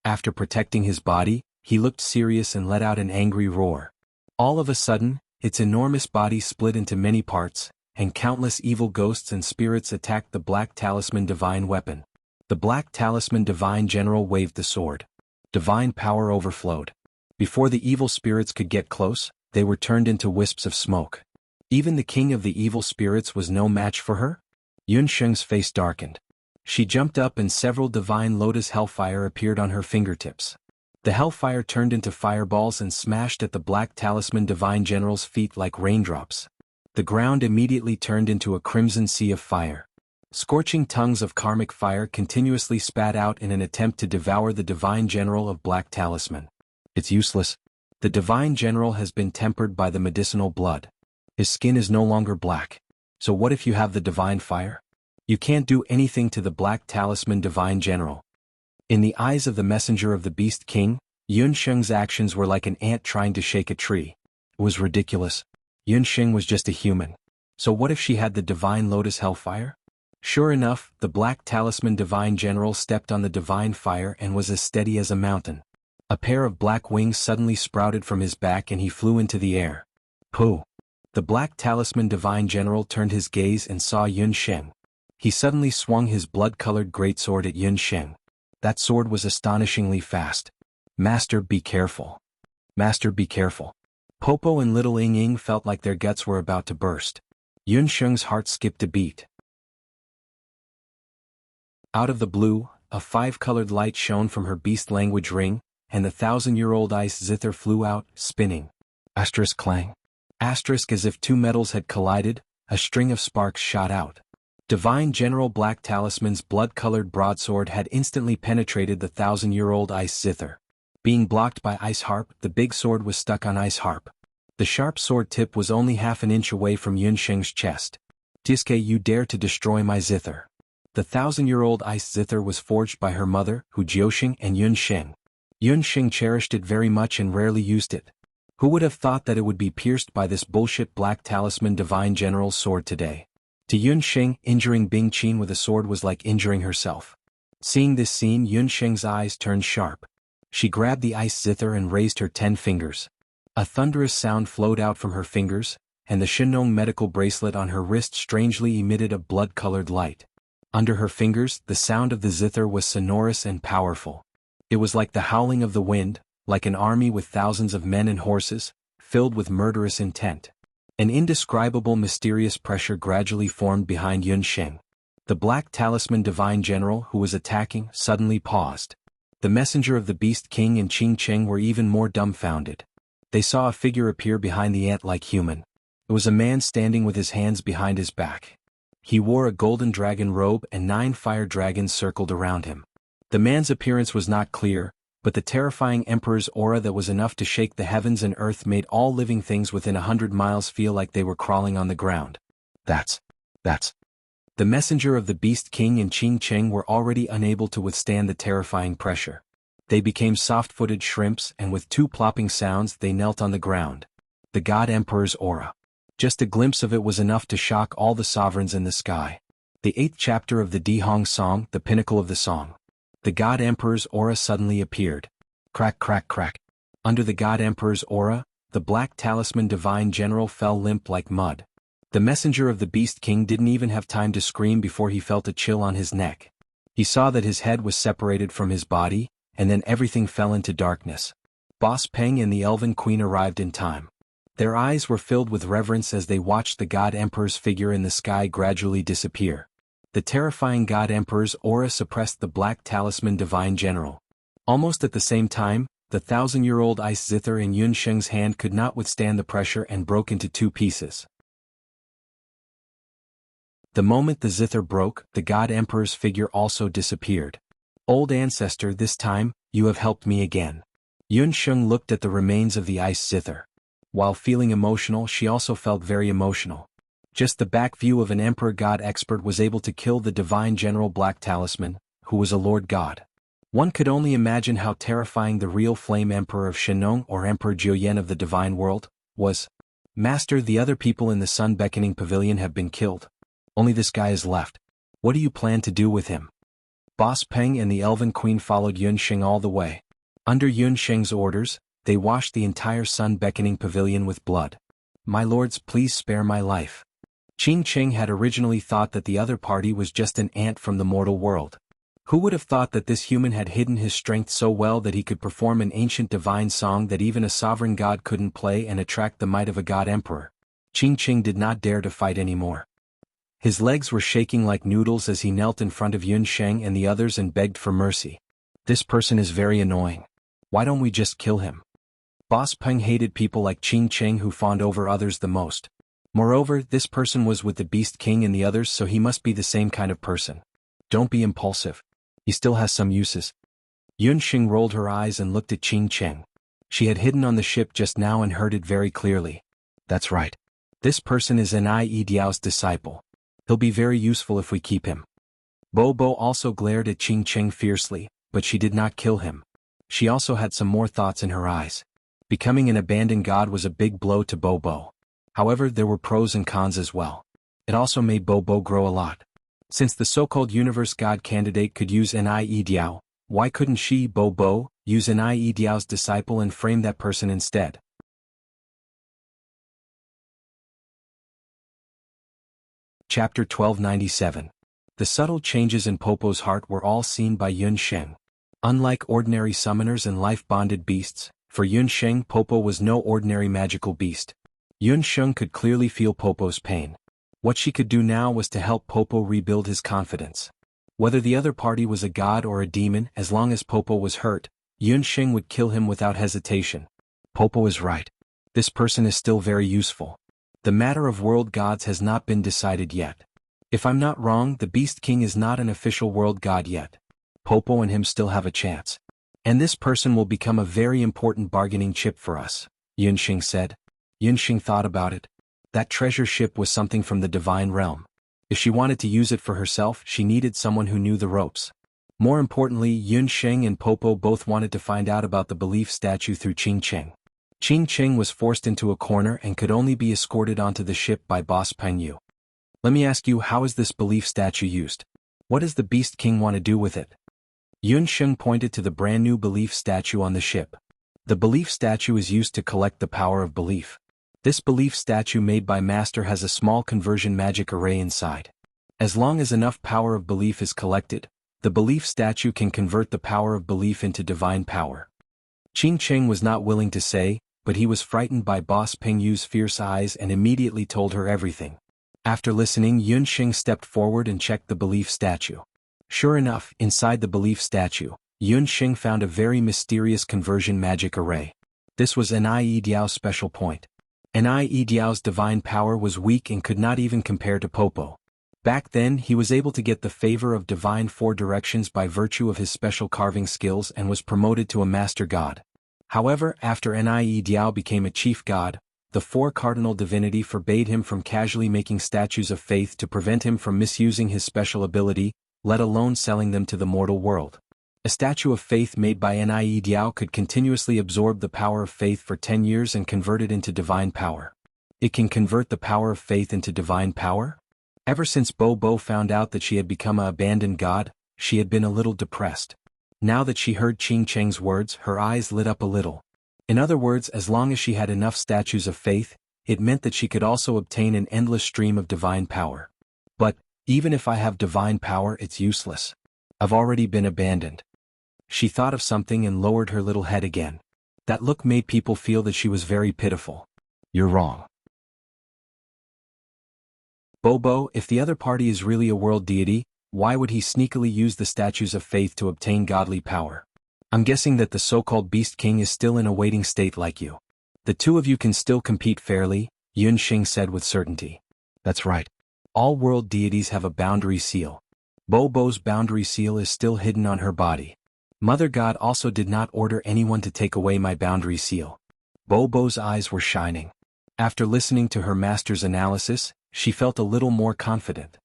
After protecting his body, he looked serious and let out an angry roar. All of a sudden, its enormous body split into many parts, and countless evil ghosts and spirits attacked the Black Talisman Divine Weapon. The Black Talisman Divine General waved the sword. Divine power overflowed. Before the evil spirits could get close, they were turned into wisps of smoke. Even the king of the evil spirits was no match for her? Yunsheng's face darkened. She jumped up and several divine lotus hellfire appeared on her fingertips. The hellfire turned into fireballs and smashed at the Black Talisman Divine General's feet like raindrops. The ground immediately turned into a crimson sea of fire. Scorching tongues of karmic fire continuously spat out in an attempt to devour the Divine General of Black Talisman. It's useless. The Divine General has been tempered by the medicinal blood. His skin is no longer black. So what if you have the divine fire? You can't do anything to the Black Talisman Divine General. In the eyes of the messenger of the Beast King, Yunsheng's actions were like an ant trying to shake a tree. It was ridiculous. Yunsheng was just a human. So what if she had the divine lotus hellfire? Sure enough, the Black Talisman Divine General stepped on the divine fire and was as steady as a mountain. A pair of black wings suddenly sprouted from his back and he flew into the air. Pooh! The Black Talisman Divine General turned his gaze and saw Yunsheng. He suddenly swung his blood-colored greatsword at Yunsheng. That sword was astonishingly fast. Master, be careful. Master, be careful. Popo and little Ying Ying felt like their guts were about to burst. Yunsheng's heart skipped a beat. Out of the blue, a five-colored light shone from her beast language ring, and the 1,000-year-old ice zither flew out, spinning. Asterisk clang. Asterisk as if two metals had collided, a string of sparks shot out. Divine General Black Talisman's blood-colored broadsword had instantly penetrated the 1,000-year-old ice zither. Being blocked by Ice Harp, the big sword was stuck on Ice Harp. The sharp sword tip was only half an inch away from Yunsheng's chest. Tiske, you dare to destroy my zither. The 1,000-year-old ice zither was forged by her mother, Hu Jiuxing and Yunsheng. Yunsheng cherished it very much and rarely used it. Who would have thought that it would be pierced by this bullshit Black Talisman Divine General's sword today? To Yunsheng, injuring Bing Qin with a sword was like injuring herself. Seeing this scene, Yunsheng's eyes turned sharp. She grabbed the ice zither and raised her 10 fingers. A thunderous sound flowed out from her fingers, and the Shinong medical bracelet on her wrist strangely emitted a blood-colored light. Under her fingers, the sound of the zither was sonorous and powerful. It was like the howling of the wind, like an army with thousands of men and horses, filled with murderous intent. An indescribable mysterious pressure gradually formed behind Yunsheng. The Black Talisman Divine General who was attacking suddenly paused. The messenger of the Beast King and Qing Cheng were even more dumbfounded. They saw a figure appear behind the ant-like human. It was a man standing with his hands behind his back. He wore a golden dragon robe and 9 fire dragons circled around him. The man's appearance was not clear, but the terrifying Emperor's aura that was enough to shake the heavens and earth made all living things within 100 miles feel like they were crawling on the ground. That's. The messenger of the Beast King and Qing Cheng were already unable to withstand the terrifying pressure. They became soft-footed shrimps and with 2 plopping sounds they knelt on the ground. The God Emperor's aura. Just a glimpse of it was enough to shock all the sovereigns in the sky. The 8th chapter of the Dihong Song, the pinnacle of the song. The God Emperor's aura suddenly appeared. Crack, crack, crack. Under the God Emperor's aura, the Black Talisman Divine General fell limp like mud. The messenger of the Beast King didn't even have time to scream before he felt a chill on his neck. He saw that his head was separated from his body, and then everything fell into darkness. Boss Peng and the Elven Queen arrived in time. Their eyes were filled with reverence as they watched the God Emperor's figure in the sky gradually disappear. The terrifying God Emperor's aura suppressed the Black Talisman Divine General. Almost at the same time, the 1,000-year-old ice zither in Yun Sheng's hand could not withstand the pressure and broke into 2 pieces. The moment the zither broke, the God Emperor's figure also disappeared. Old ancestor, this time, you have helped me again. Yun Sheng looked at the remains of the ice zither. While feeling emotional, she also felt very emotional. Just the back view of an Emperor God expert was able to kill the divine General Black Talisman, who was a Lord God. One could only imagine how terrifying the real Flame Emperor of Shenong or Emperor Jiuyan of the Divine World was. Master, the other people in the Sun Beckoning Pavilion have been killed. Only this guy is left. What do you plan to do with him? Boss Peng and the Elven Queen followed Yun Sheng all the way. Under Yun Sheng's orders, they washed the entire Sun Beckoning Pavilion with blood. My lords, please spare my life. Qing Cheng had originally thought that the other party was just an ant from the mortal world. Who would have thought that this human had hidden his strength so well that he could perform an ancient divine song that even a sovereign god couldn't play and attract the might of a god emperor? Qing Cheng did not dare to fight anymore. His legs were shaking like noodles as he knelt in front of Yun Sheng and the others and begged for mercy. This person is very annoying. Why don't we just kill him? Boss Peng hated people like Qing Cheng who fawned over others the most. Moreover, this person was with the Beast King and the others, so he must be the same kind of person. Don't be impulsive. He still has some uses. Yun Sheng rolled her eyes and looked at Qing Cheng. She had hidden on the ship just now and heard it very clearly. That's right. This person is Ni Diao's disciple. He'll be very useful if we keep him. Bo Bo also glared at Qing Cheng fiercely, but she did not kill him. She also had some more thoughts in her eyes. Becoming an abandoned god was a big blow to Bo Bo. However, there were pros and cons as well. It also made Bo Bo grow a lot. Since the so-called universe god candidate could use Ni Diao, why couldn't she, Bo Bo, use Ni Diao's disciple and frame that person instead? Chapter 1297. The subtle changes in Popo's heart were all seen by Yun Sheng. Unlike ordinary summoners and life-bonded beasts, for Yun Sheng, Popo was no ordinary magical beast. Yun Sheng could clearly feel Popo's pain. What she could do now was to help Popo rebuild his confidence. Whether the other party was a god or a demon, as long as Popo was hurt, Yun Sheng would kill him without hesitation. Popo is right. This person is still very useful. The matter of world gods has not been decided yet. If I'm not wrong, the Beast King is not an official world god yet. Popo and him still have a chance. And this person will become a very important bargaining chip for us, Yun Sheng said. Yun Sheng thought about it. That treasure ship was something from the divine realm. If she wanted to use it for herself, she needed someone who knew the ropes. More importantly, Yun Sheng and Popo both wanted to find out about the belief statue through Qing Cheng. Qing Cheng was forced into a corner and could only be escorted onto the ship by Boss Peng Yu. Let me ask you, how is this belief statue used? What does the Beast King want to do with it? Yun Sheng pointed to the brand new belief statue on the ship. The belief statue is used to collect the power of belief. This belief statue made by Master has a small conversion magic array inside. As long as enough power of belief is collected, the belief statue can convert the power of belief into divine power. Qing Cheng was not willing to say, but he was frightened by Boss Peng Yu's fierce eyes and immediately told her everything. After listening, Yun Sheng stepped forward and checked the belief statue. Sure enough, inside the belief statue, Yun Sheng found a very mysterious conversion magic array. This was Ni Diao's special point. Ni Diao's divine power was weak and could not even compare to Popo. Back then, he was able to get the favor of divine four directions by virtue of his special carving skills and was promoted to a master god. However, after Ni Diao became a chief god, the four cardinal divinity forbade him from casually making statues of faith to prevent him from misusing his special ability, let alone selling them to the mortal world. A statue of faith made by Ni Diao could continuously absorb the power of faith for 10 years and convert it into divine power. It can convert the power of faith into divine power? Ever since Bo Bo found out that she had become an abandoned god, she had been a little depressed. Now that she heard Qing Cheng's words, her eyes lit up a little. In other words, as long as she had enough statues of faith, it meant that she could also obtain an endless stream of divine power. But, even if I have divine power, it's useless. I've already been abandoned. She thought of something and lowered her little head again. That look made people feel that she was very pitiful. You're wrong. Bobo, if the other party is really a world deity, why would he sneakily use the statues of faith to obtain godly power? I'm guessing that the so-called Beast King is still in a waiting state like you. The two of you can still compete fairly, Yun Xing said with certainty. That's right. All world deities have a boundary seal. Bo's boundary seal is still hidden on her body. Mother God also did not order anyone to take away my boundary seal. Bo's eyes were shining. After listening to her master's analysis, she felt a little more confident.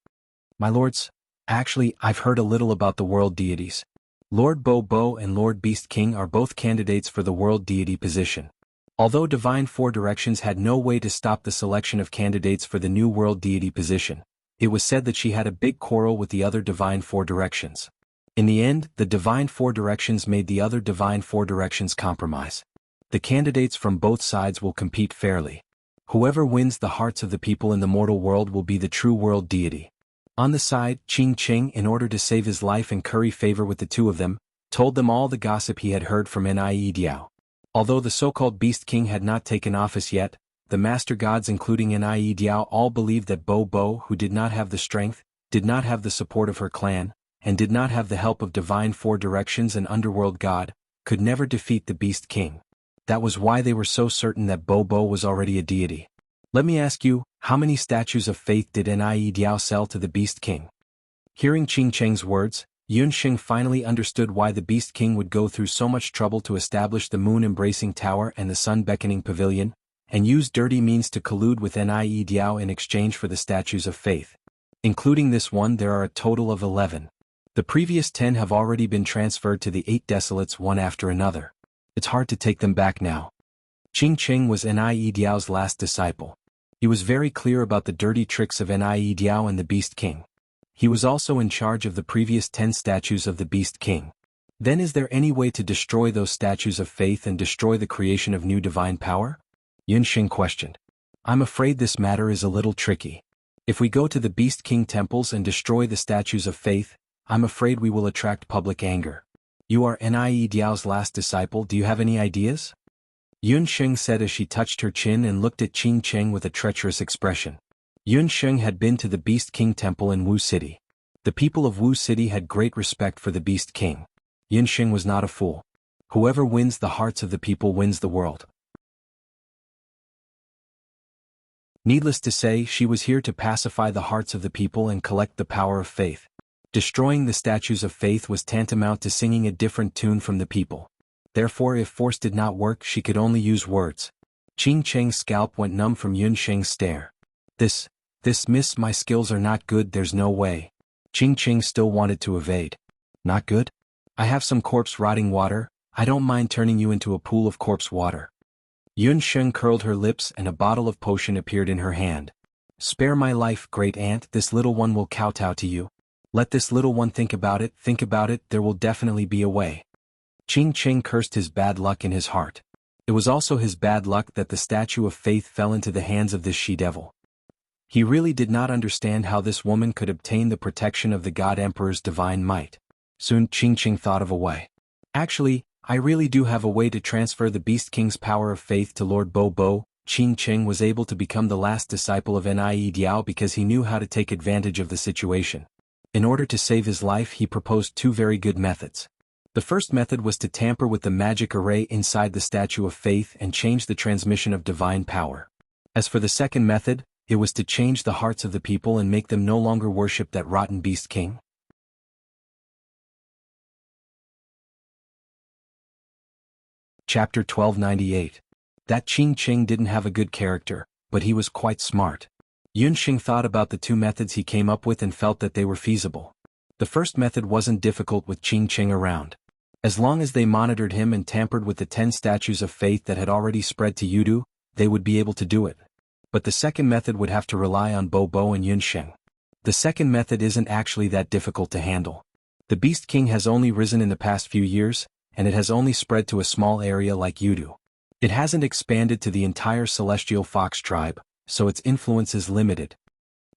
My lords, actually, I've heard a little about the world deities. Lord Bo and Lord Beast King are both candidates for the world deity position. Although Divine Four Directions had no way to stop the selection of candidates for the new world deity position, it was said that she had a big quarrel with the other Divine Four Directions. In the end, the Divine Four Directions made the other Divine Four Directions compromise. The candidates from both sides will compete fairly. Whoever wins the hearts of the people in the mortal world will be the true world deity. On the side, Qing Qing, in order to save his life and curry favor with the two of them, told them all the gossip he had heard from Nie Diao. Although the so-called Beast King had not taken office yet, the Master Gods including Nie Diao all believed that Bo, who did not have the strength, did not have the support of her clan, and did not have the help of Divine Four Directions and Underworld God, could never defeat the Beast King. That was why they were so certain that Bo was already a deity. Let me ask you, how many statues of faith did Nie Diao sell to the Beast King? Hearing Qing Cheng's words, Yun Xing finally understood why the Beast King would go through so much trouble to establish the moon-embracing tower and the sun-beckoning pavilion, and use dirty means to collude with Nie Diao in exchange for the statues of faith. Including this one, there are a total of 11. The previous 10 have already been transferred to the 8 desolates one after another. It's hard to take them back now. Qing Cheng was Nie Diao's last disciple. He was very clear about the dirty tricks of Nie Diao and the Beast King. He was also in charge of the previous 10 statues of the Beast King. Then is there any way to destroy those statues of faith and destroy the creation of new divine power? Yun Xing questioned. I'm afraid this matter is a little tricky. If we go to the Beast King temples and destroy the statues of faith, I'm afraid we will attract public anger. You are Nie Diao's last disciple, do you have any ideas? Yun Xing said as she touched her chin and looked at Qing Cheng with a treacherous expression. Yun Xing had been to the Beast King temple in Wu City. The people of Wu City had great respect for the Beast King. Yun Xing was not a fool. Whoever wins the hearts of the people wins the world. Needless to say, she was here to pacify the hearts of the people and collect the power of faith. Destroying the statues of faith was tantamount to singing a different tune from the people. Therefore, if force did not work, she could only use words. Qing Cheng's scalp went numb from Yun Xing's stare. This miss, my skills are not good, there's no way. Qing Cheng still wanted to evade. Not good? I have some corpse rotting water, I don't mind turning you into a pool of corpse water. Yun Xing curled her lips and a bottle of potion appeared in her hand. Spare my life, great aunt, this little one will kowtow to you. Let this little one think about it, there will definitely be a way. Qing Cheng cursed his bad luck in his heart. It was also his bad luck that the statue of faith fell into the hands of this she-devil. He really did not understand how this woman could obtain the protection of the God Emperor's divine might. Soon Qing Cheng thought of a way. Actually, I really do have a way to transfer the Beast King's power of faith to Lord Bo. Qing Cheng was able to become the last disciple of Nie Diao because he knew how to take advantage of the situation. In order to save his life, he proposed 2 very good methods. The first method was to tamper with the magic array inside the statue of faith and change the transmission of divine power. As for the second method, it was to change the hearts of the people and make them no longer worship that rotten Beast King. Chapter 1298. That Qing Cheng didn't have a good character, but he was quite smart. Yun Xing thought about the 2 methods he came up with and felt that they were feasible. The first method wasn't difficult with Qing Cheng around. As long as they monitored him and tampered with the 10 statues of faith that had already spread to Yudu, they would be able to do it. But the second method would have to rely on Bo and Yun Xing. The second method isn't actually that difficult to handle. The Beast King has only risen in the past few years, and it has only spread to a small area like Yudu. It hasn't expanded to the entire Celestial Fox tribe, so its influence is limited.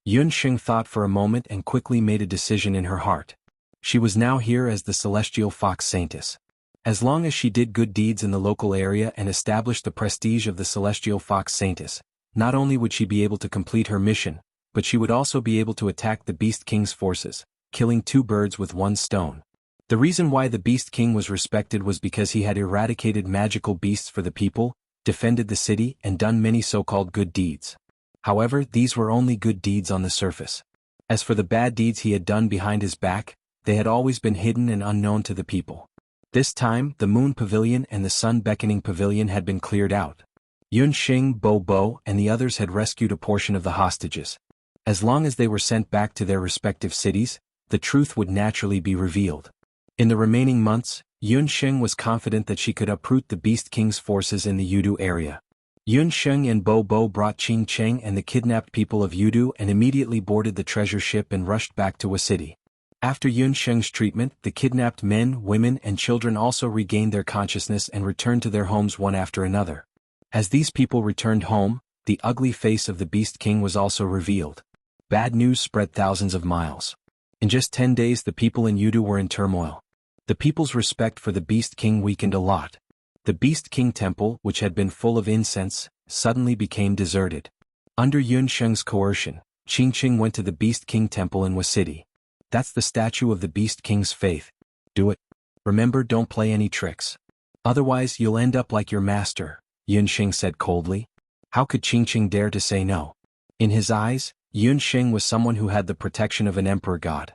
Yun Xing thought for a moment and quickly made a decision in her heart. She was now here as the Celestial Fox Saintess. As long as she did good deeds in the local area and established the prestige of the Celestial Fox Saintess, not only would she be able to complete her mission, but she would also be able to attack the Beast King's forces, killing 2 birds with 1 stone. The reason why the Beast King was respected was because he had eradicated magical beasts for the people, defended the city, and done many so-called good deeds. However, these were only good deeds on the surface. As for the bad deeds he had done behind his back, they had always been hidden and unknown to the people. This time, the Moon Pavilion and the Sun Beckoning Pavilion had been cleared out. Yun Xing, Bo Bo, and the others had rescued a portion of the hostages. As long as they were sent back to their respective cities, the truth would naturally be revealed. In the remaining months, Yun Xing was confident that she could uproot the Beast King's forces in the Yudu area. Yun Xing and Bo Bo brought Qing Cheng and the kidnapped people of Yudu and immediately boarded the treasure ship and rushed back to a city. After Yun Sheng's treatment, the kidnapped men, women, and children also regained their consciousness and returned to their homes one after another. As these people returned home, the ugly face of the Beast King was also revealed. Bad news spread thousands of miles. In just 10 days the people in Yudu were in turmoil. The people's respect for the Beast King weakened a lot. The Beast King temple, which had been full of incense, suddenly became deserted. Under Yun Sheng's coercion, Qing Qing went to the Beast King temple in Wuxia City. That's the statue of the Beast King's faith. Do it. Remember, don't play any tricks. Otherwise you'll end up like your master, Yun Xing said coldly. How could Qing Qing dare to say no? In his eyes, Yun Xing was someone who had the protection of an emperor god.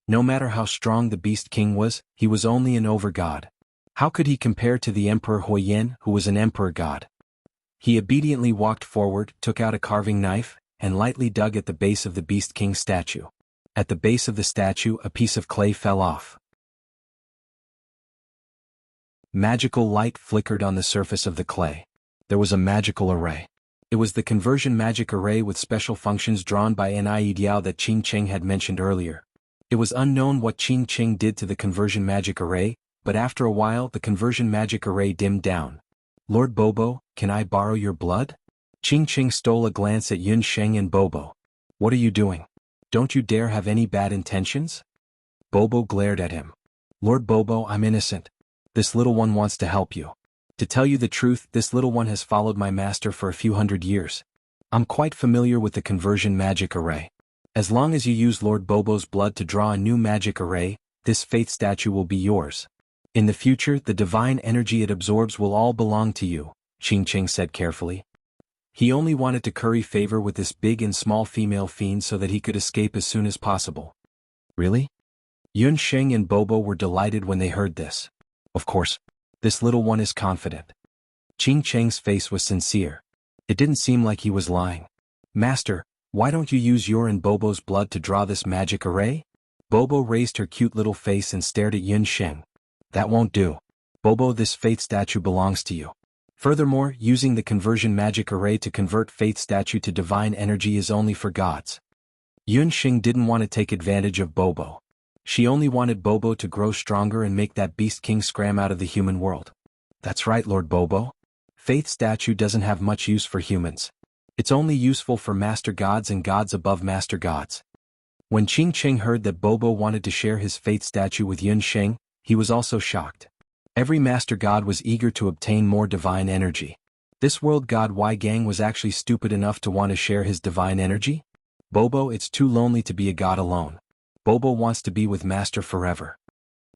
No matter how strong the Beast King was, he was only an over-god. How could he compare to the Emperor Huiyan, who was an emperor god? He obediently walked forward, took out a carving knife, and lightly dug at the base of the Beast King statue. At the base of the statue, a piece of clay fell off. Magical light flickered on the surface of the clay. There was a magical array. It was the conversion magic array with special functions drawn by Ni Diao that Qing Cheng had mentioned earlier. It was unknown what Qing Cheng did to the conversion magic array, but after a while the conversion magic array dimmed down. Lord Bobo, can I borrow your blood? Qing Cheng stole a glance at Yun Sheng and Bobo. What are you doing? Don't you dare have any bad intentions? Bobo glared at him. Lord Bobo, I'm innocent. This little one wants to help you. To tell you the truth, this little one has followed my master for a few hundred years. I'm quite familiar with the conversion magic array. As long as you use Lord Bobo's blood to draw a new magic array, this faith statue will be yours. In the future, the divine energy it absorbs will all belong to you, Qing Cheng said carefully. He only wanted to curry favor with this big and small female fiend so that he could escape as soon as possible. Really? Yun Sheng and Bobo were delighted when they heard this. Of course. This little one is confident. Qing Cheng's face was sincere. It didn't seem like he was lying. Master, why don't you use your and Bobo's blood to draw this magic array? Bobo raised her cute little face and stared at Yun Sheng. That won't do. Bobo, this faith statue belongs to you. Furthermore, using the conversion magic array to convert faith statue to divine energy is only for gods. Yun Xing didn't want to take advantage of Bobo. She only wanted Bobo to grow stronger and make that Beast King scram out of the human world. That's right, Lord Bobo. Faith statue doesn't have much use for humans. It's only useful for master gods and gods above master gods. When Qing Cheng heard that Bobo wanted to share his faith statue with Yun Xing, he was also shocked. Every master god was eager to obtain more divine energy. This world god Wei Gang was actually stupid enough to want to share his divine energy? Bobo, it's too lonely to be a god alone. Bobo wants to be with master forever.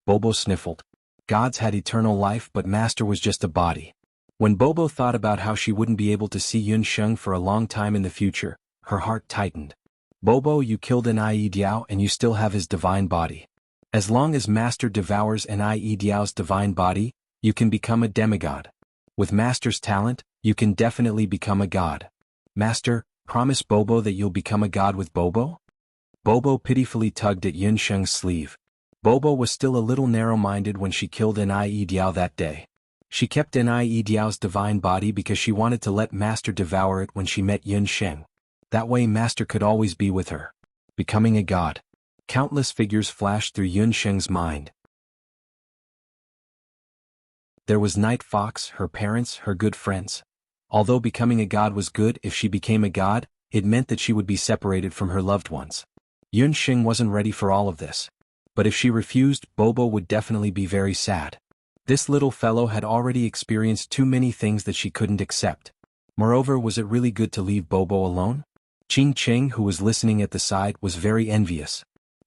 Bobo sniffled. Gods had eternal life, but master was just a body. When Bobo thought about how she wouldn't be able to see Yun Sheng for a long time in the future, her heart tightened. Bobo, you killed Ni Diao and you still have his divine body. As long as Master devours Ni Diao's divine body, you can become a demigod. With Master's talent, you can definitely become a god. Master, promise Bobo that you'll become a god with Bobo? Bobo pitifully tugged at Yun Sheng's sleeve. Bobo was still a little narrow-minded when she killed Ni Diao that day. She kept Ni Diao's divine body because she wanted to let Master devour it when she met Yun Sheng. That way Master could always be with her. Becoming a god. Countless figures flashed through Yun Sheng's mind. There was Night Fox, her parents, her good friends. Although becoming a god was good, if she became a god, it meant that she would be separated from her loved ones. Yun Sheng wasn't ready for all of this. But if she refused, Bobo would definitely be very sad. This little fellow had already experienced too many things that she couldn't accept. Moreover, was it really good to leave Bobo alone? Qing Cheng, who was listening at the side, was very envious.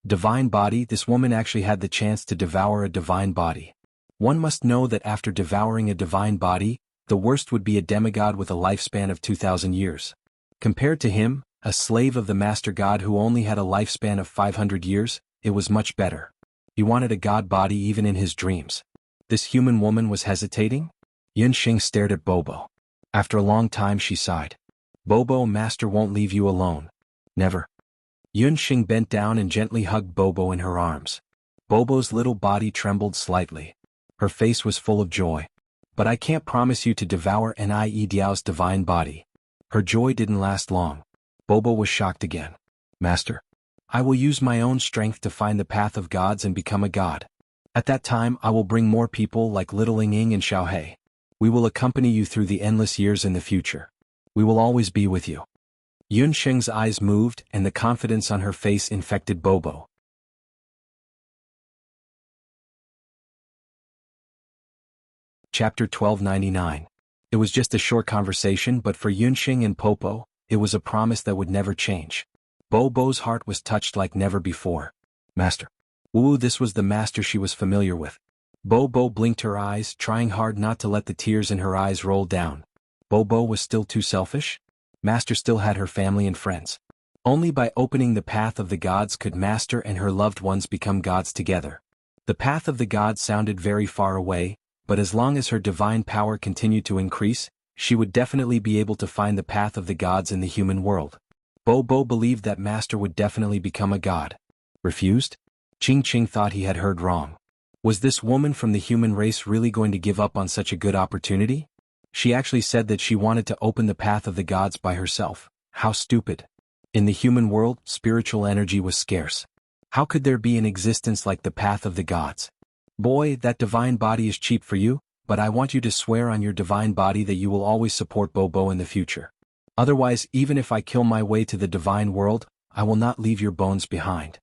Divine body. This woman actually had the chance to devour a divine body. One must know that after devouring a divine body, the worst would be a demigod with a lifespan of 2,000 years. Compared to him, a slave of the master god who only had a lifespan of 500 years, it was much better. He wanted a god body even in his dreams. This human woman was hesitating? Yunxing stared at Bobo. After a long time she sighed. Bobo, master won't leave you alone. Never. Yunxing bent down and gently hugged Bobo in her arms. Bobo's little body trembled slightly. Her face was full of joy. But I can't promise you to devour Nie Diao's divine body. Her joy didn't last long. Bobo was shocked again. Master, I will use my own strength to find the path of gods and become a god. At that time I will bring more people like little Ying and Xiaohei. We will accompany you through the endless years in the future. We will always be with you. Yunxing's eyes moved and the confidence on her face infected Bobo. Chapter 1299. It was just a short conversation, but for Yunxing and Popo, it was a promise that would never change. Bobo's heart was touched like never before. Master. Ooh, this was the master she was familiar with. Bobo blinked her eyes, trying hard not to let the tears in her eyes roll down. Bobo was still too selfish? Master still had her family and friends. Only by opening the path of the gods could Master and her loved ones become gods together. The path of the gods sounded very far away, but as long as her divine power continued to increase, she would definitely be able to find the path of the gods in the human world. Bobo believed that Master would definitely become a god. Refused? Ching thought he had heard wrong. Was this woman from the human race really going to give up on such a good opportunity? She actually said that she wanted to open the path of the gods by herself. How stupid. In the human world, spiritual energy was scarce. How could there be an existence like the path of the gods? Boy, that divine body is cheap for you, but I want you to swear on your divine body that you will always support Bobo in the future. Otherwise, even if I kill my way to the divine world, I will not leave your bones behind.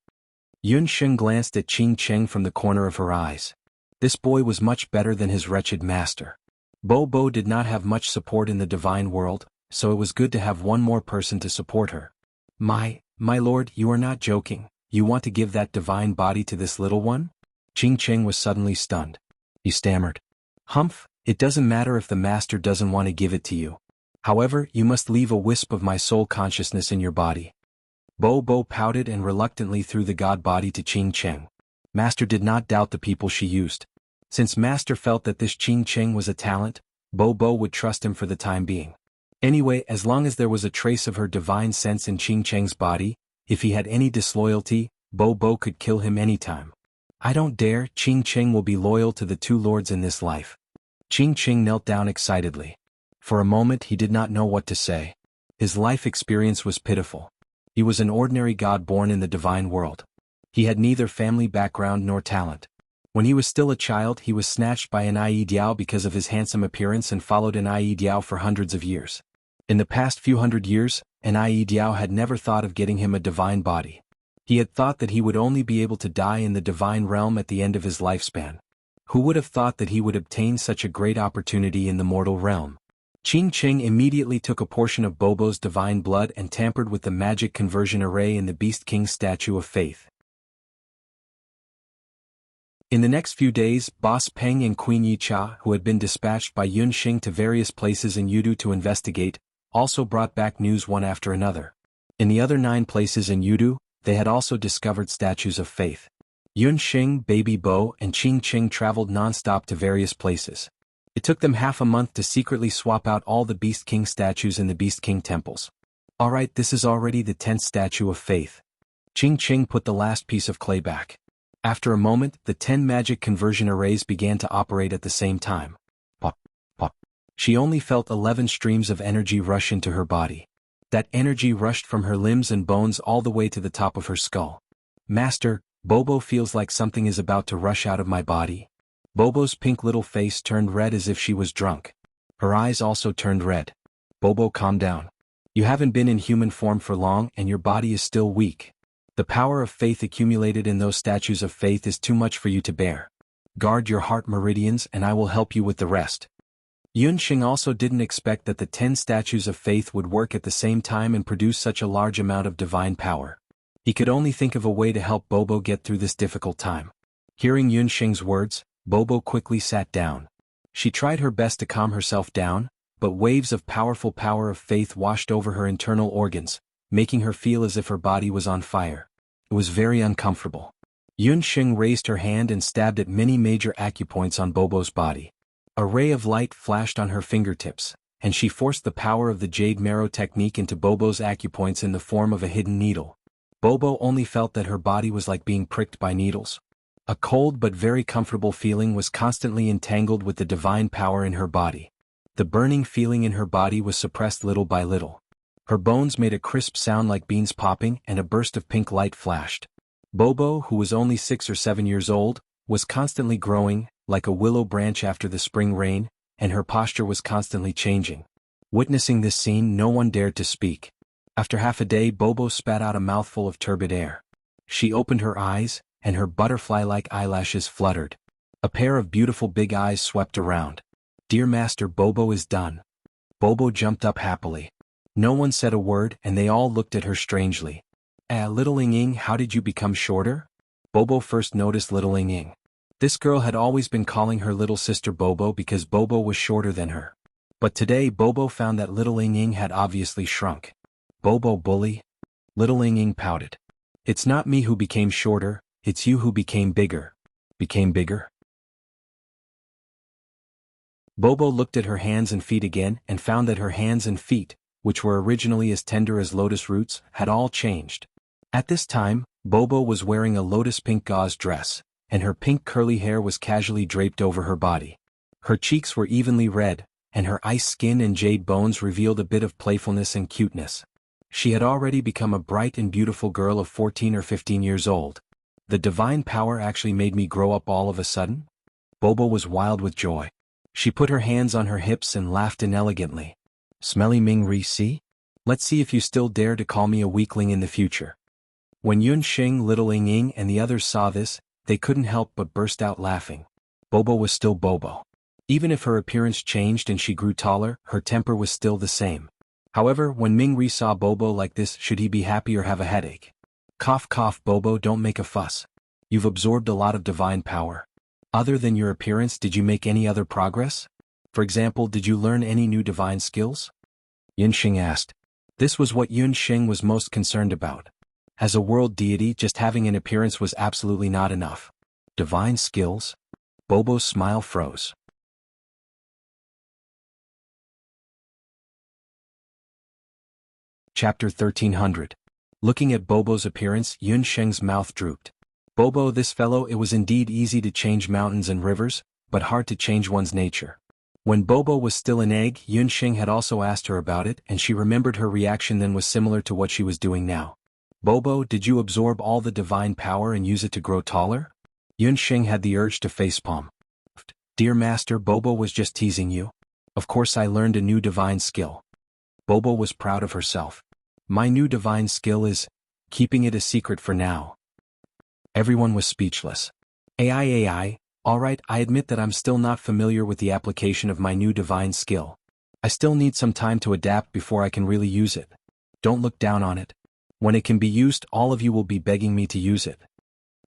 Yunxing glanced at Ching from the corner of her eyes. This boy was much better than his wretched master. Bobo did not have much support in the divine world, so it was good to have one more person to support her. My lord, you are not joking. You want to give that divine body to this little one? Ching was suddenly stunned. He stammered. Humph, it doesn't matter if the master doesn't want to give it to you. However, you must leave a wisp of my soul consciousness in your body. Bobo pouted and reluctantly threw the god body to Ching. Master did not doubt the people she used. Since Master felt that this Ching was a talent, Bobo would trust him for the time being. Anyway, as long as there was a trace of her divine sense in Ching's body, if he had any disloyalty, Bobo could kill him anytime. I don't dare. Ching will be loyal to the two lords in this life. Ching knelt down excitedly. For a moment he did not know what to say. His life experience was pitiful. He was an ordinary god born in the divine world. He had neither family background nor talent. When he was still a child he was snatched by Nie Diao because of his handsome appearance and followed Nie Diao for hundreds of years. In the past few hundred years, Nie Diao had never thought of getting him a divine body. He had thought that he would only be able to die in the divine realm at the end of his lifespan. Who would have thought that he would obtain such a great opportunity in the mortal realm? Ching immediately took a portion of Bobo's divine blood and tampered with the magic conversion array in the Beast King's statue of faith. In the next few days, Boss Peng and Queen Yicha, who had been dispatched by Yunxing to various places in Yudu to investigate, also brought back news one after another. In the other 9 places in Yudu, they had also discovered statues of faith. Yunxing, Baby Bo, and Ching traveled non-stop to various places. It took them half a month to secretly swap out all the Beast King statues in the Beast King temples. Alright, this is already the 10th statue of faith. Ching put the last piece of clay back. After a moment, the 10 magic conversion arrays began to operate at the same time. Pop, pop. She only felt 11 streams of energy rush into her body. That energy rushed from her limbs and bones all the way to the top of her skull. Master, Bobo feels like something is about to rush out of my body. Bobo's pink little face turned red as if she was drunk. Her eyes also turned red. Bobo, calm down. You haven't been in human form for long and your body is still weak. The power of faith accumulated in those statues of faith is too much for you to bear. Guard your heart meridians and I will help you with the rest. Yunxing also didn't expect that the 10 statues of faith would work at the same time and produce such a large amount of divine power. He could only think of a way to help Bobo get through this difficult time. Hearing Yunsheng's words, Bobo quickly sat down. She tried her best to calm herself down, but waves of powerful power of faith washed over her internal organs, making her feel as if her body was on fire. It was very uncomfortable. Yunsheng raised her hand and stabbed at many major acupoints on Bobo's body. A ray of light flashed on her fingertips, and she forced the power of the jade marrow technique into Bobo's acupoints in the form of a hidden needle. Bobo only felt that her body was like being pricked by needles. A cold but very comfortable feeling was constantly entangled with the divine power in her body. The burning feeling in her body was suppressed little by little. Her bones made a crisp sound like beans popping, and a burst of pink light flashed. Bobo, who was only 6 or 7 years old, was constantly growing, like a willow branch after the spring rain, and her posture was constantly changing. Witnessing this scene, no one dared to speak. After half a day, Bobo spat out a mouthful of turbid air. She opened her eyes, and her butterfly-like eyelashes fluttered. A pair of beautiful big eyes swept around. "Dear Master, Bobo is done." Bobo jumped up happily. No one said a word, and they all looked at her strangely. Little Ying, how did you become shorter?" Bobo first noticed little Ying. This girl had always been calling her little sister Bobo because Bobo was shorter than her. But today Bobo found that little Ying had obviously shrunk. "Bobo bully?" Little Ying pouted. "It's not me who became shorter, it's you who became bigger." "Became bigger?" Bobo looked at her hands and feet again and found that her hands and feet, which were originally as tender as lotus roots, had all changed. At this time, Bobo was wearing a lotus pink gauze dress, and her pink curly hair was casually draped over her body. Her cheeks were evenly red, and her ice skin and jade bones revealed a bit of playfulness and cuteness. She had already become a bright and beautiful girl of 14 or 15 years old. The divine power actually made me grow up all of a sudden? Bobo was wild with joy. She put her hands on her hips and laughed inelegantly. "Smelly Ming Ri, see? Let's see if you still dare to call me a weakling in the future." When Yunsheng, little Ying, and the others saw this, they couldn't help but burst out laughing. Bobo was still Bobo. Even if her appearance changed and she grew taller, her temper was still the same. However, when Ming Ri saw Bobo like this, should he be happy or have a headache? Cough cough, Bobo, don't make a fuss. You've absorbed a lot of divine power. Other than your appearance, did you make any other progress? For example, did you learn any new divine skills? Yunsheng asked. This was what Yunsheng was most concerned about. As a world deity, just having an appearance was absolutely not enough. Divine skills? Bobo's smile froze. Chapter 1300. Looking at Bobo's appearance, Yunsheng's mouth drooped. Bobo, this fellow, it was indeed easy to change mountains and rivers, but hard to change one's nature. When Bobo was still an egg, Yunsheng had also asked her about it, and she remembered her reaction then was similar to what she was doing now. Bobo, did you absorb all the divine power and use it to grow taller? Yunsheng had the urge to facepalm. Dear Master, Bobo was just teasing you. Of course I learned a new divine skill. Bobo was proud of herself. My new divine skill is keeping it a secret for now. Everyone was speechless. AI, alright, I admit that I'm still not familiar with the application of my new divine skill. I still need some time to adapt before I can really use it. Don't look down on it. When it can be used, all of you will be begging me to use it.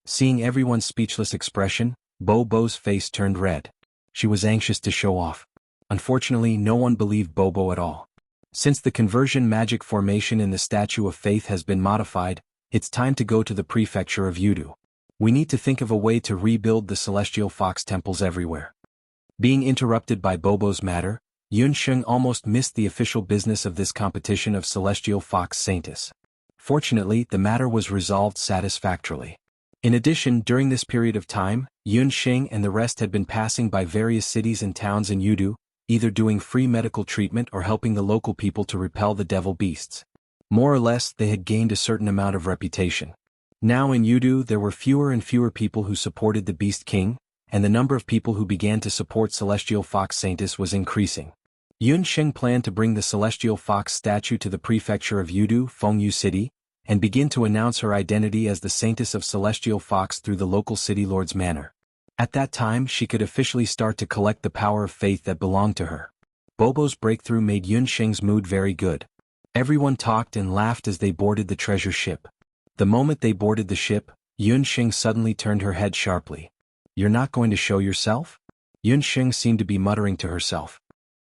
Seeing everyone's speechless expression, Bobo's face turned red. She was anxious to show off. Unfortunately, no one believed Bobo at all. Since the conversion magic formation in the Statue of Faith has been modified, it's time to go to the prefecture of Yudu. We need to think of a way to rebuild the celestial fox temples everywhere. Being interrupted by Bobo's matter, Yunsheng almost missed the official business of this competition of celestial fox saintess. Fortunately, the matter was resolved satisfactorily. In addition, during this period of time, Yunsheng and the rest had been passing by various cities and towns in Yudu, either doing free medical treatment or helping the local people to repel the devil beasts. More or less, they had gained a certain amount of reputation. Now in Yudu there were fewer and fewer people who supported the Beast King, and the number of people who began to support Celestial Fox Saintess was increasing. Yunsheng planned to bring the Celestial Fox statue to the prefecture of Yudu, Fengyu City, and begin to announce her identity as the Saintess of Celestial Fox through the local city lord's manor. At that time she could officially start to collect the power of faith that belonged to her. Bobo's breakthrough made Yunsheng's mood very good. Everyone talked and laughed as they boarded the treasure ship. The moment they boarded the ship, Yun Xing suddenly turned her head sharply. "You're not going to show yourself?" Yun Xing seemed to be muttering to herself.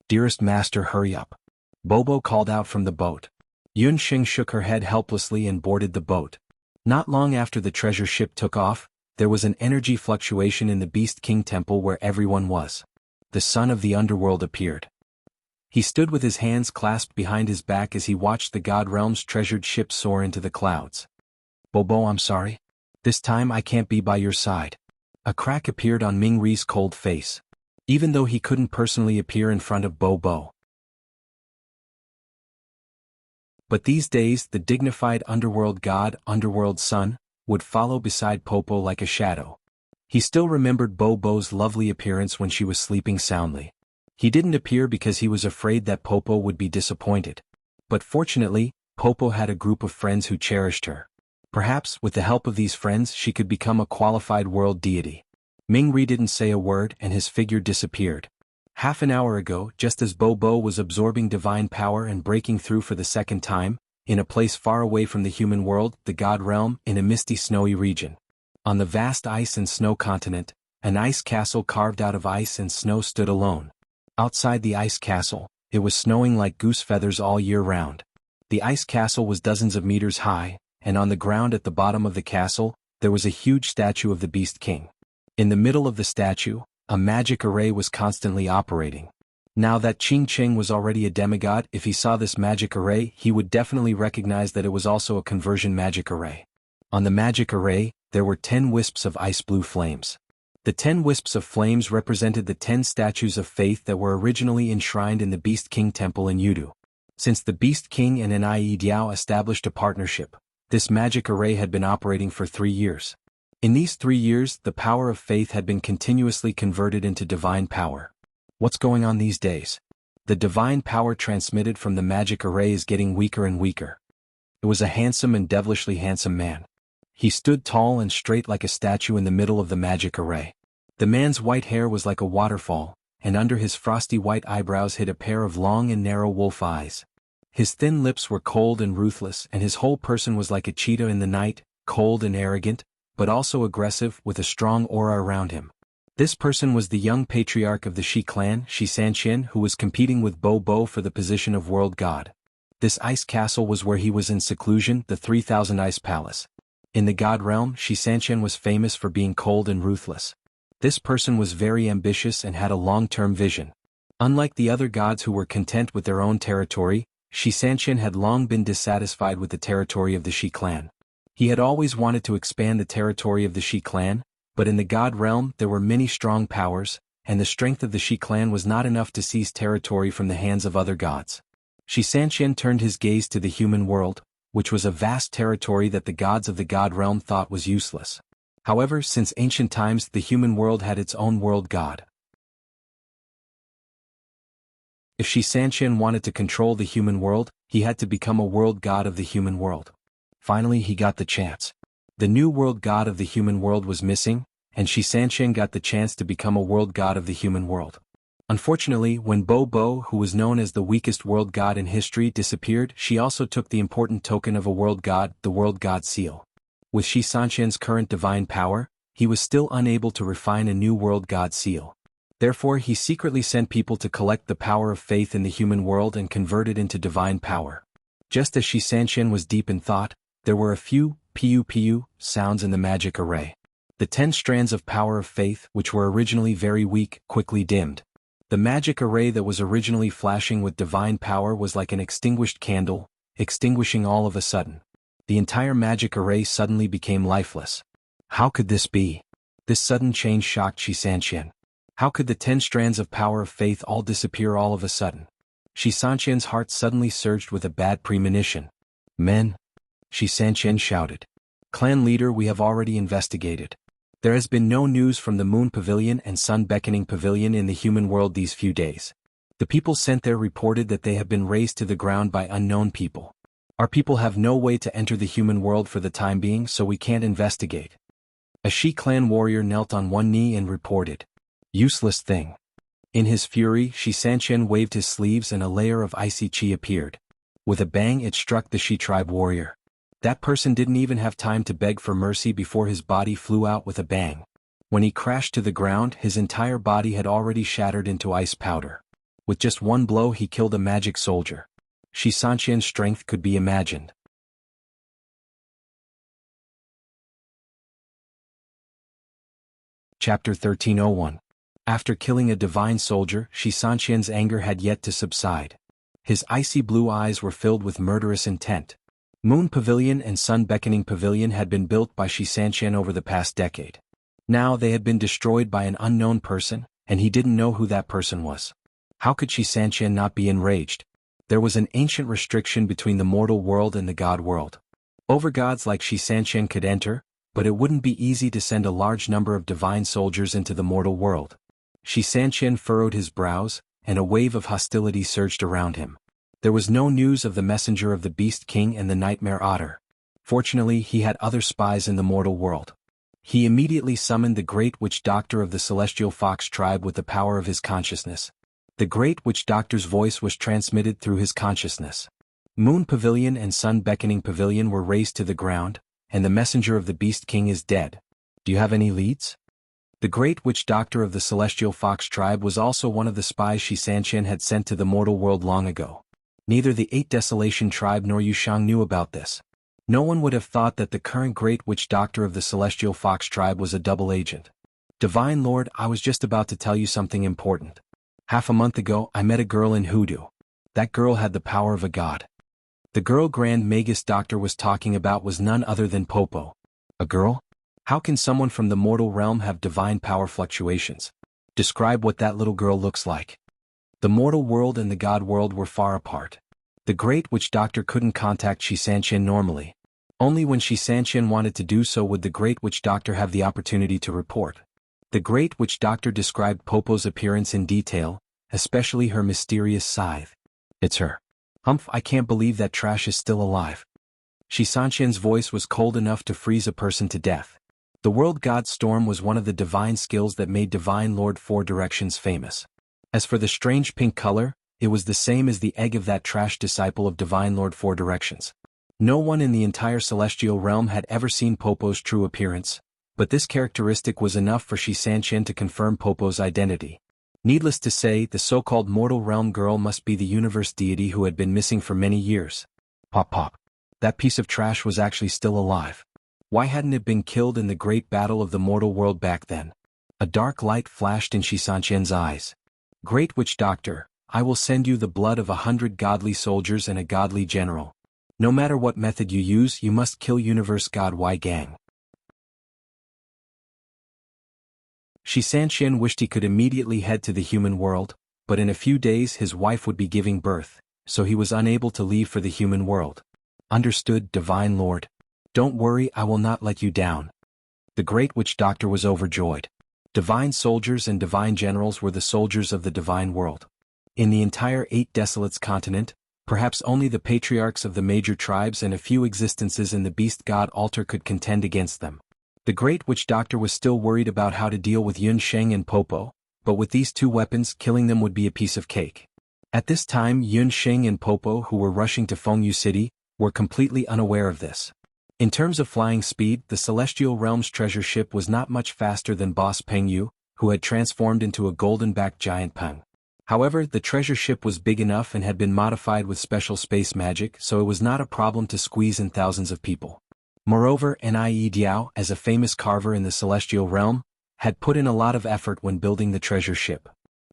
"Dearest master, hurry up," Bobo called out from the boat. Yun Xing shook her head helplessly and boarded the boat. Not long after the treasure ship took off, there was an energy fluctuation in the Beast King temple where everyone was. The son of the underworld appeared. He stood with his hands clasped behind his back as he watched the God Realm's treasured ship soar into the clouds. "Bobo, I'm sorry. This time I can't be by your side." A crack appeared on Ming Ri's cold face. Even though he couldn't personally appear in front of Bobo. But these days the dignified underworld god, Underworld Sun, would follow beside Popo like a shadow. He still remembered Bobo's lovely appearance when she was sleeping soundly. He didn't appear because he was afraid that Popo would be disappointed. But fortunately, Popo had a group of friends who cherished her. Perhaps, with the help of these friends, she could become a qualified world deity. Ming Ri didn't say a word and his figure disappeared. Half an hour ago, just as Bobo was absorbing divine power and breaking through for the second time, in a place far away from the human world, the God Realm, in a misty snowy region. On the vast ice and snow continent, an ice castle carved out of ice and snow stood alone. Outside the ice castle, it was snowing like goose feathers all year round. The ice castle was dozens of meters high, and on the ground at the bottom of the castle, there was a huge statue of the Beast King. In the middle of the statue, a magic array was constantly operating. Now that Qing Qing was already a demigod, if he saw this magic array, he would definitely recognize that it was also a conversion magic array. On the magic array, there were 10 wisps of ice blue flames. The 10 wisps of flames represented the 10 statues of faith that were originally enshrined in the Beast King temple in Yudu. Since the Beast King and Nai Diao established a partnership, this magic array had been operating for 3 years. In these 3 years, the power of faith had been continuously converted into divine power. What's going on these days? The divine power transmitted from the magic array is getting weaker and weaker. It was a handsome and devilishly handsome man. He stood tall and straight like a statue in the middle of the magic array. The man's white hair was like a waterfall, and under his frosty white eyebrows hid a pair of long and narrow wolf eyes. His thin lips were cold and ruthless, and his whole person was like a cheetah in the night, cold and arrogant, but also aggressive, with a strong aura around him. This person was the young patriarch of the Shi clan, Shi Sanqian, who was competing with Bo Bo for the position of world god. This ice castle was where he was in seclusion, the 3,000 Ice Palace. In the God Realm, Shi Sanqian was famous for being cold and ruthless. This person was very ambitious and had a long-term vision. Unlike the other gods who were content with their own territory, Shi Sanqian had long been dissatisfied with the territory of the Shi clan. He had always wanted to expand the territory of the Shi clan, but in the God Realm there were many strong powers, and the strength of the Shi clan was not enough to seize territory from the hands of other gods. Shi Sanqian turned his gaze to the human world, which was a vast territory that the gods of the God Realm thought was useless. However, since ancient times the human world had its own world god. If Shi Sanqian wanted to control the human world, he had to become a world god of the human world. Finally he got the chance. The new world god of the human world was missing, and Shi Sanqian got the chance to become a world god of the human world. Unfortunately, when Bo Bo, who was known as the weakest world god in history, disappeared, she also took the important token of a world god, the world god seal. With Shi Sanqian's current divine power, he was still unable to refine a new world god seal. Therefore he secretly sent people to collect the power of faith in the human world and convert it into divine power. Just as Shi Sanqian was deep in thought, there were a few piu-piu sounds in the magic array. The 10 strands of power of faith, which were originally very weak, quickly dimmed. The magic array that was originally flashing with divine power was like an extinguished candle, extinguishing all of a sudden. The entire magic array suddenly became lifeless. How could this be? This sudden change shocked Shi Sanqian. How could the 10 strands of power of faith all disappear all of a sudden? Shi Sanqian's heart suddenly surged with a bad premonition. Men! Shi Sanqian shouted. Clan leader, we have already investigated. There has been no news from the Moon Pavilion and Sun Beckoning Pavilion in the human world these few days. The people sent there reported that they have been razed to the ground by unknown people. Our people have no way to enter the human world for the time being, so we can't investigate. A Shi clan warrior knelt on one knee and reported. Useless thing. In his fury, Shi Sanqian waved his sleeves and a layer of icy chi appeared. With a bang it struck the Shi tribe warrior. That person didn't even have time to beg for mercy before his body flew out with a bang. When he crashed to the ground, his entire body had already shattered into ice powder. With just one blow he killed a magic soldier. Shi Sanqian's strength could be imagined. Chapter 1301. After killing a divine soldier, Shi Sanqian's anger had yet to subside. His icy blue eyes were filled with murderous intent. Moon Pavilion and Sun Beckoning Pavilion had been built by Shi Sanqian over the past decade. Now they had been destroyed by an unknown person, and he didn't know who that person was. How could Shi Sanqian not be enraged? There was an ancient restriction between the mortal world and the god world. Overgods like Shi Sanqian could enter, but it wouldn't be easy to send a large number of divine soldiers into the mortal world. Shi Sanqian furrowed his brows, and a wave of hostility surged around him. There was no news of the messenger of the Beast King and the Nightmare Otter. Fortunately, he had other spies in the mortal world. He immediately summoned the Great Witch Doctor of the Celestial Fox tribe with the power of his consciousness. The Great Witch Doctor's voice was transmitted through his consciousness. Moon Pavilion and Sun Beckoning Pavilion were razed to the ground, and the messenger of the Beast King is dead. Do you have any leads? The Great Witch Doctor of the Celestial Fox tribe was also one of the spies Shi Sanqian had sent to the mortal world long ago. Neither the Eight Desolation tribe nor Yushang knew about this. No one would have thought that the current Great Witch Doctor of the Celestial Fox tribe was a double agent. Divine Lord, I was just about to tell you something important. Half a month ago, I met a girl in Hoodoo. That girl had the power of a god. The girl Grand Magus Doctor was talking about was none other than Popo. A girl? How can someone from the mortal realm have divine power fluctuations? Describe what that little girl looks like. The mortal world and the god world were far apart. The Great Witch Doctor couldn't contact Shi Sanqian normally. Only when Shi Sanqian wanted to do so would the Great Witch Doctor have the opportunity to report. The Great Witch Doctor described Popo's appearance in detail, especially her mysterious scythe. It's her. Humph, I can't believe that trash is still alive. Shi Sanqian's voice was cold enough to freeze a person to death. The World God Storm was one of the divine skills that made Divine Lord Four Directions famous. As for the strange pink color, it was the same as the egg of that trash disciple of Divine Lord Four Directions. No one in the entire celestial realm had ever seen Popo's true appearance, but this characteristic was enough for Shi Sanqian to confirm Popo's identity. Needless to say, the so-called mortal realm girl must be the universe deity who had been missing for many years. Pop pop. That piece of trash was actually still alive. Why hadn't it been killed in the great battle of the mortal world back then? A dark light flashed in Shi Sanqian's eyes. Great Witch Doctor, I will send you the blood of 100 godly soldiers and a godly general. No matter what method you use, you must kill Universe God Y Gang. Shi Sanqian wished he could immediately head to the human world, but in a few days his wife would be giving birth, so he was unable to leave for the human world. Understood, Divine Lord. Don't worry, I will not let you down. The Great Witch Doctor was overjoyed. Divine soldiers and divine generals were the soldiers of the divine world. In the entire 8 Desolates continent, perhaps only the patriarchs of the major tribes and a few existences in the beast god altar could contend against them. The Great Witch Doctor was still worried about how to deal with Yun Sheng and Popo, but with these two weapons, killing them would be a piece of cake. At this time, Yun Sheng and Popo, who were rushing to Fengyu City, were completely unaware of this. In terms of flying speed, the Celestial Realm's treasure ship was not much faster than Boss Pengyu, who had transformed into a golden-backed giant peng. However, the treasure ship was big enough and had been modified with special space magic, so it was not a problem to squeeze in thousands of people. Moreover, Nie Diao, as a famous carver in the Celestial Realm, had put in a lot of effort when building the treasure ship.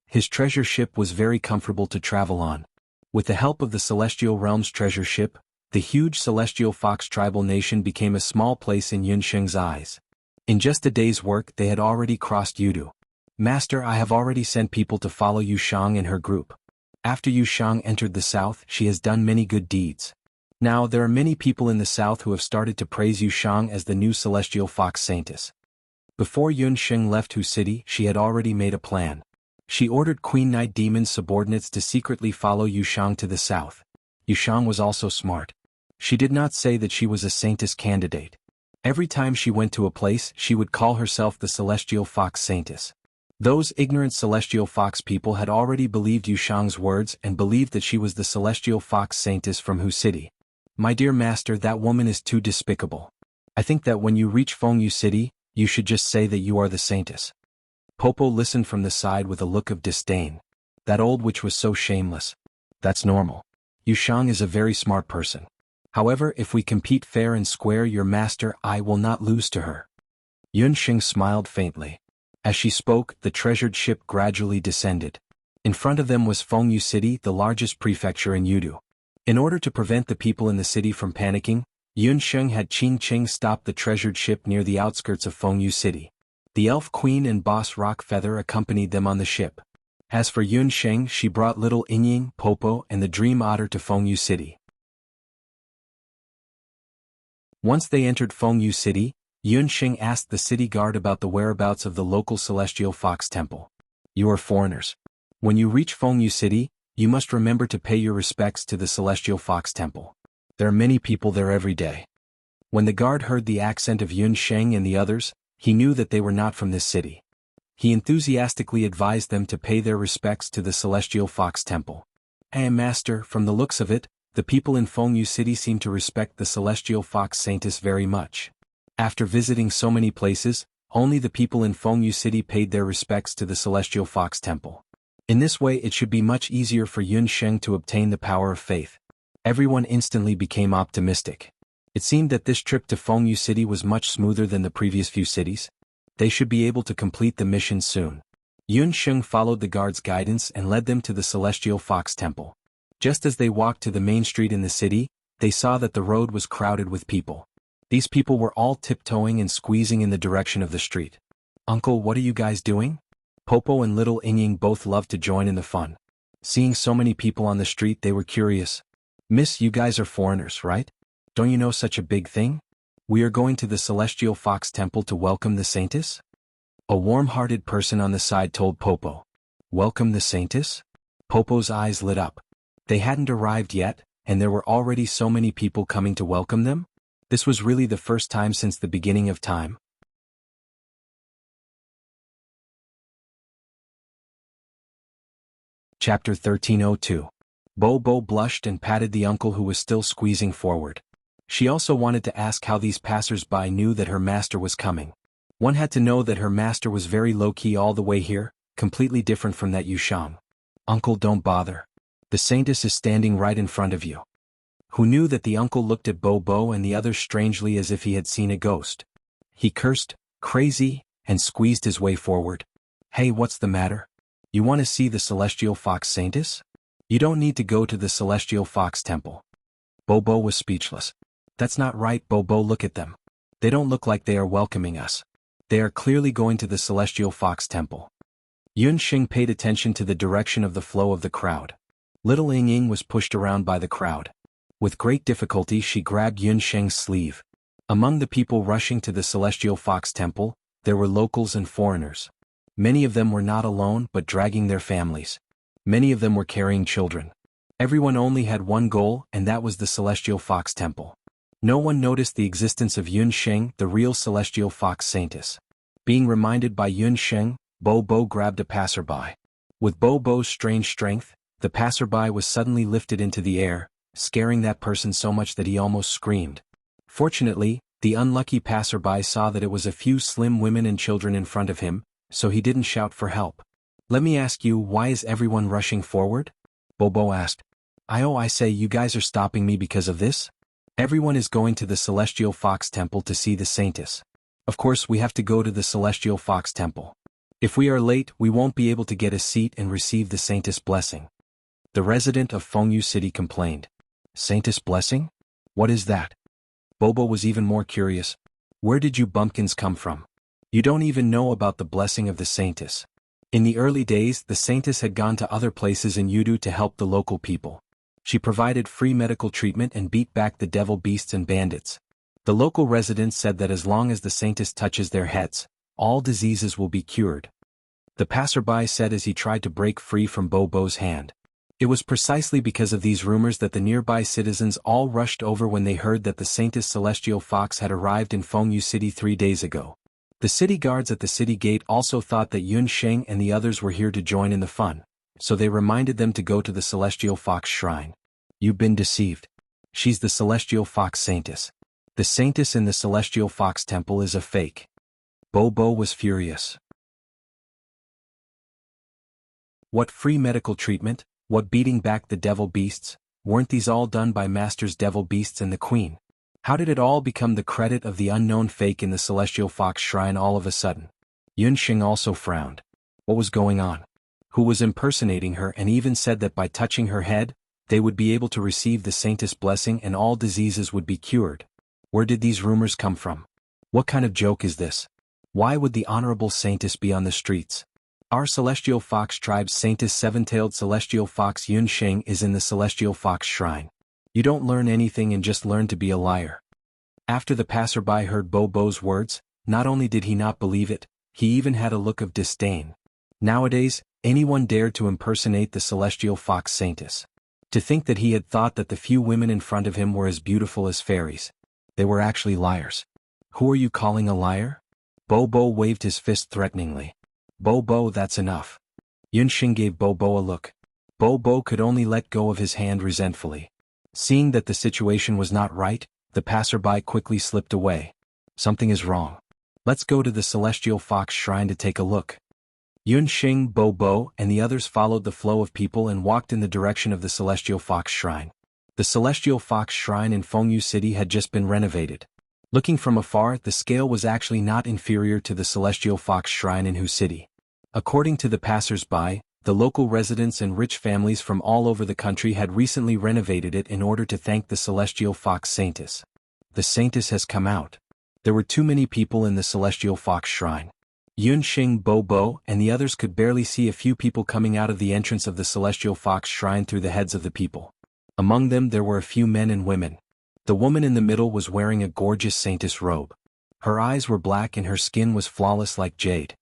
His treasure ship was very comfortable to travel on. With the help of the Celestial Realm's treasure ship, the huge Celestial Fox tribal nation became a small place in Yun Sheng's eyes. In just a day's work, they had already crossed Yudu. Master, I have already sent people to follow Yu Shang and her group. After Yu Shang entered the south, she has done many good deeds. Now, there are many people in the south who have started to praise Yu Shang as the new Celestial Fox Saintess. Before Yun Sheng left Hu City, she had already made a plan. She ordered Queen Night Demon's subordinates to secretly follow Yu Shang to the south. Yu Shang was also smart. She did not say that she was a Saintess candidate. Every time she went to a place, she would call herself the Celestial Fox Saintess. Those ignorant Celestial Fox people had already believed Yu Shang's words and believed that she was the Celestial Fox Saintess from Hu City. My dear master, that woman is too despicable. I think that when you reach Fengyu City, you should just say that you are the saintess. Popo listened from the side with a look of disdain. That old witch was so shameless. That's normal. Yushang is a very smart person. However, if we compete fair and square, your master I will not lose to her. Yunxing smiled faintly. As she spoke, the treasured ship gradually descended. In front of them was Fengyu City, the largest prefecture in Yudu. In order to prevent the people in the city from panicking, Yunxing had Qing Qing stop the treasured ship near the outskirts of Fengyu City. The elf queen and boss Rockfeather accompanied them on the ship. As for Yunxing, she brought little Inying, Popo, and the dream otter to Fengyu City. Once they entered Fengyu City, Yunxing asked the city guard about the whereabouts of the local celestial fox temple. You are foreigners. When you reach Fengyu City, you must remember to pay your respects to the celestial fox temple. There are many people there every day. When the guard heard the accent of Yunxing and the others, he knew that they were not from this city. He enthusiastically advised them to pay their respects to the celestial fox temple. Hey master, from the looks of it, the people in Fengyu City seem to respect the celestial fox saintess very much. After visiting so many places, only the people in Fengyu City paid their respects to the celestial fox temple. In this way it should be much easier for Yunxing to obtain the power of faith. Everyone instantly became optimistic. It seemed that this trip to Fengyu City was much smoother than the previous few cities. They should be able to complete the mission soon. Yunxing followed the guard's guidance and led them to the celestial fox temple. Just as they walked to the main street in the city, they saw that the road was crowded with people. These people were all tiptoeing and squeezing in the direction of the street. Uncle, what are you guys doing? Popo and little Inying both loved to join in the fun. Seeing so many people on the street, they were curious. Miss, you guys are foreigners, right? Don't you know such a big thing? We are going to the celestial fox temple to welcome the saintess? A warm-hearted person on the side told Popo. Welcome the saintess? Popo's eyes lit up. They hadn't arrived yet, and there were already so many people coming to welcome them? This was really the first time since the beginning of time. Chapter 1302. Bo blushed and patted the uncle who was still squeezing forward. She also wanted to ask how these passers-by knew that her master was coming. One had to know that her master was very low-key all the way here, completely different from that Yushang. Uncle, don't bother. The saintess is standing right in front of you. Who knew that the uncle looked at Bo and the others strangely as if he had seen a ghost. He cursed, crazy, and squeezed his way forward. Hey, what's the matter? You want to see the celestial fox saintess? You don't need to go to the celestial fox temple. Bo was speechless. That's not right, Bo, look at them. They don't look like they are welcoming us. They are clearly going to the celestial fox temple. Yunxing paid attention to the direction of the flow of the crowd. Little Inying was pushed around by the crowd. With great difficulty she grabbed Yunxing's sleeve. Among the people rushing to the celestial fox temple, there were locals and foreigners. Many of them were not alone but dragging their families. Many of them were carrying children. Everyone only had one goal, and that was the celestial fox temple. No one noticed the existence of Yunxing, the real celestial fox saintess. Being reminded by Yunxing, Bo grabbed a passerby. With Bo's strange strength, the passerby was suddenly lifted into the air, scaring that person so much that he almost screamed. Fortunately, the unlucky passerby saw that it was a few slim women and children in front of him, so he didn't shout for help. Let me ask you, why is everyone rushing forward? Bo asked. I say, you guys are stopping me because of this? Everyone is going to the celestial fox temple to see the saintess. Of course we have to go to the celestial fox temple. If we are late, we won't be able to get a seat and receive the saintess blessing. The resident of Fengyu City complained. Saintess blessing? What is that? Bo was even more curious. Where did you bumpkins come from? You don't even know about the blessing of the saintess. In the early days, the saintess had gone to other places in Yudu to help the local people. She provided free medical treatment and beat back the devil beasts and bandits. The local residents said that as long as the saintess touches their heads, all diseases will be cured. The passerby said as he tried to break free from Bo's hand. It was precisely because of these rumors that the nearby citizens all rushed over when they heard that the saintess celestial fox had arrived in Fengyu City 3 days ago. The city guards at the city gate also thought that Yunxing and the others were here to join in the fun, so they reminded them to go to the celestial fox shrine. You've been deceived. She's the Celestial Fox Saintess. The Saintess in the Celestial Fox Temple is a fake. Bobo was furious. What free medical treatment, what beating back the devil beasts, weren't these all done by Master's devil beasts and the Queen? How did it all become the credit of the unknown fake in the Celestial Fox Shrine all of a sudden? Yunxing also frowned. What was going on? Who was impersonating her and even said that by touching her head, they would be able to receive the Saintess' blessing and all diseases would be cured? Where did these rumors come from? What kind of joke is this? Why would the Honorable Saintess be on the streets? Our Celestial Fox Tribe's Saintess Seven-Tailed Celestial Fox Yunxing is in the Celestial Fox Shrine. You don't learn anything and just learn to be a liar. After the passerby heard Bobo's words, not only did he not believe it, he even had a look of disdain. Nowadays, anyone dared to impersonate the Celestial Fox Saintess. To think that he had thought that the few women in front of him were as beautiful as fairies. They were actually liars. Who are you calling a liar? Bobo waved his fist threateningly. Bobo, that's enough. Yunxing gave Bobo a look. Bobo could only let go of his hand resentfully. Seeing that the situation was not right, the passerby quickly slipped away. Something is wrong. Let's go to the Celestial Fox Shrine to take a look. Yunxing, Bobo, and the others followed the flow of people and walked in the direction of the Celestial Fox Shrine. The Celestial Fox Shrine in Fengyu City had just been renovated. Looking from afar, the scale was actually not inferior to the Celestial Fox Shrine in Hu City. According to the passers-by, the local residents and rich families from all over the country had recently renovated it in order to thank the Celestial Fox Saintess. The Saintess has come out. There were too many people in the Celestial Fox Shrine. Yunxing, Bobo, and the others could barely see a few people coming out of the entrance of the Celestial Fox Shrine through the heads of the people. Among them there were a few men and women. The woman in the middle was wearing a gorgeous Saintess robe. Her eyes were black and her skin was flawless like jade.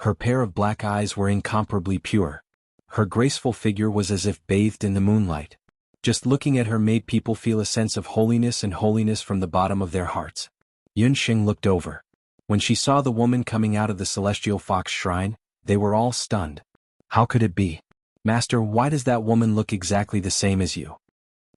Her pair of black eyes were incomparably pure. Her graceful figure was as if bathed in the moonlight. Just looking at her made people feel a sense of holiness and holiness from the bottom of their hearts. Yunxing looked over. When she saw the woman coming out of the Celestial Fox Shrine, they were all stunned. How could it be? Master, why does that woman look exactly the same as you?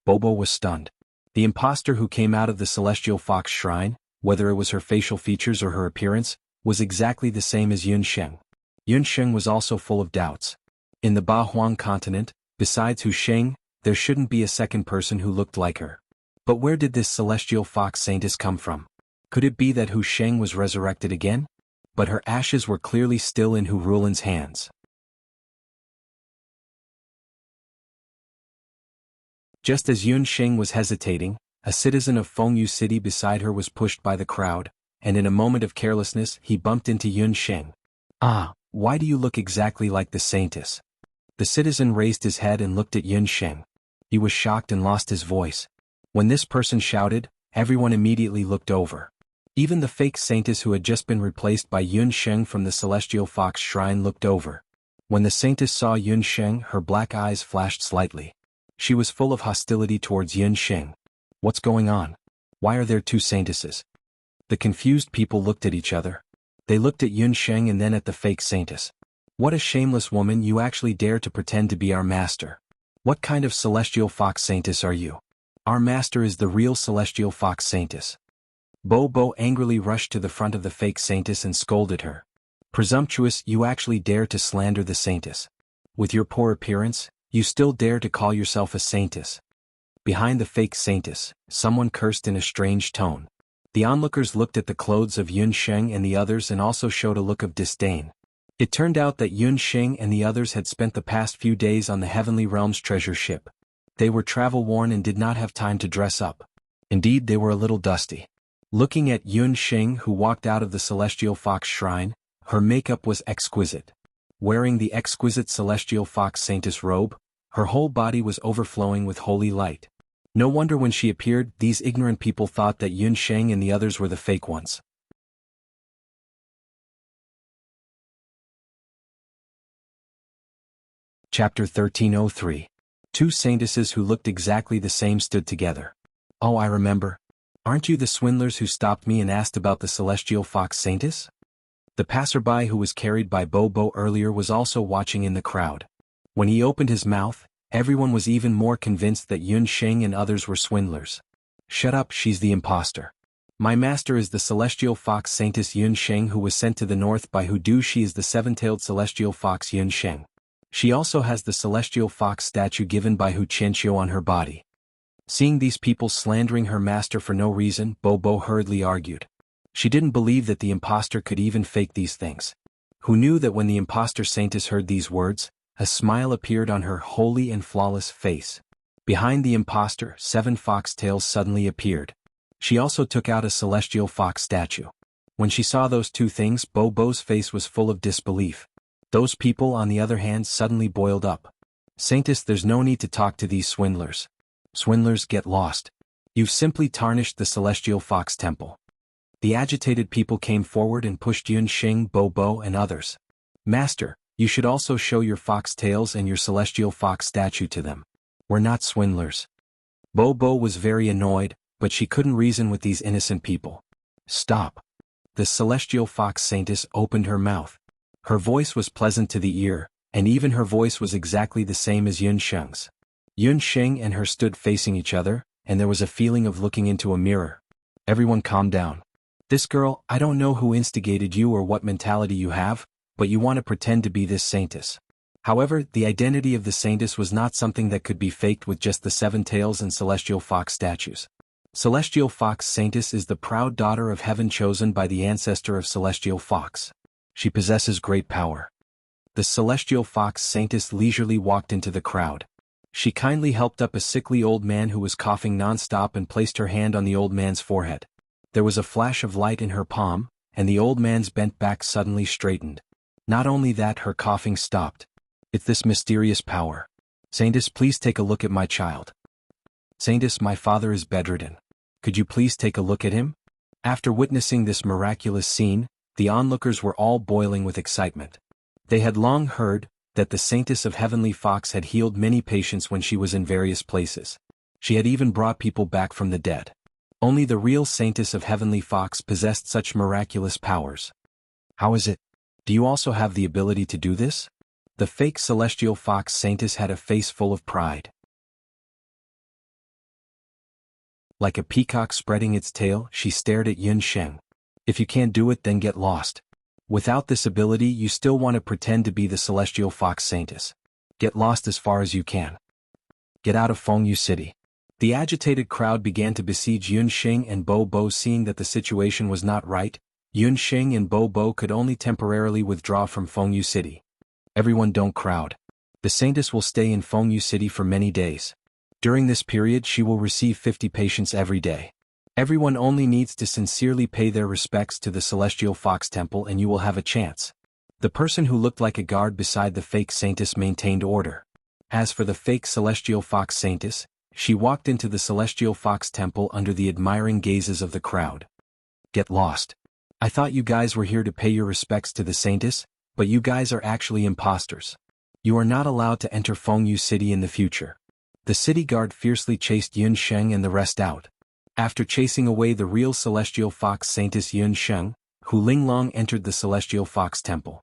Bobo was stunned. The impostor who came out of the Celestial Fox Shrine, whether it was her facial features or her appearance, was exactly the same as Yunxing. Yunxing was also full of doubts. In the Bahuang continent, besides Hu Sheng, there shouldn't be a second person who looked like her. But where did this Celestial Fox Saintess come from? Could it be that Hu Sheng was resurrected again? But her ashes were clearly still in Hu Rulan's hands. Just as Yunxing was hesitating, a citizen of Fengyu City beside her was pushed by the crowd, and in a moment of carelessness he bumped into Yunxing. Ah, why do you look exactly like the Saintess? The citizen raised his head and looked at Yunxing. He was shocked and lost his voice. When this person shouted, everyone immediately looked over. Even the fake Saintess who had just been replaced by Yunxing from the Celestial Fox Shrine looked over. When the Saintess saw Yunxing, her black eyes flashed slightly. She was full of hostility towards Yunxing. What's going on? Why are there two Saintesses? The confused people looked at each other. They looked at Yunxing and then at the fake Saintess. What a shameless woman, you actually dare to pretend to be our master. What kind of Celestial Fox Saintess are you? Our master is the real Celestial Fox Saintess. Bobo angrily rushed to the front of the fake Saintess and scolded her. Presumptuous, you actually dare to slander the Saintess. With your poor appearance, you still dare to call yourself a Saintess. Behind the fake Saintess, someone cursed in a strange tone. The onlookers looked at the clothes of Yunxing and the others and also showed a look of disdain. It turned out that Yunxing and the others had spent the past few days on the Heavenly Realms treasure ship. They were travel-worn and did not have time to dress up. Indeed, they were a little dusty. Looking at Yunxing, who walked out of the Celestial Fox Shrine, her makeup was exquisite. Wearing the exquisite Celestial Fox Saintess robe, her whole body was overflowing with holy light. No wonder when she appeared, these ignorant people thought that Yunxing and the others were the fake ones. Chapter 1303. Two Saintesses who looked exactly the same stood together. Oh, I remember. Aren't you the swindlers who stopped me and asked about the Celestial Fox Saintess? The passerby who was carried by Bobo earlier was also watching in the crowd. When he opened his mouth, Everyone was even more convinced that Yun Sheng and others were swindlers. Shut up, she's the imposter. My master is the celestial fox saintess Yun Sheng who was sent to the north by Hudu. She is the seven-tailed celestial fox Yun Sheng. She also has the celestial fox statue given by Hu Qianqiu on her body. Seeing these people slandering her master for no reason, Bo hurriedly argued. She didn't believe that the imposter could even fake these things. Who knew that when the imposter saintess heard these words, a smile appeared on her holy and flawless face. Behind the imposter, 7 fox tails suddenly appeared. She also took out a celestial fox statue. When she saw those two things, Bo's face was full of disbelief. Those people, on the other hand, suddenly boiled up. Saintess, there's no need to talk to these swindlers. Swindlers, get lost. You've simply tarnished the celestial fox temple. The agitated people came forward and pushed Yun Sheng, Bo, and others. Master, you should also show your fox tails and your celestial fox statue to them. We're not swindlers. Bo was very annoyed, but she couldn't reason with these innocent people. Stop. The celestial fox saintess opened her mouth. Her voice was pleasant to the ear, and even her voice was exactly the same as Yun Sheng's. Yun Sheng and her stood facing each other, and there was a feeling of looking into a mirror. Everyone calm down. This girl, I don't know who instigated you or what mentality you have, but you want to pretend to be this saintess. However, the identity of the saintess was not something that could be faked with just the 7 tails and celestial fox statues. Celestial fox saintess is the proud daughter of heaven chosen by the ancestor of celestial fox. She possesses great power. The celestial fox saintess leisurely walked into the crowd. She kindly helped up a sickly old man who was coughing non-stop and placed her hand on the old man's forehead. There was a flash of light in her palm, and the old man's bent back suddenly straightened. Not only that, her coughing stopped. It's this mysterious power. Saintess, please take a look at my child. Saintess, my father is bedridden. Could you please take a look at him? After witnessing this miraculous scene, the onlookers were all boiling with excitement. They had long heard that the saintess of Heavenly Fox had healed many patients when she was in various places. She had even brought people back from the dead. Only the real saintess of Heavenly Fox possessed such miraculous powers. How is it? Do you also have the ability to do this? The fake celestial fox saintess had a face full of pride. Like a peacock spreading its tail, she stared at Yun Sheng. If you can't do it, then get lost. Without this ability, you still want to pretend to be the celestial fox saintess. Get lost as far as you can. Get out of Fengyu City. The agitated crowd began to besiege Yun Sheng and Bo. Seeing that the situation was not right, Yun Sheng and Bo could only temporarily withdraw from Fengyu City. Everyone, don't crowd. The saintess will stay in Fengyu City for many days. During this period, she will receive 50 patients every day. Everyone only needs to sincerely pay their respects to the Celestial Fox Temple and you will have a chance. The person who looked like a guard beside the fake saintess maintained order. As for the fake Celestial Fox Saintess, she walked into the Celestial Fox Temple under the admiring gazes of the crowd. Get lost. I thought you guys were here to pay your respects to the saintess, but you guys are actually imposters. You are not allowed to enter Fengyu City in the future. The city guard fiercely chased Yun Sheng and the rest out. After chasing away the real Celestial Fox Saintess Yun Sheng, Hu Linglong entered the Celestial Fox Temple.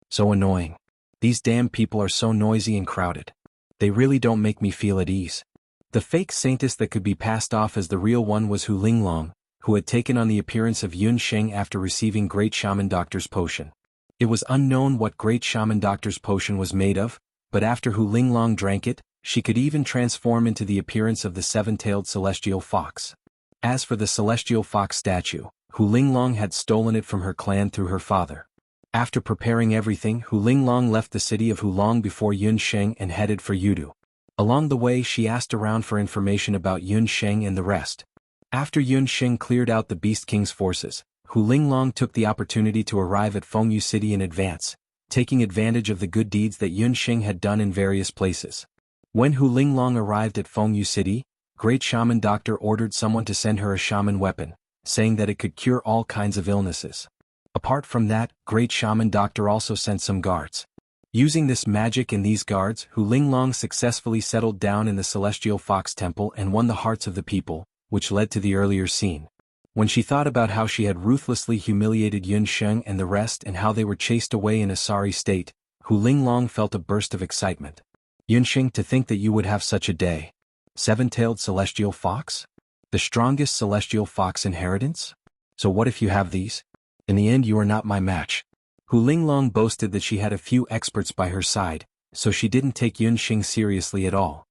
So annoying. These damn people are so noisy and crowded. They really don't make me feel at ease. The fake saintess that could be passed off as the real one was Hu Linglong, who had taken on the appearance of Yun Sheng after receiving Great Shaman Doctor's potion. It was unknown what Great Shaman Doctor's potion was made of, but after Hu Linglong drank it, she could even transform into the appearance of the seven-tailed celestial fox. As for the celestial fox statue, Hu Linglong had stolen it from her clan through her father. After preparing everything, Hu Linglong left the city of Hulong before Yun Sheng and headed for Yudu. Along the way, she asked around for information about Yun Sheng and the rest. After Yun Sheng cleared out the Beast King's forces, Hu Linglong took the opportunity to arrive at Fengyu City in advance, taking advantage of the good deeds that Yun Sheng had done in various places. When Hu Linglong arrived at Fengyu City, Great Shaman Doctor ordered someone to send her a shaman weapon, saying that it could cure all kinds of illnesses. Apart from that, Great Shaman Doctor also sent some guards. Using this magic and these guards, Hu Linglong successfully settled down in the Celestial Fox Temple and won the hearts of the people, which led to the earlier scene. When she thought about how she had ruthlessly humiliated Yun Sheng and the rest and how they were chased away in a sorry state, Hu Linglong felt a burst of excitement. Yunxing, to think that you would have such a day. Seven-tailed celestial fox? The strongest celestial fox inheritance? So what if you have these? In the end you are not my match. Hu Linglong boasted that she had a few experts by her side, so she didn't take Yunxing seriously at all.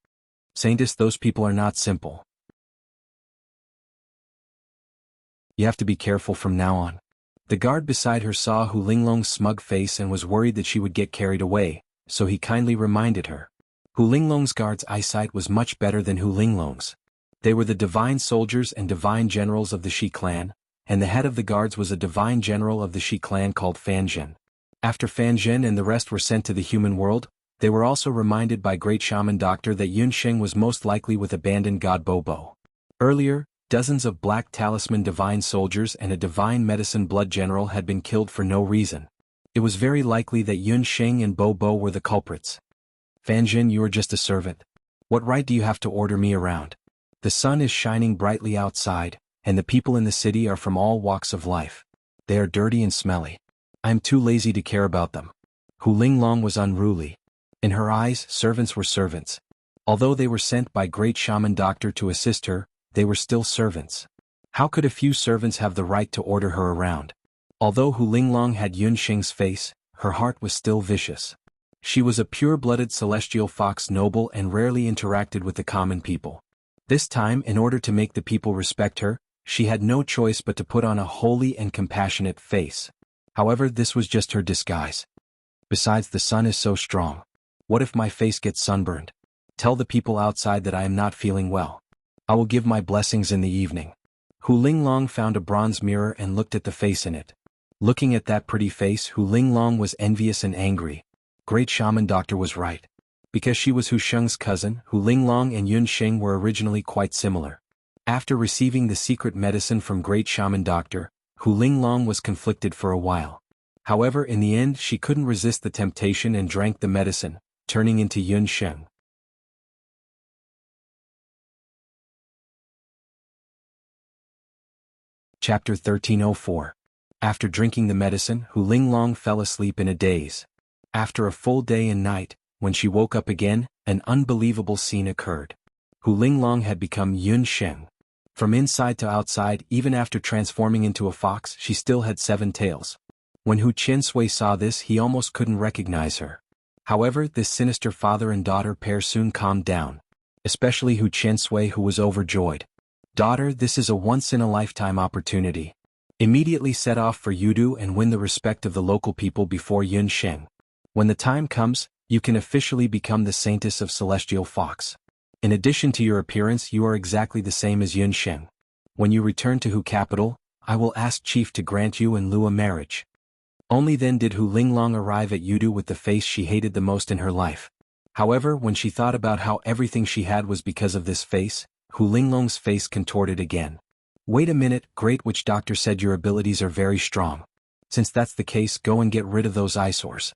Saintess, those people are not simple. You have to be careful from now on. The guard beside her saw Hu Linglong's smug face and was worried that she would get carried away, so he kindly reminded her. Hu Linglong's guard's eyesight was much better than Hu Linglong's. They were the divine soldiers and divine generals of the Shi clan, and the head of the guards was a divine general of the Shi clan called Fan Zhen. After Fan Zhen and the rest were sent to the human world, they were also reminded by Great Shaman Doctor that Yunxing was most likely with abandoned god Bobo. Earlier, dozens of black talisman divine soldiers and a divine medicine blood general had been killed for no reason. It was very likely that Yunxing and Bobo were the culprits. Fan Zhen, you are just a servant. What right do you have to order me around? The sun is shining brightly outside, and the people in the city are from all walks of life. They are dirty and smelly. I am too lazy to care about them. Hu Linglong was unruly. In her eyes, servants were servants. Although they were sent by Great Shaman Doctor to assist her, they were still servants. How could a few servants have the right to order her around? Although Hu Linglong had Yunxing's face, her heart was still vicious. She was a pure-blooded celestial fox noble and rarely interacted with the common people. This time, in order to make the people respect her, she had no choice but to put on a holy and compassionate face. However, this was just her disguise. Besides, the sun is so strong. What if my face gets sunburned? Tell the people outside that I am not feeling well. I will give my blessings in the evening. Hu Linglong found a bronze mirror and looked at the face in it. Looking at that pretty face, Hu Linglong was envious and angry. Great Shaman Doctor was right. Because she was Hu Sheng's cousin, Hu Linglong and Yunxing were originally quite similar. After receiving the secret medicine from Great Shaman Doctor, Hu Linglong was conflicted for a while. However, in the end she couldn't resist the temptation and drank the medicine, turning into Yunxing. Chapter 1304. After drinking the medicine, Hu Linglong fell asleep in a daze. After a full day and night, when she woke up again, an unbelievable scene occurred. Hu Linglong had become Yunxing. From inside to outside, even after transforming into a fox, she still had 7 tails. When Hu Qiansui saw this, he almost couldn't recognize her. However, this sinister father and daughter pair soon calmed down. Especially Hu Qiansui, who was overjoyed. Daughter, this is a once-in-a-lifetime opportunity. Immediately set off for Yudu and win the respect of the local people before Yunxing. When the time comes, you can officially become the saintess of Celestial Fox. In addition to your appearance, you are exactly the same as Yunxing. When you return to Hu capital, I will ask Chief to grant you and Lu a marriage. Only then did Hu Linglong arrive at Yudu with the face she hated the most in her life. However, when she thought about how everything she had was because of this face, Hu Linglong's face contorted again. Wait a minute, Great Witch Doctor said your abilities are very strong. Since that's the case, go and get rid of those eyesores.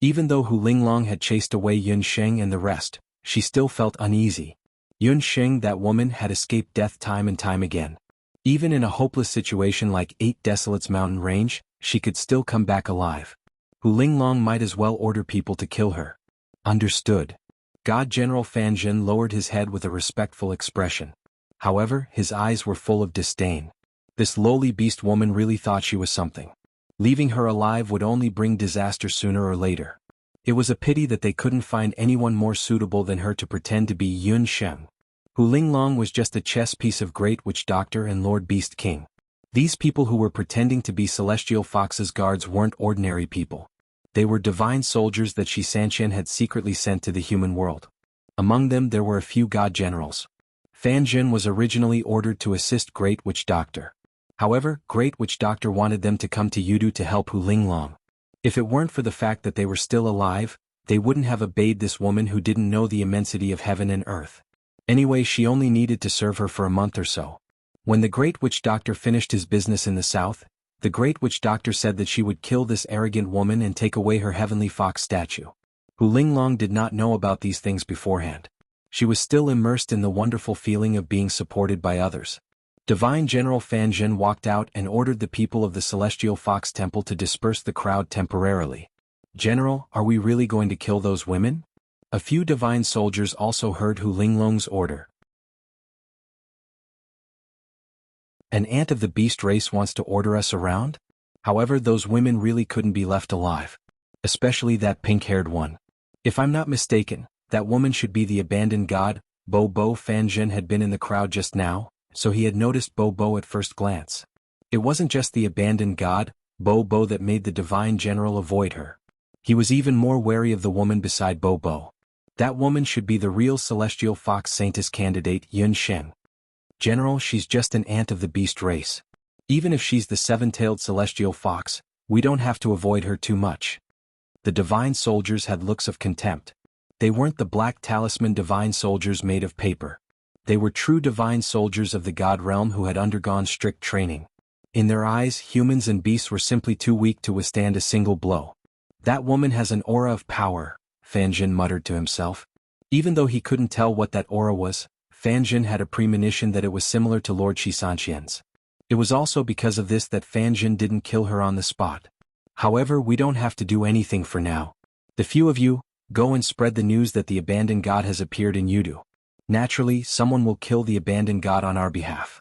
Even though Hu Linglong had chased away Yunxing and the rest, she still felt uneasy. Yunxing, that woman, had escaped death time and time again. Even in a hopeless situation like 8 Desolates mountain range, she could still come back alive. Hu Linglong might as well order people to kill her. Understood. God General Fan Zhen lowered his head with a respectful expression. However, his eyes were full of disdain. This lowly beast woman really thought she was something. Leaving her alive would only bring disaster sooner or later. It was a pity that they couldn't find anyone more suitable than her to pretend to be Yunxing. Hu Linglong was just a chess piece of Great Witch Doctor and Lord Beast King. These people who were pretending to be Celestial Fox's guards weren't ordinary people. They were divine soldiers that Shi Sanqian had secretly sent to the human world. Among them there were a few god generals. Fan Zhen was originally ordered to assist Great Witch Doctor. However, Great Witch Doctor wanted them to come to Yudu to help Hu Linglong. If it weren't for the fact that they were still alive, they wouldn't have obeyed this woman who didn't know the immensity of heaven and earth. Anyway, she only needed to serve her for a month or so. When the Great Witch Doctor finished his business in the south, the Great Witch Doctor said that she would kill this arrogant woman and take away her heavenly fox statue. Hu Linglong did not know about these things beforehand. She was still immersed in the wonderful feeling of being supported by others. Divine General Fan Zhen walked out and ordered the people of the Celestial Fox Temple to disperse the crowd temporarily. General, are we really going to kill those women? A few divine soldiers also heard Hu Linglong's order. An ant of the beast race wants to order us around? However, those women really couldn't be left alive. Especially that pink-haired one. If I'm not mistaken, that woman should be the abandoned god. Bo Bo Fanjin had been in the crowd just now, so he had noticed Bo Bo at first glance. It wasn't just the abandoned god, Bo Bo, that made the divine general avoid her. He was even more wary of the woman beside Bo Bo. That woman should be the real celestial fox saintess candidate, Yun Sheng. General, she's just an ant of the beast race. Even if she's the seven-tailed celestial fox, we don't have to avoid her too much. The divine soldiers had looks of contempt. They weren't the black talisman divine soldiers made of paper. They were true divine soldiers of the god realm who had undergone strict training. In their eyes, humans and beasts were simply too weak to withstand a single blow. That woman has an aura of power, Fanjin muttered to himself. Even though he couldn't tell what that aura was, Fanjin had a premonition that it was similar to Lord Shisanqian's. It was also because of this that Fanjin didn't kill her on the spot. However, we don't have to do anything for now. The few of you, go and spread the news that the abandoned god has appeared in Yudu. Naturally, someone will kill the abandoned god on our behalf.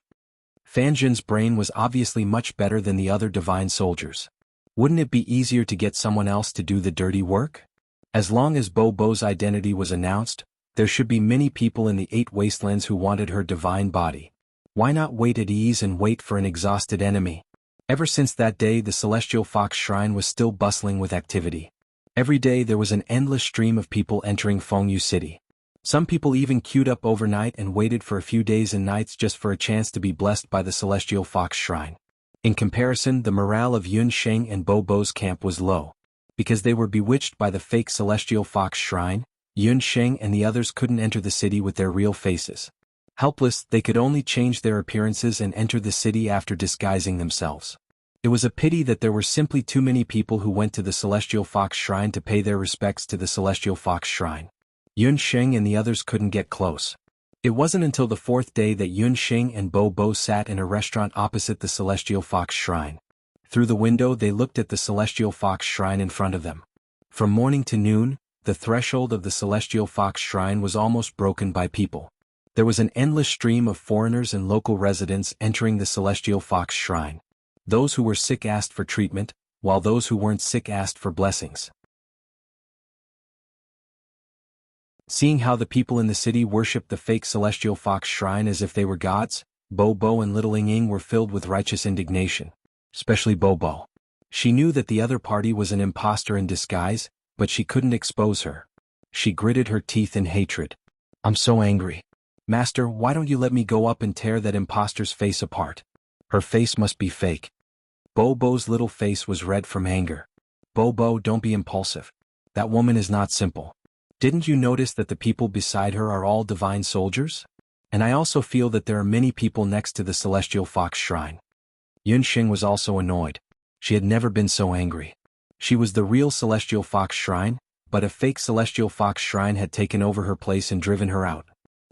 Fanjin's brain was obviously much better than the other divine soldiers. Wouldn't it be easier to get someone else to do the dirty work? As long as Bo Bo's identity was announced, there should be many people in the 8 wastelands who wanted her divine body. Why not wait at ease and wait for an exhausted enemy? Ever since that day, the Celestial Fox Shrine was still bustling with activity. Every day there was an endless stream of people entering Fengyu City. Some people even queued up overnight and waited for a few days and nights just for a chance to be blessed by the Celestial Fox Shrine. In comparison, the morale of Yun Sheng and Bo Bo's camp was low. Because they were bewitched by the fake Celestial Fox Shrine, Yun Sheng and the others couldn't enter the city with their real faces. Helpless, they could only change their appearances and enter the city after disguising themselves. It was a pity that there were simply too many people who went to the Celestial Fox Shrine to pay their respects to the Celestial Fox Shrine. Yun Sheng and the others couldn't get close. It wasn't until the 4th day that Yun Sheng and Bo Bo sat in a restaurant opposite the Celestial Fox Shrine. Through the window they looked at the Celestial Fox Shrine in front of them. From morning to noon, the threshold of the Celestial Fox Shrine was almost broken by people. There was an endless stream of foreigners and local residents entering the Celestial Fox Shrine. Those who were sick asked for treatment, while those who weren't sick asked for blessings. Seeing how the people in the city worshipped the fake Celestial Fox Shrine as if they were gods, Bo Bo and Little Ying were filled with righteous indignation. Especially Bo Bo. She knew that the other party was an imposter in disguise, but she couldn't expose her. She gritted her teeth in hatred. I'm so angry. Master, why don't you let me go up and tear that imposter's face apart? Her face must be fake. Bo Bo's little face was red from anger. Bo Bo, don't be impulsive. That woman is not simple. Didn't you notice that the people beside her are all divine soldiers? And I also feel that there are many people next to the Celestial Fox Shrine. Yun Sheng was also annoyed. She had never been so angry. She was the real Celestial Fox Shrine, but a fake Celestial Fox Shrine had taken over her place and driven her out.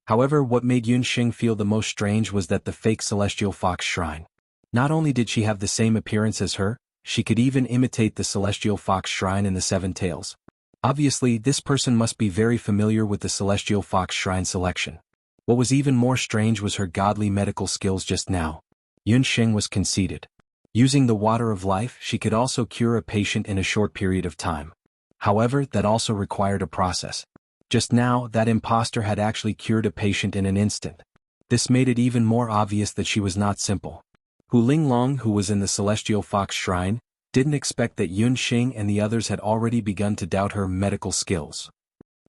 However, what made Yun Sheng feel the most strange was that the fake Celestial Fox Shrine. Not only did she have the same appearance as her, she could even imitate the Celestial Fox Shrine in the 7 Tails. Obviously, this person must be very familiar with the Celestial Fox Shrine selection. What was even more strange was her godly medical skills just now. Yun Sheng was conceited. Using the water of life, she could also cure a patient in a short period of time. However, that also required a process. Just now, that imposter had actually cured a patient in an instant. This made it even more obvious that she was not simple. Hu Linglong, who was in the Celestial Fox Shrine, didn't expect that Yun Sheng and the others had already begun to doubt her medical skills.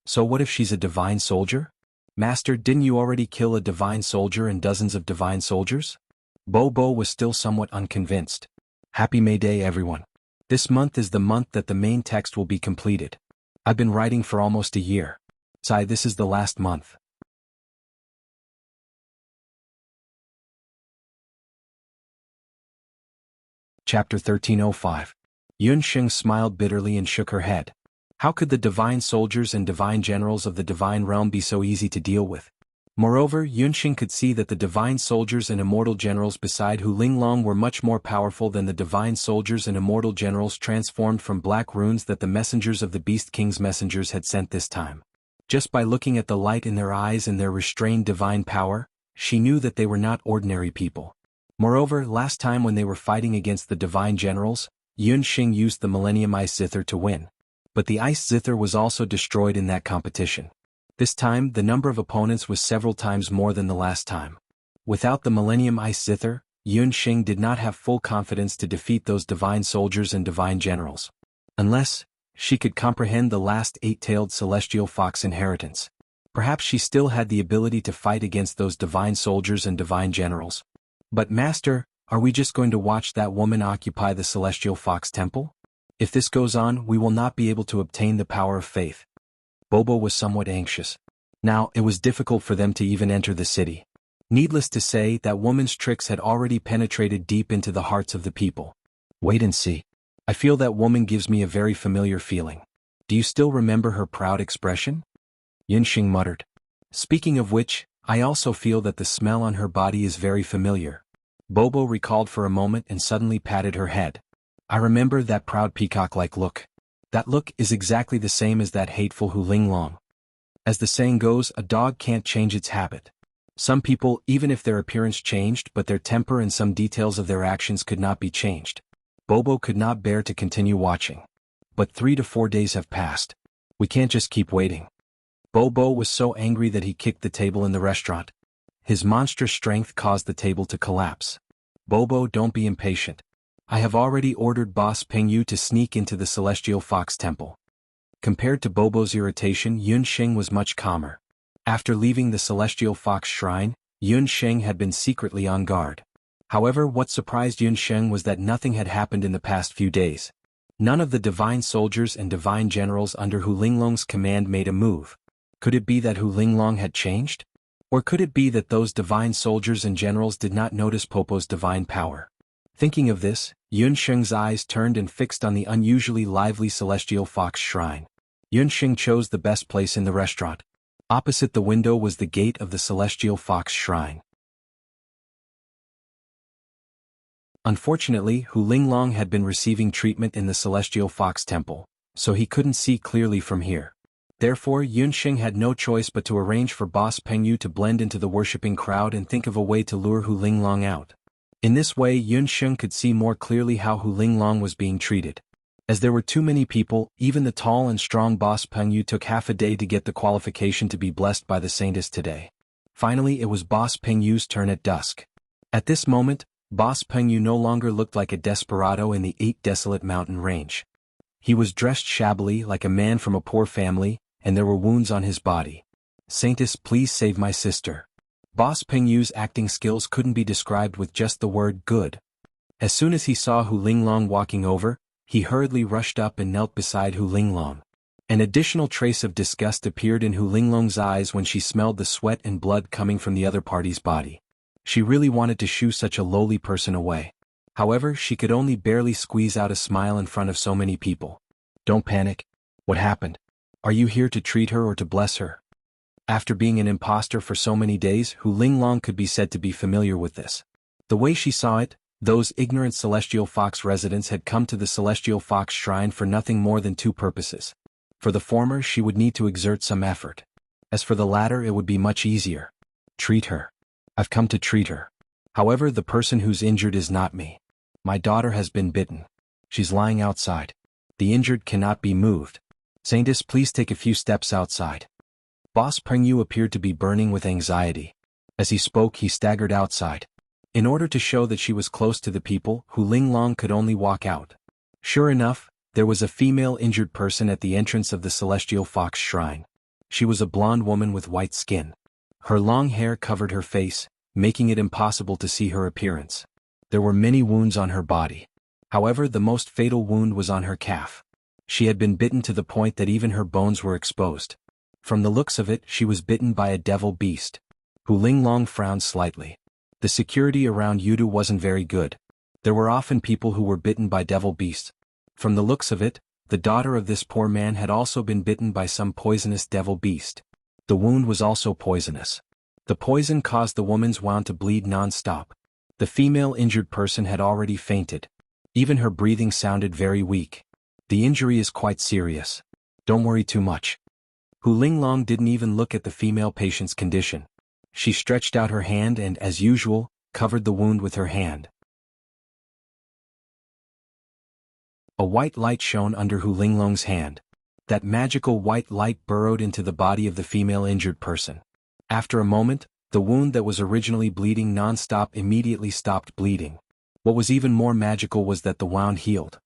So what if she's a divine soldier? Master, didn't you already kill a divine soldier and dozens of divine soldiers? Bo Bo was still somewhat unconvinced. Happy May Day, everyone. This month is the month that the main text will be completed. I've been writing for almost a year. Sai, this is the last month. Chapter 1305. Yun Sheng smiled bitterly and shook her head. How could the divine soldiers and divine generals of the divine realm be so easy to deal with? Moreover, Yun Sheng could see that the divine soldiers and immortal generals beside Hu Linglong were much more powerful than the divine soldiers and immortal generals transformed from black runes that the messengers of the Beast King's messengers had sent this time. Just by looking at the light in their eyes and their restrained divine power, she knew that they were not ordinary people. Moreover, last time when they were fighting against the divine generals, Yun Xing used the Millennium Ice Zither to win. But the Ice Zither was also destroyed in that competition. This time, the number of opponents was several times more than the last time. Without the Millennium Ice Zither, Yun Xing did not have full confidence to defeat those divine soldiers and divine generals. Unless she could comprehend the last 8-tailed celestial fox inheritance. Perhaps she still had the ability to fight against those divine soldiers and divine generals. But Master, are we just going to watch that woman occupy the celestial fox temple? If this goes on, we will not be able to obtain the power of faith. Bobo was somewhat anxious. Now, it was difficult for them to even enter the city. Needless to say, that woman's tricks had already penetrated deep into the hearts of the people. Wait and see. I feel that woman gives me a very familiar feeling. Do you still remember her proud expression? Yun Xing muttered. Speaking of which, I also feel that the smell on her body is very familiar. Bobo recalled for a moment and suddenly patted her head. I remember that proud peacock-like look. That look is exactly the same as that hateful Hu Linglong. As the saying goes, a dog can't change its habit. Some people, even if their appearance changed, but their temper and some details of their actions could not be changed. Bobo could not bear to continue watching. But 3 to 4 days have passed. We can't just keep waiting. Bobo was so angry that he kicked the table in the restaurant. His monstrous strength caused the table to collapse. Bobo, don't be impatient. I have already ordered Boss Pengyu to sneak into the Celestial Fox Temple. Compared to Bobo's irritation, Yun Xing was much calmer. After leaving the Celestial Fox Shrine, Yun Xing had been secretly on guard. However, what surprised Yun Xing was that nothing had happened in the past few days. None of the divine soldiers and divine generals under Hu Linglong's command made a move. Could it be that Hu Linglong had changed? Or could it be that those divine soldiers and generals did not notice Popo's divine power? Thinking of this, Yun Xing's eyes turned and fixed on the unusually lively Celestial Fox Shrine. Yun Xing chose the best place in the restaurant. Opposite the window was the gate of the Celestial Fox Shrine. Unfortunately, Hu Linglong had been receiving treatment in the Celestial Fox Temple, so he couldn't see clearly from here. Therefore, Yun Xing had no choice but to arrange for Boss Pengyu to blend into the worshipping crowd and think of a way to lure Hu Linglong out. In this way, Yun Xing could see more clearly how Hu Linglong was being treated. As there were too many people, even the tall and strong Boss Pengyu took half a day to get the qualification to be blessed by the saintess today. Finally, it was Boss Pengyu's turn at dusk. At this moment, Boss Pengyu no longer looked like a desperado in the 8 desolate mountain range. He was dressed shabbily like a man from a poor family, and there were wounds on his body. Saintess, please save my sister. Boss Pengyu's acting skills couldn't be described with just the word good. As soon as he saw Hu Linglong walking over, he hurriedly rushed up and knelt beside Hu Linglong. An additional trace of disgust appeared in Hu Linglong's eyes when she smelled the sweat and blood coming from the other party's body. She really wanted to shoo such a lowly person away. However, she could only barely squeeze out a smile in front of so many people. Don't panic. What happened? Are you here to treat her or to bless her? After being an imposter for so many days, Hu Linglong could be said to be familiar with this. The way she saw it, those ignorant Celestial Fox residents had come to the Celestial Fox Shrine for nothing more than 2 purposes. For the former, she would need to exert some effort. As for the latter, it would be much easier. Treat her. I've come to treat her. However, the person who's injured is not me. My daughter has been bitten. She's lying outside. The injured cannot be moved. Saintess, please take a few steps outside. Boss Pengyu appeared to be burning with anxiety. As he spoke, he staggered outside. In order to show that she was close to the people, Hu Linglong could only walk out. Sure enough, there was a female injured person at the entrance of the Celestial Fox Shrine. She was a blonde woman with white skin. Her long hair covered her face, making it impossible to see her appearance. There were many wounds on her body. However, the most fatal wound was on her calf. She had been bitten to the point that even her bones were exposed. From the looks of it, she was bitten by a devil beast. Hu Linglong frowned slightly. The security around Yudu wasn't very good. There were often people who were bitten by devil beasts. From the looks of it, the daughter of this poor man had also been bitten by some poisonous devil beast. The wound was also poisonous. The poison caused the woman's wound to bleed non-stop. The female injured person had already fainted. Even her breathing sounded very weak. The injury is quite serious. Don't worry too much. Hu Linglong didn't even look at the female patient's condition. She stretched out her hand and, as usual, covered the wound with her hand. A white light shone under Hu Linglong's hand. That magical white light burrowed into the body of the female injured person. After a moment, the wound that was originally bleeding non-stop immediately stopped bleeding. What was even more magical was that the wound healed.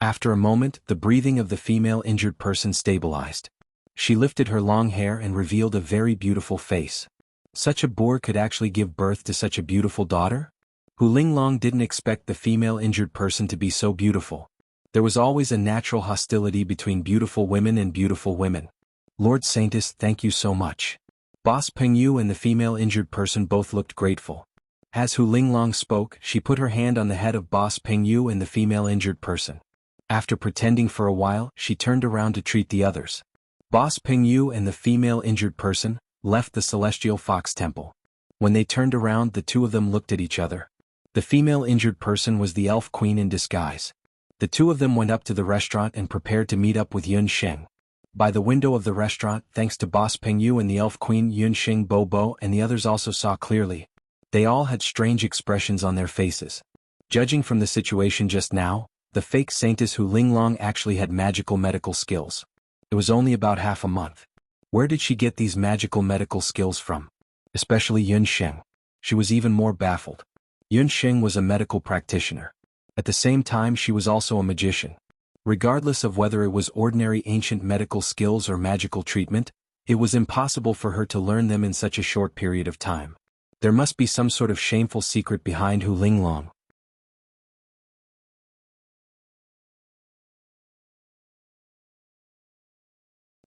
After a moment, the breathing of the female injured person stabilized. She lifted her long hair and revealed a very beautiful face. Such a boor could actually give birth to such a beautiful daughter? Hu Linglong didn't expect the female injured person to be so beautiful. There was always a natural hostility between beautiful women and beautiful women. Lord Saintess, thank you so much. Boss Pengyu and the female injured person both looked grateful. As Hu Linglong spoke, she put her hand on the head of Boss Pengyu and the female injured person. After pretending for a while, she turned around to treat the others. Boss Pengyu and the female injured person left the Celestial Fox Temple. When they turned around, the two of them looked at each other. The female injured person was the Elf Queen in disguise. The two of them went up to the restaurant and prepared to meet up with Yun Sheng. By the window of the restaurant, thanks to Boss Pengyu and the Elf Queen, Yun Sheng, Bobo and the others also saw clearly. They all had strange expressions on their faces. Judging from the situation just now, the fake Saintess Hu Linglong actually had magical medical skills. It was only about half a month. Where did she get these magical medical skills from? Especially Yun Sheng. She was even more baffled. Yun Sheng was a medical practitioner. At the same time, she was also a magician. Regardless of whether it was ordinary ancient medical skills or magical treatment, it was impossible for her to learn them in such a short period of time. There must be some sort of shameful secret behind Hu Linglong.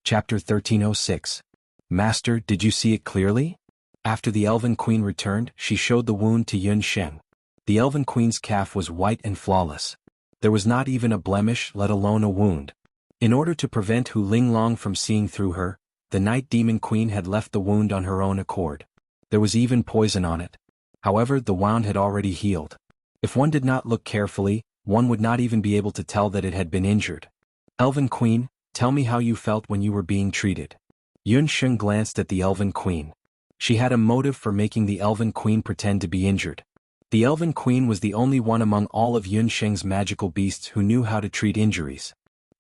Chapter 1306. Master, did you see it clearly? After the Elven Queen returned, she showed the wound to Yun Sheng. The Elven Queen's calf was white and flawless. There was not even a blemish, let alone a wound. In order to prevent Hu Linglong from seeing through her, the Night Demon Queen had left the wound on her own accord. There was even poison on it. However, the wound had already healed. If one did not look carefully, one would not even be able to tell that it had been injured. Elven Queen, tell me how you felt when you were being treated. Yun Sheng glanced at the Elven Queen. She had a motive for making the Elven Queen pretend to be injured. The Elven Queen was the only one among all of Yun Sheng's magical beasts who knew how to treat injuries.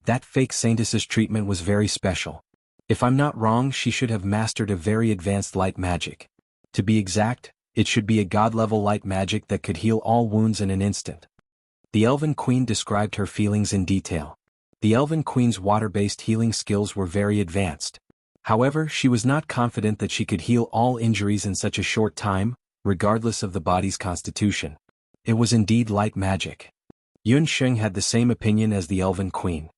That fake Saintess's treatment was very special. If I'm not wrong, she should have mastered a very advanced light magic. To be exact, it should be a god-level light magic that could heal all wounds in an instant. The Elven Queen described her feelings in detail. The Elven Queen's water-based healing skills were very advanced. However, she was not confident that she could heal all injuries in such a short time, regardless of the body's constitution. It was indeed light magic. Yun Sheng had the same opinion as the Elven Queen.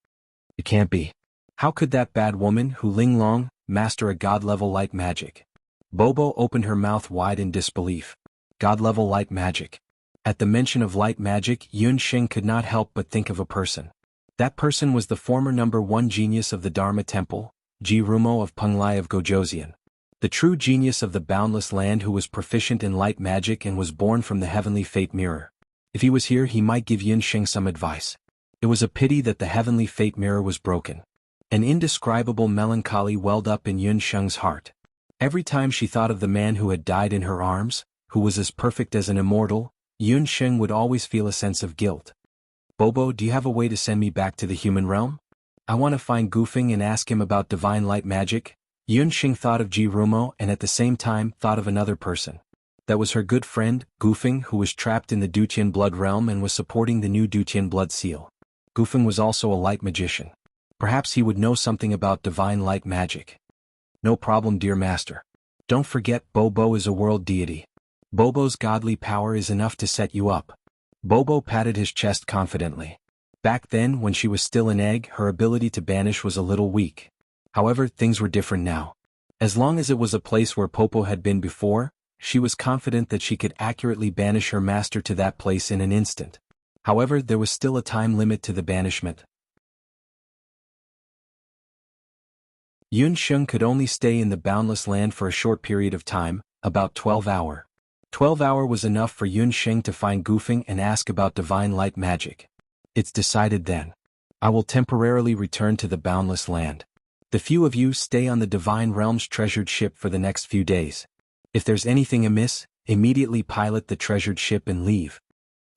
It can't be. How could that bad woman, Hu Linglong, master a god-level light magic? Bobo opened her mouth wide in disbelief. God-level light magic. At the mention of light magic, Yun Sheng could not help but think of a person. That person was the former #1 genius of the Dharma Temple, Jirumo of Penglai of Gojoseon. The true genius of the Boundless Land who was proficient in light magic and was born from the Heavenly Fate Mirror. If he was here, he might give Yun Sheng some advice. It was a pity that the Heavenly Fate Mirror was broken. An indescribable melancholy welled up in Yun Sheng's heart. Every time she thought of the man who had died in her arms, who was as perfect as an immortal, Yun Sheng would always feel a sense of guilt. Bobo, do you have a way to send me back to the human realm? I want to find Gufeng and ask him about divine light magic. Yun Sheng thought of Jirumo and at the same time thought of another person. That was her good friend, Gufeng, who was trapped in the Dutian blood realm and was supporting the new Dutian blood seal. Gufeng was also a light magician. Perhaps he would know something about divine light magic. No problem, dear master. Don't forget, Bobo is a world deity. Bobo's godly power is enough to set you up. Bobo patted his chest confidently. Back then, when she was still an egg, her ability to banish was a little weak. However, things were different now. As long as it was a place where Popo had been before, she was confident that she could accurately banish her master to that place in an instant. However, there was still a time limit to the banishment. Yun Sheng could only stay in the Boundless Land for a short period of time, about 12 hours. 12 hours was enough for Yun Sheng to find Gufeng and ask about divine light magic. It's decided then. I will temporarily return to the Boundless Land. The few of you stay on the Divine Realm's treasured ship for the next few days. If there's anything amiss, immediately pilot the treasured ship and leave.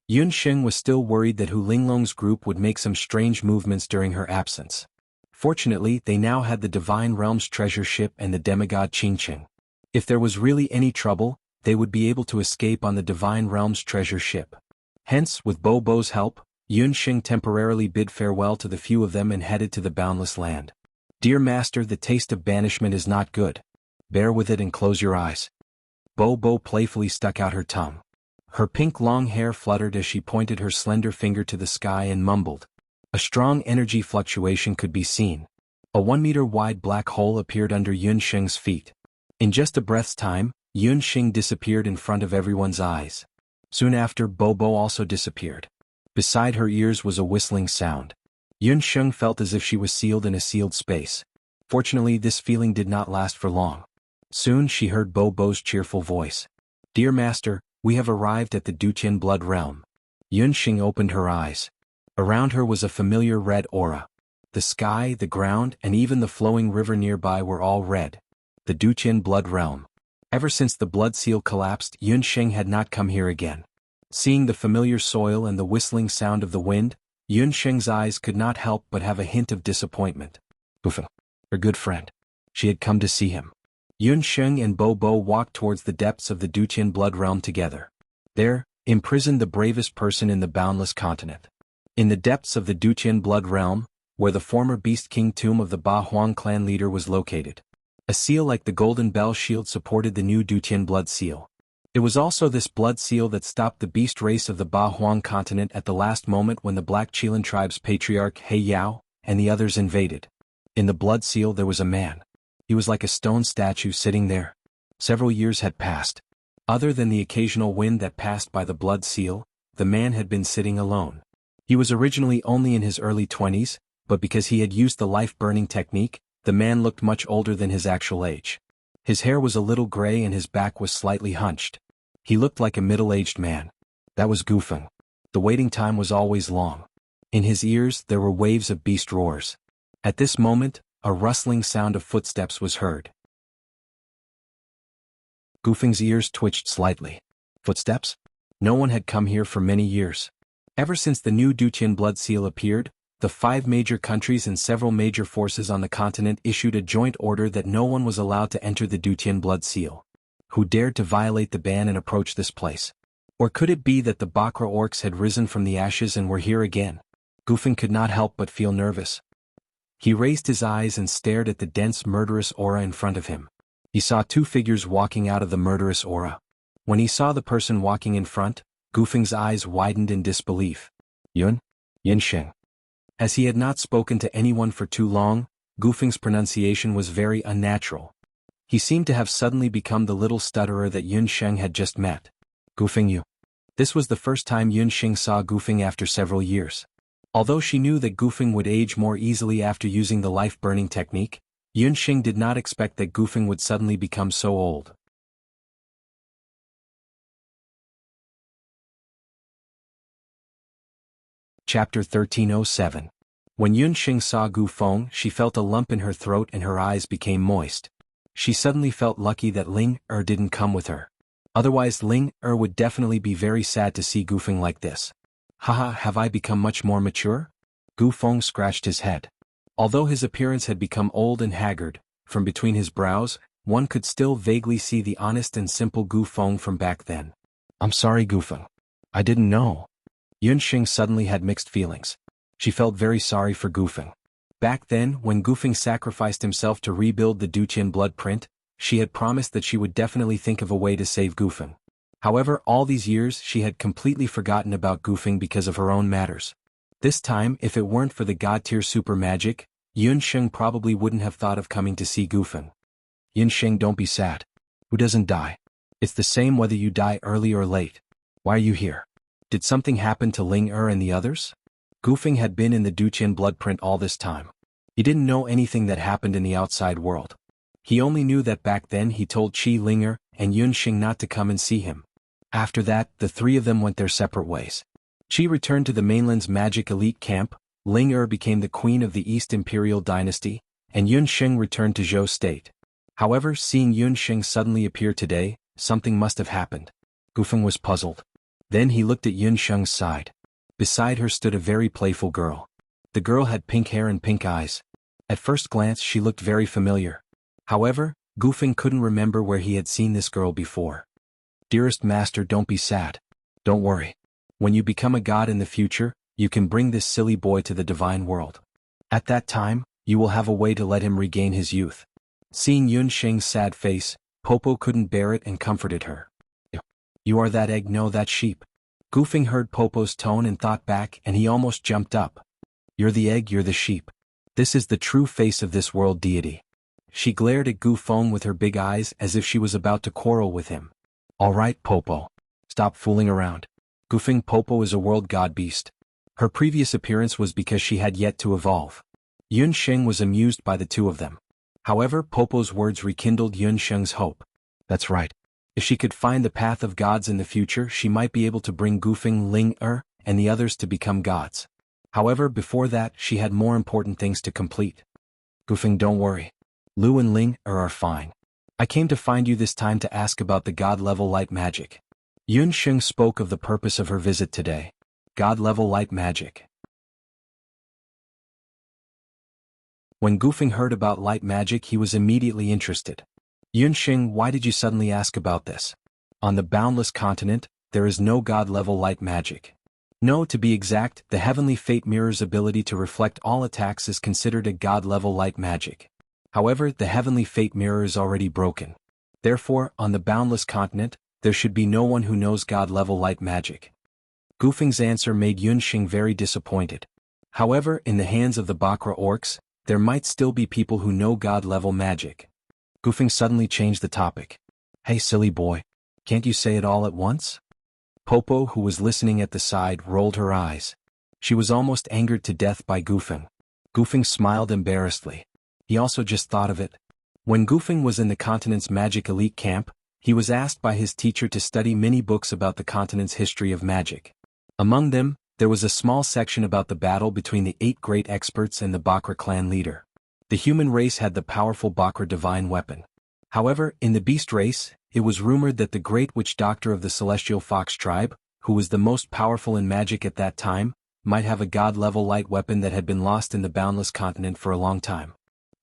Yun Sheng was still worried that Hu Linglong's group would make some strange movements during her absence. Fortunately, they now had the Divine Realm's treasure ship and the demigod Qingqing. If there was really any trouble, they would be able to escape on the Divine Realm's treasure ship. Hence, with Bo Bo's help, Yun Sheng temporarily bid farewell to the few of them and headed to the boundless land. Dear master, the taste of banishment is not good. Bear with it and close your eyes. Bo Bo playfully stuck out her tongue. Her pink long hair fluttered as she pointed her slender finger to the sky and mumbled. A strong energy fluctuation could be seen. A 1-meter wide black hole appeared under Yun Sheng's feet. In just a breath's time, Yun Sheng disappeared in front of everyone's eyes. Soon after, Bo Bo also disappeared. Beside her ears was a whistling sound. Yun Sheng felt as if she was sealed in a sealed space. Fortunately, this feeling did not last for long. Soon she heard Bo Bo's cheerful voice. Dear master, we have arrived at the Duqian Blood Realm. Yun Sheng opened her eyes. Around her was a familiar red aura. The sky, the ground, and even the flowing river nearby were all red. The Duqian Blood Realm. Ever since the blood seal collapsed, Yun Sheng had not come here again. Seeing the familiar soil and the whistling sound of the wind, Yun Sheng's eyes could not help but have a hint of disappointment. Gufen, her good friend. She had come to see him. Yun Sheng and Bo Bo walked towards the depths of the Duqian Blood Realm together. There, imprisoned the bravest person in the boundless continent. In the depths of the Duqian Blood Realm, where the former Beast King tomb of the Ba Huang clan leader was located. A seal like the Golden Bell Shield supported the new Duqian Blood Seal. It was also this blood seal that stopped the beast race of the Ba Huang continent at the last moment when the Black Qilan tribe's patriarch He Yao and the others invaded. In the blood seal there was a man. He was like a stone statue sitting there. Several years had passed. Other than the occasional wind that passed by the blood seal, the man had been sitting alone. He was originally only in his early 20s, but because he had used the life-burning technique, the man looked much older than his actual age. His hair was a little gray and his back was slightly hunched. He looked like a middle-aged man. That was Gufeng. The waiting time was always long. In his ears there were waves of beast roars. At this moment, a rustling sound of footsteps was heard. Gufeng's ears twitched slightly. Footsteps? No one had come here for many years. Ever since the new Duqian Blood Seal appeared, the 5 major countries and several major forces on the continent issued a joint order that no one was allowed to enter the Duqian Blood Seal. Who dared to violate the ban and approach this place? Or could it be that the Bakra orcs had risen from the ashes and were here again? Gufeng could not help but feel nervous. He raised his eyes and stared at the dense murderous aura in front of him. He saw 2 figures walking out of the murderous aura. When he saw the person walking in front, Gufeng's eyes widened in disbelief. Yun Sheng. As he had not spoken to anyone for too long, Gufeng's pronunciation was very unnatural. He seemed to have suddenly become the little stutterer that Yun Sheng had just met. Gufeng you. This was the first time Yun Sheng saw Gufeng after several years. Although she knew that Gufeng would age more easily after using the life-burning technique, Yun Sheng did not expect that Gufeng would suddenly become so old. Chapter 1307. When Yun Sheng saw Gufeng, she felt a lump in her throat and her eyes became moist. She suddenly felt lucky that Ling didn't come with her. Otherwise Ling would definitely be very sad to see Gufeng like this. Haha, have I become much more mature? Gufeng scratched his head. Although his appearance had become old and haggard, from between his brows, one could still vaguely see the honest and simple Gufeng from back then. I'm sorry Gufeng. I didn't know. Yun Sheng suddenly had mixed feelings. She felt very sorry for Gufeng. Back then, when Gufeng sacrificed himself to rebuild the Duqian blood print, she had promised that she would definitely think of a way to save Gufeng. However, all these years she had completely forgotten about Gufeng because of her own matters. This time, if it weren't for the god-tier super magic, Yun Sheng probably wouldn't have thought of coming to see Gufeng. Yun Sheng, don't be sad. Who doesn't die? It's the same whether you die early or late. Why are you here? Did something happen to Ling and the others? Gufeng had been in the Duqian blood print all this time. He didn't know anything that happened in the outside world. He only knew that back then he told Qi Linger and Yun Sheng not to come and see him. After that, the 3 of them went their separate ways. Qi returned to the mainland's magic elite camp, Ling became the queen of the East Imperial Dynasty, and Yun Sheng returned to Zhou State. However, seeing Yun Sheng suddenly appear today, something must have happened. Gufeng was puzzled. Then he looked at Yun Sheng's side. Beside her stood a very playful girl. The girl had pink hair and pink eyes. At first glance she looked very familiar. However, Gufeng couldn't remember where he had seen this girl before. Dearest master, don't be sad. Don't worry. When you become a god in the future, you can bring this silly boy to the divine world. At that time, you will have a way to let him regain his youth. Seeing Yun Sheng's sad face, Popo couldn't bear it and comforted her. You are that egg, no, that sheep. Gufeng heard Popo's tone and thought back, and he almost jumped up. You're the egg, you're the sheep. This is the true face of this world deity. She glared at Gufeng with her big eyes as if she was about to quarrel with him. All right, Popo. Stop fooling around. Gufeng, Popo is a world god beast. Her previous appearance was because she had yet to evolve. Yun Sheng was amused by the two of them. However, Popo's words rekindled Yun Sheng's hope. That's right. If she could find the path of gods in the future, she might be able to bring Gufeng, Ling and the others to become gods. However, before that, she had more important things to complete. Gufeng, don't worry. Lu and Ling are fine. I came to find you this time to ask about the god-level light magic. Yun Sheng spoke of the purpose of her visit today. God-level light magic. When Gufeng heard about light magic, he was immediately interested. Yun Sheng, why did you suddenly ask about this? On the boundless continent, there is no god-level light magic. No, to be exact, the heavenly fate mirror's ability to reflect all attacks is considered a god-level light magic. However, the heavenly fate mirror is already broken. Therefore, on the boundless continent, there should be no one who knows god-level light magic. Gufeng's answer made Yun Sheng very disappointed. However, in the hands of the Bakra orcs, there might still be people who know god-level magic. Gufeng suddenly changed the topic. Hey silly boy, can't you say it all at once? Popo, who was listening at the side, rolled her eyes. She was almost angered to death by Gufeng. Gufeng smiled embarrassedly. He also just thought of it. When Gufeng was in the continent's magic elite camp, he was asked by his teacher to study many books about the continent's history of magic. Among them, there was a small section about the battle between the 8 great experts and the Bakra clan leader. The human race had the powerful Bakra divine weapon. However, in the beast race, it was rumored that the great witch doctor of the celestial fox tribe, who was the most powerful in magic at that time, might have a god-level light weapon that had been lost in the boundless continent for a long time.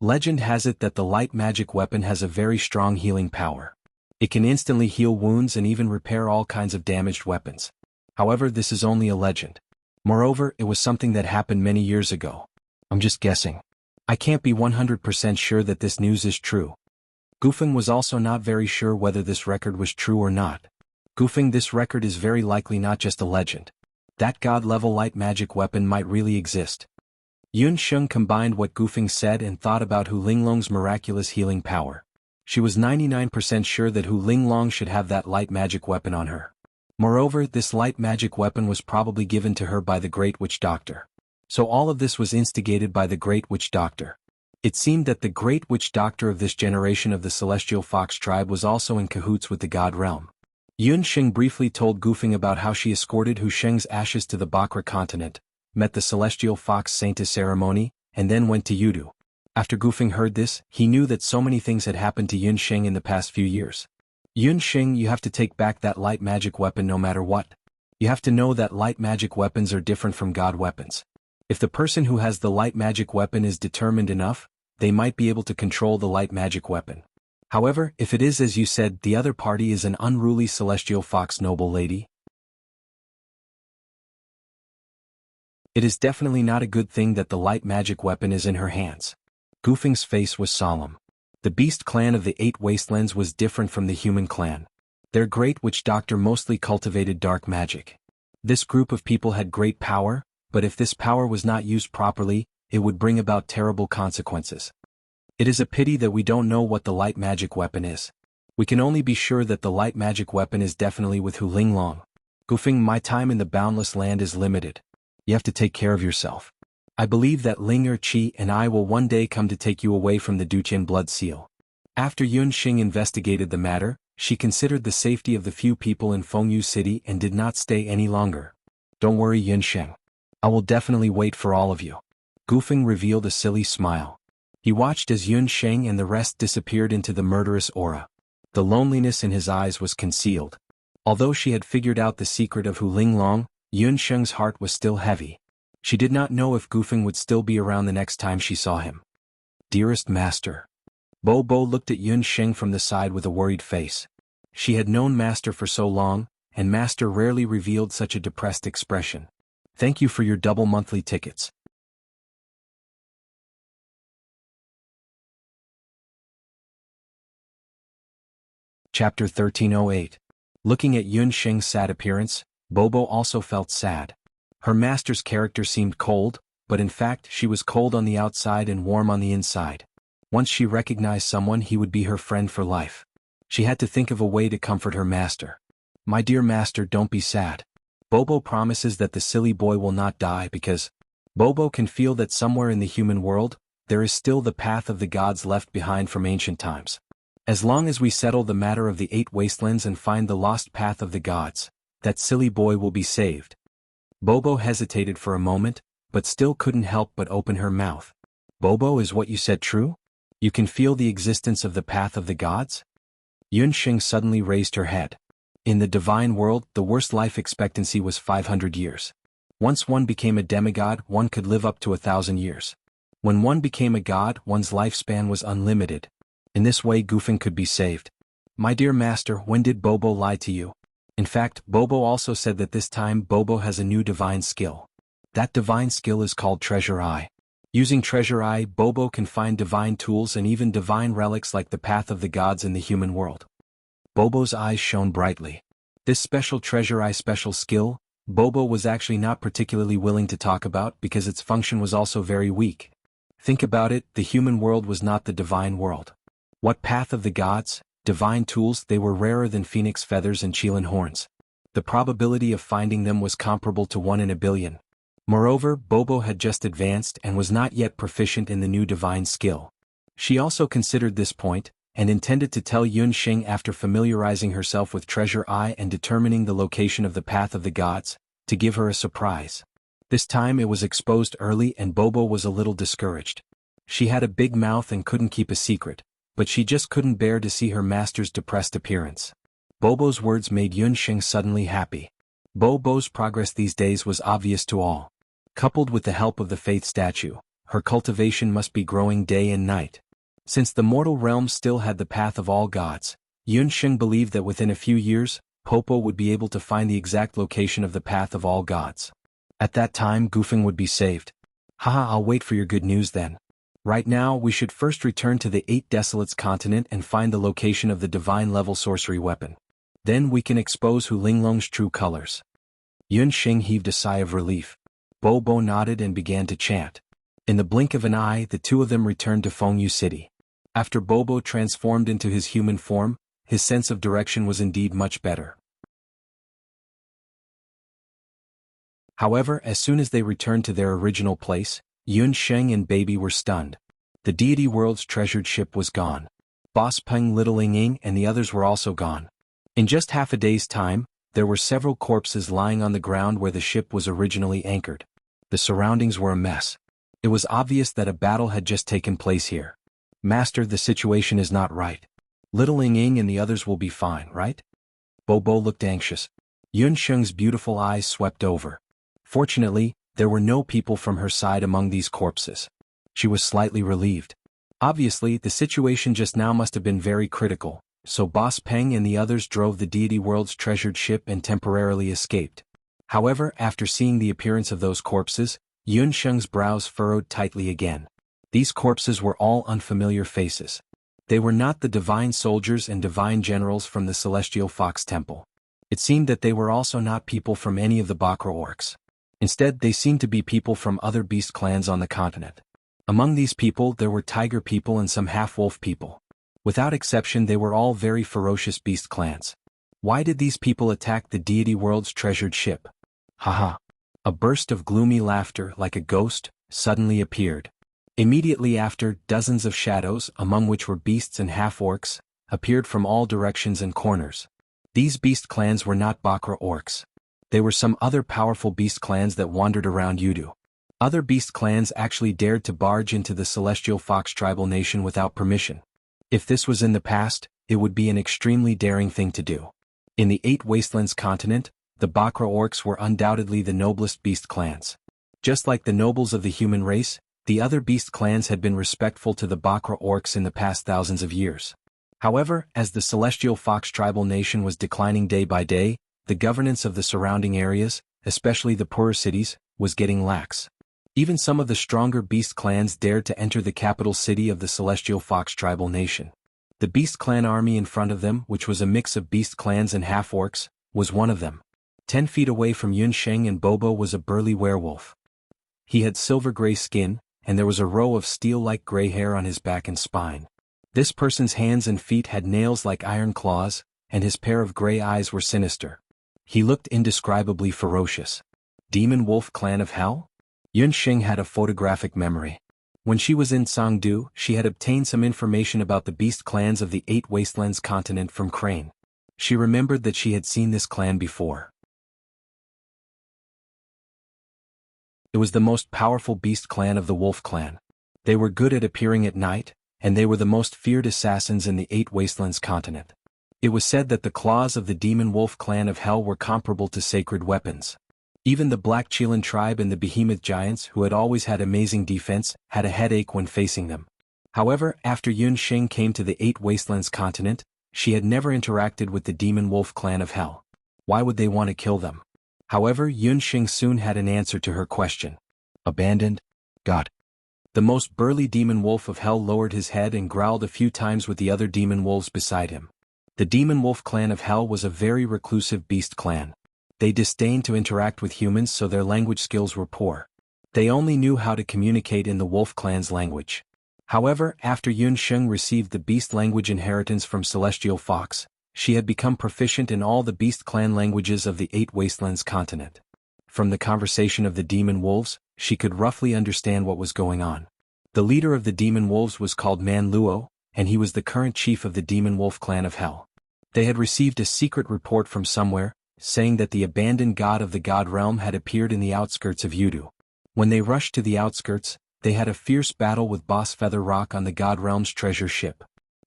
Legend has it that the light magic weapon has a very strong healing power. It can instantly heal wounds and even repair all kinds of damaged weapons. However, this is only a legend. Moreover, it was something that happened many years ago. I'm just guessing. I can't be 100% sure that this news is true. Gufeng was also not very sure whether this record was true or not. Gufeng, this record is very likely not just a legend. That god-level light magic weapon might really exist. Yun Sheng combined what Gufeng said and thought about Hu Linglong's miraculous healing power. She was 99% sure that Hu Linglong should have that light magic weapon on her. Moreover, this light magic weapon was probably given to her by the Great Witch Doctor. So all of this was instigated by the Great Witch Doctor. It seemed that the Great Witch Doctor of this generation of the Celestial Fox tribe was also in cahoots with the God Realm. Yun Sheng briefly told Gufeng about how she escorted Hu Sheng's ashes to the Bakra continent, met the Celestial Fox Saintess ceremony, and then went to Yudu. After Gufeng heard this, he knew that so many things had happened to Yun Sheng in the past few years. Yun Sheng, you have to take back that light magic weapon no matter what. You have to know that light magic weapons are different from god weapons. If the person who has the light magic weapon is determined enough, they might be able to control the light magic weapon. However, if it is as you said, the other party is an unruly celestial fox noble lady, it is definitely not a good thing that the light magic weapon is in her hands. Gufeng's face was solemn. The beast clan of the 8 wastelands was different from the human clan. Their great witch doctor mostly cultivated dark magic. This group of people had great power, but if this power was not used properly, it would bring about terrible consequences. It is a pity that we don't know what the light magic weapon is. We can only be sure that the light magic weapon is definitely with Hu Linglong. Gufeng, my time in the boundless land is limited. You have to take care of yourself. I believe that Ling Erqi and I will one day come to take you away from the Duqian blood seal. After Yun Sheng investigated the matter, she considered the safety of the few people in Fengyu City and did not stay any longer. Don't worry, Yun Sheng. I will definitely wait for all of you. Gufeng revealed a silly smile. He watched as Yun Sheng and the rest disappeared into the murderous aura. The loneliness in his eyes was concealed. Although she had figured out the secret of Hu Linglong, Yun Sheng's heart was still heavy. She did not know if Gufeng would still be around the next time she saw him. Dearest Master. Bo Bo looked at Yun Sheng from the side with a worried face. She had known Master for so long, and Master rarely revealed such a depressed expression. Thank you for your double monthly tickets. Chapter 1308. Looking at Yun Sheng's sad appearance, Bobo also felt sad. Her master's character seemed cold, but in fact she was cold on the outside and warm on the inside. Once she recognized someone, he would be her friend for life. She had to think of a way to comfort her master. My dear master, don't be sad. Bobo promises that the silly boy will not die because Bobo can feel that somewhere in the human world, there is still the path of the gods left behind from ancient times. As long as we settle the matter of the 8 wastelands and find the lost path of the gods, that silly boy will be saved. Bobo hesitated for a moment, but still couldn't help but open her mouth. Bobo, is what you said true? You can feel the existence of the path of the gods? Yun Sheng suddenly raised her head. In the divine world, the worst life expectancy was 500 years. Once one became a demigod, one could live up to 1,000 years. When one became a god, one's lifespan was unlimited. In this way Gufeng could be saved. My dear master, when did Bobo lie to you? In fact, Bobo also said that this time Bobo has a new divine skill. That divine skill is called Treasure Eye. Using Treasure Eye, Bobo can find divine tools and even divine relics like the path of the gods in the human world. Bobo's eyes shone brightly. This special Treasure Eye special skill, Bobo was actually not particularly willing to talk about because its function was also very weak. Think about it, the human world was not the divine world. What path of the gods, divine tools, they were rarer than phoenix feathers and Qilin horns. The probability of finding them was comparable to 1 in a billion. Moreover, Bobo had just advanced and was not yet proficient in the new divine skill. She also considered this point, and intended to tell Yun Sheng after familiarizing herself with Treasure Eye and determining the location of the path of the gods, to give her a surprise. This time it was exposed early and Bobo was a little discouraged. She had a big mouth and couldn't keep a secret, but she just couldn't bear to see her master's depressed appearance. Bobo's words made Yun Sheng suddenly happy. Bobo's progress these days was obvious to all. Coupled with the help of the faith statue, her cultivation must be growing day and night. Since the mortal realm still had the path of all gods, Yun Sheng believed that within a few years, Popo would be able to find the exact location of the path of all gods. At that time Gufeng would be saved. Haha, I'll wait for your good news then. Right now we should first return to the 8 Desolates continent and find the location of the divine level sorcery weapon. Then we can expose Hu Linglong's true colors. Yun Sheng heaved a sigh of relief. Bobo nodded and began to chant. In the blink of an eye the two of them returned to Fengyu City. After Bobo transformed into his human form, his sense of direction was indeed much better. However, as soon as they returned to their original place, Yun Sheng and Baby were stunned. The deity world's treasured ship was gone. Boss Peng, Little Ying and the others were also gone. In just half a day's time, there were several corpses lying on the ground where the ship was originally anchored. The surroundings were a mess. It was obvious that a battle had just taken place here. Master, the situation is not right. Little Ying and the others will be fine, right? Bobo looked anxious. Yun Sheng's beautiful eyes swept over. Fortunately, there were no people from her side among these corpses. She was slightly relieved. Obviously, the situation just now must have been very critical, so Boss Peng and the others drove the deity world's treasured ship and temporarily escaped. However, after seeing the appearance of those corpses, Yun Sheng's brows furrowed tightly again. These corpses were all unfamiliar faces. They were not the divine soldiers and divine generals from the Celestial Fox Temple. It seemed that they were also not people from any of the Bakra orcs. Instead, they seemed to be people from other beast clans on the continent. Among these people there were tiger people and some half-wolf people. Without exception they were all very ferocious beast clans. Why did these people attack the deity world's treasured ship? Haha. A burst of gloomy laughter like a ghost suddenly appeared. Immediately after, dozens of shadows, among which were beasts and half-orcs, appeared from all directions and corners. These beast clans were not Bakra orcs. They were some other powerful beast clans that wandered around Yudu. Other beast clans actually dared to barge into the Celestial Fox tribal nation without permission. If this was in the past, it would be an extremely daring thing to do. In the Eight Wastelands continent, the Bakra orcs were undoubtedly the noblest beast clans. Just like the nobles of the human race, the other beast clans had been respectful to the Bakra orcs in the past thousands of years. However, as the Celestial Fox tribal nation was declining day by day, the governance of the surrounding areas, especially the poorer cities, was getting lax. Even some of the stronger beast clans dared to enter the capital city of the Celestial Fox tribal nation. The beast clan army in front of them, which was a mix of beast clans and half-orcs, was one of them. 10 feet away from Yunsheng and Bobo was a burly werewolf. He had silver-gray skin, and there was a row of steel-like gray hair on his back and spine. This person's hands and feet had nails like iron claws, and his pair of gray eyes were sinister. He looked indescribably ferocious. Demon Wolf Clan of Hell? Yunsheng had a photographic memory. When she was in Sangdu, she had obtained some information about the beast clans of the Eight Wastelands continent from Crane. She remembered that she had seen this clan before. It was the most powerful beast clan of the Wolf Clan. They were good at appearing at night, and they were the most feared assassins in the Eight Wastelands continent. It was said that the claws of the Demon Wolf Clan of Hell were comparable to sacred weapons. Even the Black Chelan tribe and the Behemoth Giants, who had always had amazing defense, had a headache when facing them. However, after Yunsheng came to the Eight Wastelands continent, she had never interacted with the Demon Wolf Clan of Hell. Why would they want to kill them? However, Yunsheng soon had an answer to her question. Abandoned? God. The most burly Demon Wolf of Hell lowered his head and growled a few times with the other demon wolves beside him. The Demon Wolf Clan of Hell was a very reclusive beast clan. They disdained to interact with humans, so their language skills were poor. They only knew how to communicate in the Wolf Clan's language. However, after Yunsheng received the beast language inheritance from Celestial Fox, she had become proficient in all the beast clan languages of the Eight Wastelands continent. From the conversation of the demon wolves, she could roughly understand what was going on. The leader of the demon wolves was called Man Luo, and he was the current chief of the Demon Wolf Clan of Hell. They had received a secret report from somewhere, saying that the abandoned god of the god realm had appeared in the outskirts of Yudu. When they rushed to the outskirts, they had a fierce battle with Boss Feather Rock on the god realm's treasure ship.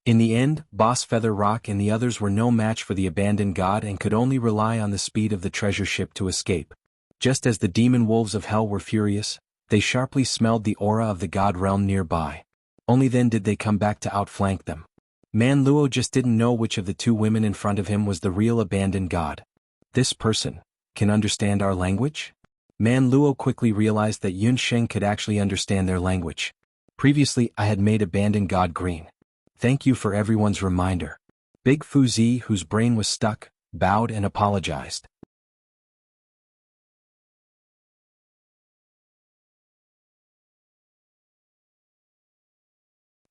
In the end, Boss Feather Rock and the others were no match for the abandoned god and could only rely on the speed of the treasure ship to escape. Just as the demon wolves of hell were furious, they sharply smelled the aura of the god realm nearby. Only then did they come back to outflank them. Man Luo just didn't know which of the two women in front of him was the real abandoned god. This person can understand our language? Man Luo quickly realized that Yunsheng could actually understand their language. Previously, I had made abandoned god green. Thank you for everyone's reminder. Big Fuzi, whose brain was stuck, bowed and apologized.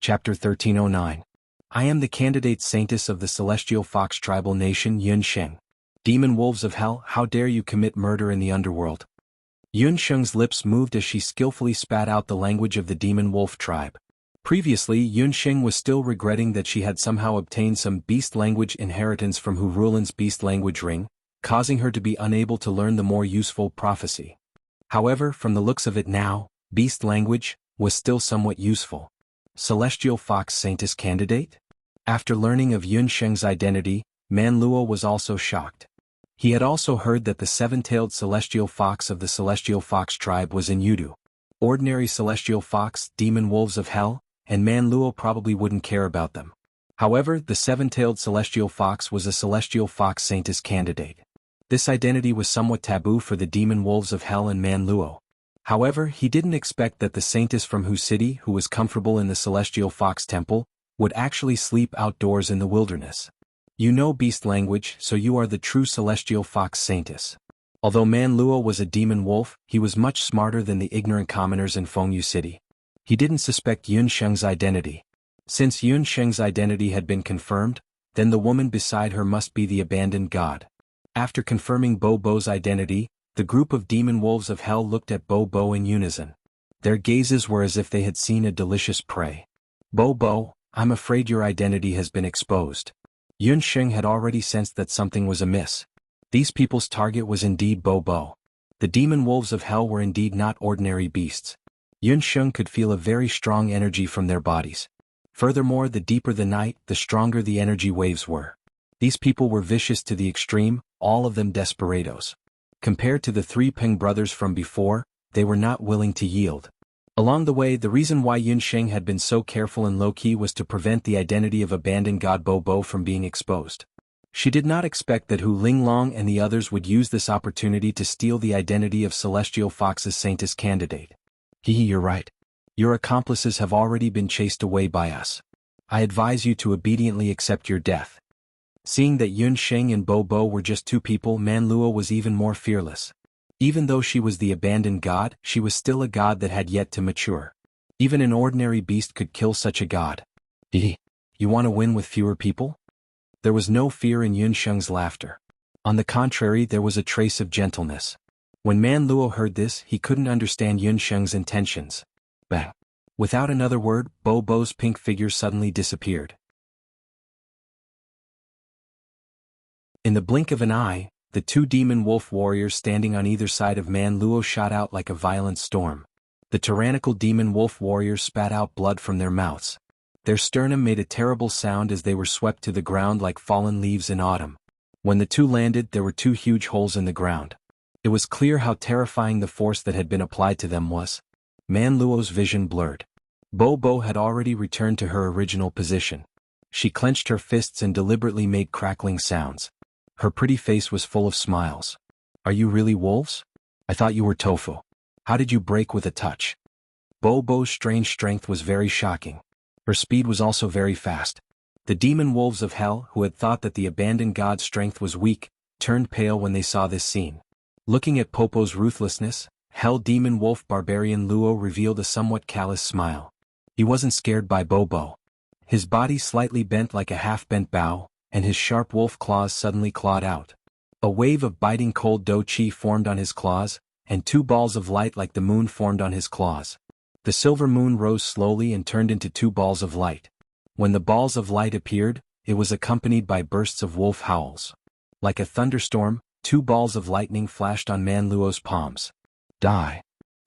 Chapter 1309. I am the candidate saintess of the Celestial Fox tribal nation Yunsheng. Demon wolves of hell, how dare you commit murder in the underworld? Yunsheng's lips moved as she skillfully spat out the language of the demon wolf tribe. Previously, Yunsheng was still regretting that she had somehow obtained some beast language inheritance from Hu Rulan's beast language ring, causing her to be unable to learn the more useful prophecy. However, from the looks of it now, beast language was still somewhat useful. Celestial Fox Saintess candidate? After learning of Yunsheng's identity, Man Luo was also shocked. He had also heard that the seven-tailed celestial fox of the Celestial Fox tribe was in Yudu. Ordinary celestial fox, demon wolves of hell, and Man Luo probably wouldn't care about them. However, the seven-tailed celestial fox was a Celestial Fox Saintess candidate. This identity was somewhat taboo for the demon wolves of hell and Man Luo. However, he didn't expect that the saintess from Hu City, who was comfortable in the Celestial Fox Temple, would actually sleep outdoors in the wilderness. You know beast language, so you are the true Celestial Fox Saintess. Although Man Luo was a demon wolf, he was much smarter than the ignorant commoners in Fengyu City. He didn't suspect Yunsheng's identity. Since Yunsheng's identity had been confirmed, then the woman beside her must be the abandoned god. After confirming Bo Bo's identity, the group of demon wolves of hell looked at Bo Bo in unison. Their gazes were as if they had seen a delicious prey. Bo Bo, I'm afraid your identity has been exposed. Yunsheng had already sensed that something was amiss. These people's target was indeed Bo Bo. The demon wolves of hell were indeed not ordinary beasts. Yun Sheng could feel a very strong energy from their bodies. Furthermore, the deeper the night, the stronger the energy waves were. These people were vicious to the extreme, all of them desperados. Compared to the three Peng brothers from before, they were not willing to yield. Along the way, the reason why Yun Sheng had been so careful and low-key was to prevent the identity of abandoned god Bo Bo from being exposed. She did not expect that Hu Linglong and the others would use this opportunity to steal the identity of Celestial Fox's Saintess candidate. You're right. Your accomplices have already been chased away by us. I advise you to obediently accept your death. Seeing that Yun Sheng and Bo Bo were just two people, Man Luo was even more fearless. Even though she was the abandoned god, she was still a god that had yet to mature. Even an ordinary beast could kill such a god. You want to win with fewer people? There was no fear in Yun Sheng's laughter. On the contrary, there was a trace of gentleness. When Man Luo heard this, he couldn't understand Yun Sheng's intentions. Bang! Without another word, Bo Bo's pink figure suddenly disappeared. In the blink of an eye, the two demon wolf warriors standing on either side of Man Luo shot out like a violent storm. The tyrannical demon wolf warriors spat out blood from their mouths. Their sternum made a terrible sound as they were swept to the ground like fallen leaves in autumn. When the two landed, there were two huge holes in the ground. It was clear how terrifying the force that had been applied to them was. Man Luo's vision blurred. Bo Bo had already returned to her original position. She clenched her fists and deliberately made crackling sounds. Her pretty face was full of smiles. Are you really wolves? I thought you were tofu. How did you break with a touch? Bo Bo's strange strength was very shocking. Her speed was also very fast. The demon wolves of hell, who had thought that the abandoned god's strength was weak, turned pale when they saw this scene. Looking at Popo's ruthlessness, Hell Demon Wolf Barbarian Luo revealed a somewhat callous smile. He wasn't scared by Bo Bo. His body slightly bent like a half-bent bow, and his sharp wolf claws suddenly clawed out. A wave of biting cold dough chi formed on his claws, and two balls of light like the moon formed on his claws. The silver moon rose slowly and turned into two balls of light. When the balls of light appeared, it was accompanied by bursts of wolf howls. Like a thunderstorm, two balls of lightning flashed on Man Luo's palms. Die!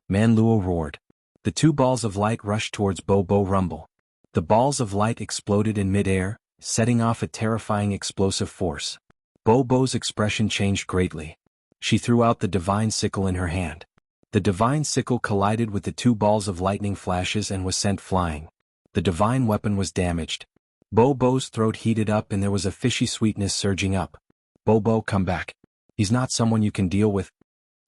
Man Luo roared. The two balls of light rushed towards Bo Bo Rumble. The balls of light exploded in mid-air, setting off a terrifying explosive force. Bo Bo's expression changed greatly. She threw out the divine sickle in her hand. The divine sickle collided with the two balls of lightning flashes and was sent flying. The divine weapon was damaged. Bo Bo's throat heated up and there was a fishy sweetness surging up. Bo Bo, come back. He's not someone you can deal with.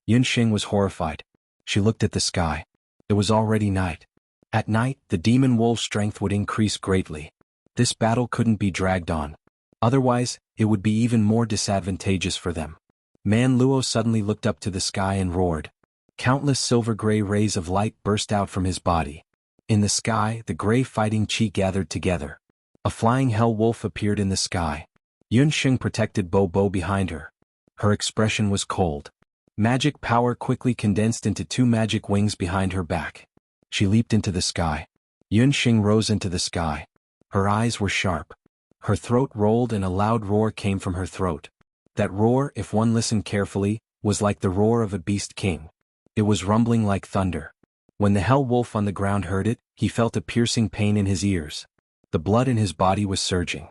Yun Sheng was horrified. She looked at the sky. It was already night. At night, the demon wolf's strength would increase greatly. This battle couldn't be dragged on. Otherwise, it would be even more disadvantageous for them. Man Luo suddenly looked up to the sky and roared. Countless silver-gray rays of light burst out from his body. In the sky, the gray fighting chi gathered together. A flying hell wolf appeared in the sky. Yun Sheng protected Bo Bo behind her. Her expression was cold. Magic power quickly condensed into two magic wings behind her back. She leaped into the sky. Yun Sheng rose into the sky. Her eyes were sharp. Her throat rolled and a loud roar came from her throat. That roar, if one listened carefully, was like the roar of a beast king. It was rumbling like thunder. When the hell wolf on the ground heard it, he felt a piercing pain in his ears. The blood in his body was surging.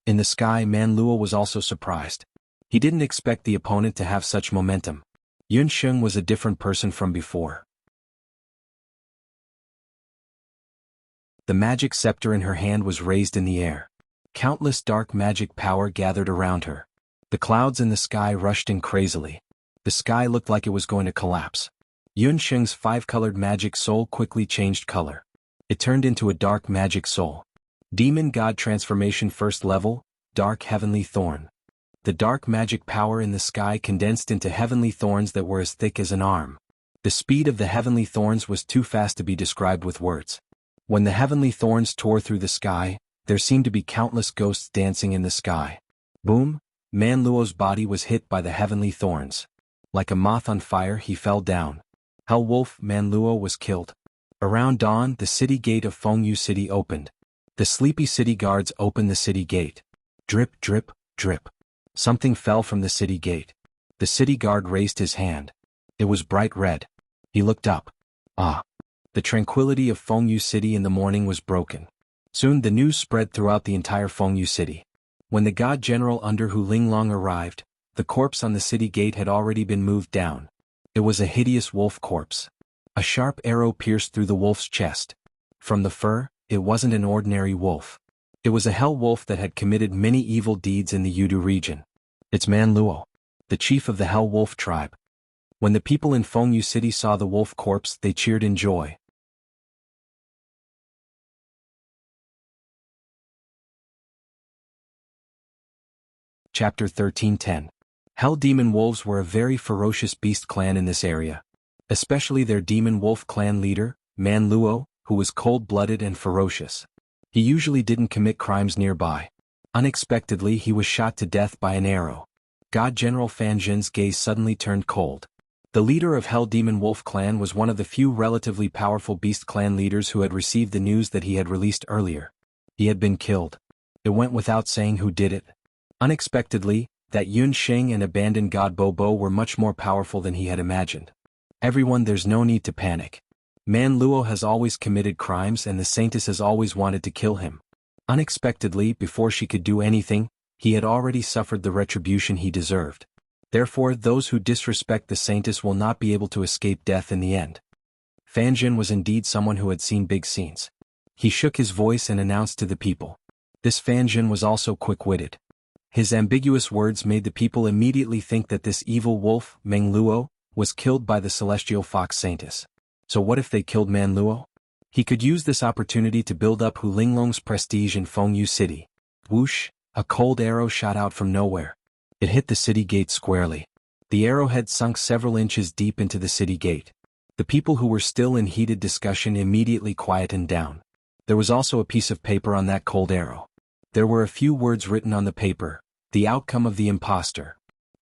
In the sky, Man Luo was also surprised. He didn't expect the opponent to have such momentum. Yun Sheng was a different person from before. The magic scepter in her hand was raised in the air. Countless dark magic power gathered around her. The clouds in the sky rushed in crazily. The sky looked like it was going to collapse. Yun Sheng's five-colored magic soul quickly changed color. It turned into a dark magic soul. Demon God Transformation First Level, Dark Heavenly Thorn. The dark magic power in the sky condensed into heavenly thorns that were as thick as an arm. The speed of the heavenly thorns was too fast to be described with words. When the heavenly thorns tore through the sky, there seemed to be countless ghosts dancing in the sky. Boom! Man Luo's body was hit by the heavenly thorns. Like a moth on fire, he fell down. Hell Wolf Man Luo was killed. Around dawn, the city gate of Fengyu City opened. The sleepy city guards opened the city gate. Drip, drip, drip. Something fell from the city gate. The city guard raised his hand. It was bright red. He looked up. Ah! The tranquility of Fengyu City in the morning was broken. Soon the news spread throughout the entire Fengyu City. When the god general under Hu Linglong arrived, the corpse on the city gate had already been moved down. It was a hideous wolf corpse. A sharp arrow pierced through the wolf's chest. From the fur, it wasn't an ordinary wolf. It was a hell wolf that had committed many evil deeds in the Yudu region. It's Man Luo, the chief of the hell wolf tribe. When the people in Fengyu City saw the wolf corpse, they cheered in joy. Chapter 13:10. Hell demon wolves were a very ferocious beast clan in this area. Especially their demon wolf clan leader, Man Luo, who was cold-blooded and ferocious. He usually didn't commit crimes nearby. Unexpectedly he was shot to death by an arrow. God General Fan Zhen's gaze suddenly turned cold. The leader of Hell Demon Wolf Clan was one of the few relatively powerful beast clan leaders who had received the news that he had released earlier. He had been killed. It went without saying who did it. Unexpectedly, that Yun Sheng and abandoned god Bobo were much more powerful than he had imagined. Everyone, there's no need to panic. Man Luo has always committed crimes and the Saintess has always wanted to kill him. Unexpectedly, before she could do anything, he had already suffered the retribution he deserved. Therefore, those who disrespect the Saintess will not be able to escape death in the end. Fan Zhen was indeed someone who had seen big scenes. He shook his voice and announced to the people. This Fan Zhen was also quick-witted. His ambiguous words made the people immediately think that this evil wolf, Meng Luo, was killed by the celestial fox Saintess. So what if they killed Man Luo? He could use this opportunity to build up Hu Linglong's prestige in Fengyu City. Whoosh! A cold arrow shot out from nowhere. It hit the city gate squarely. The arrowhead sunk several inches deep into the city gate. The people who were still in heated discussion immediately quietened down. There was also a piece of paper on that cold arrow. There were a few words written on the paper. The outcome of the impostor.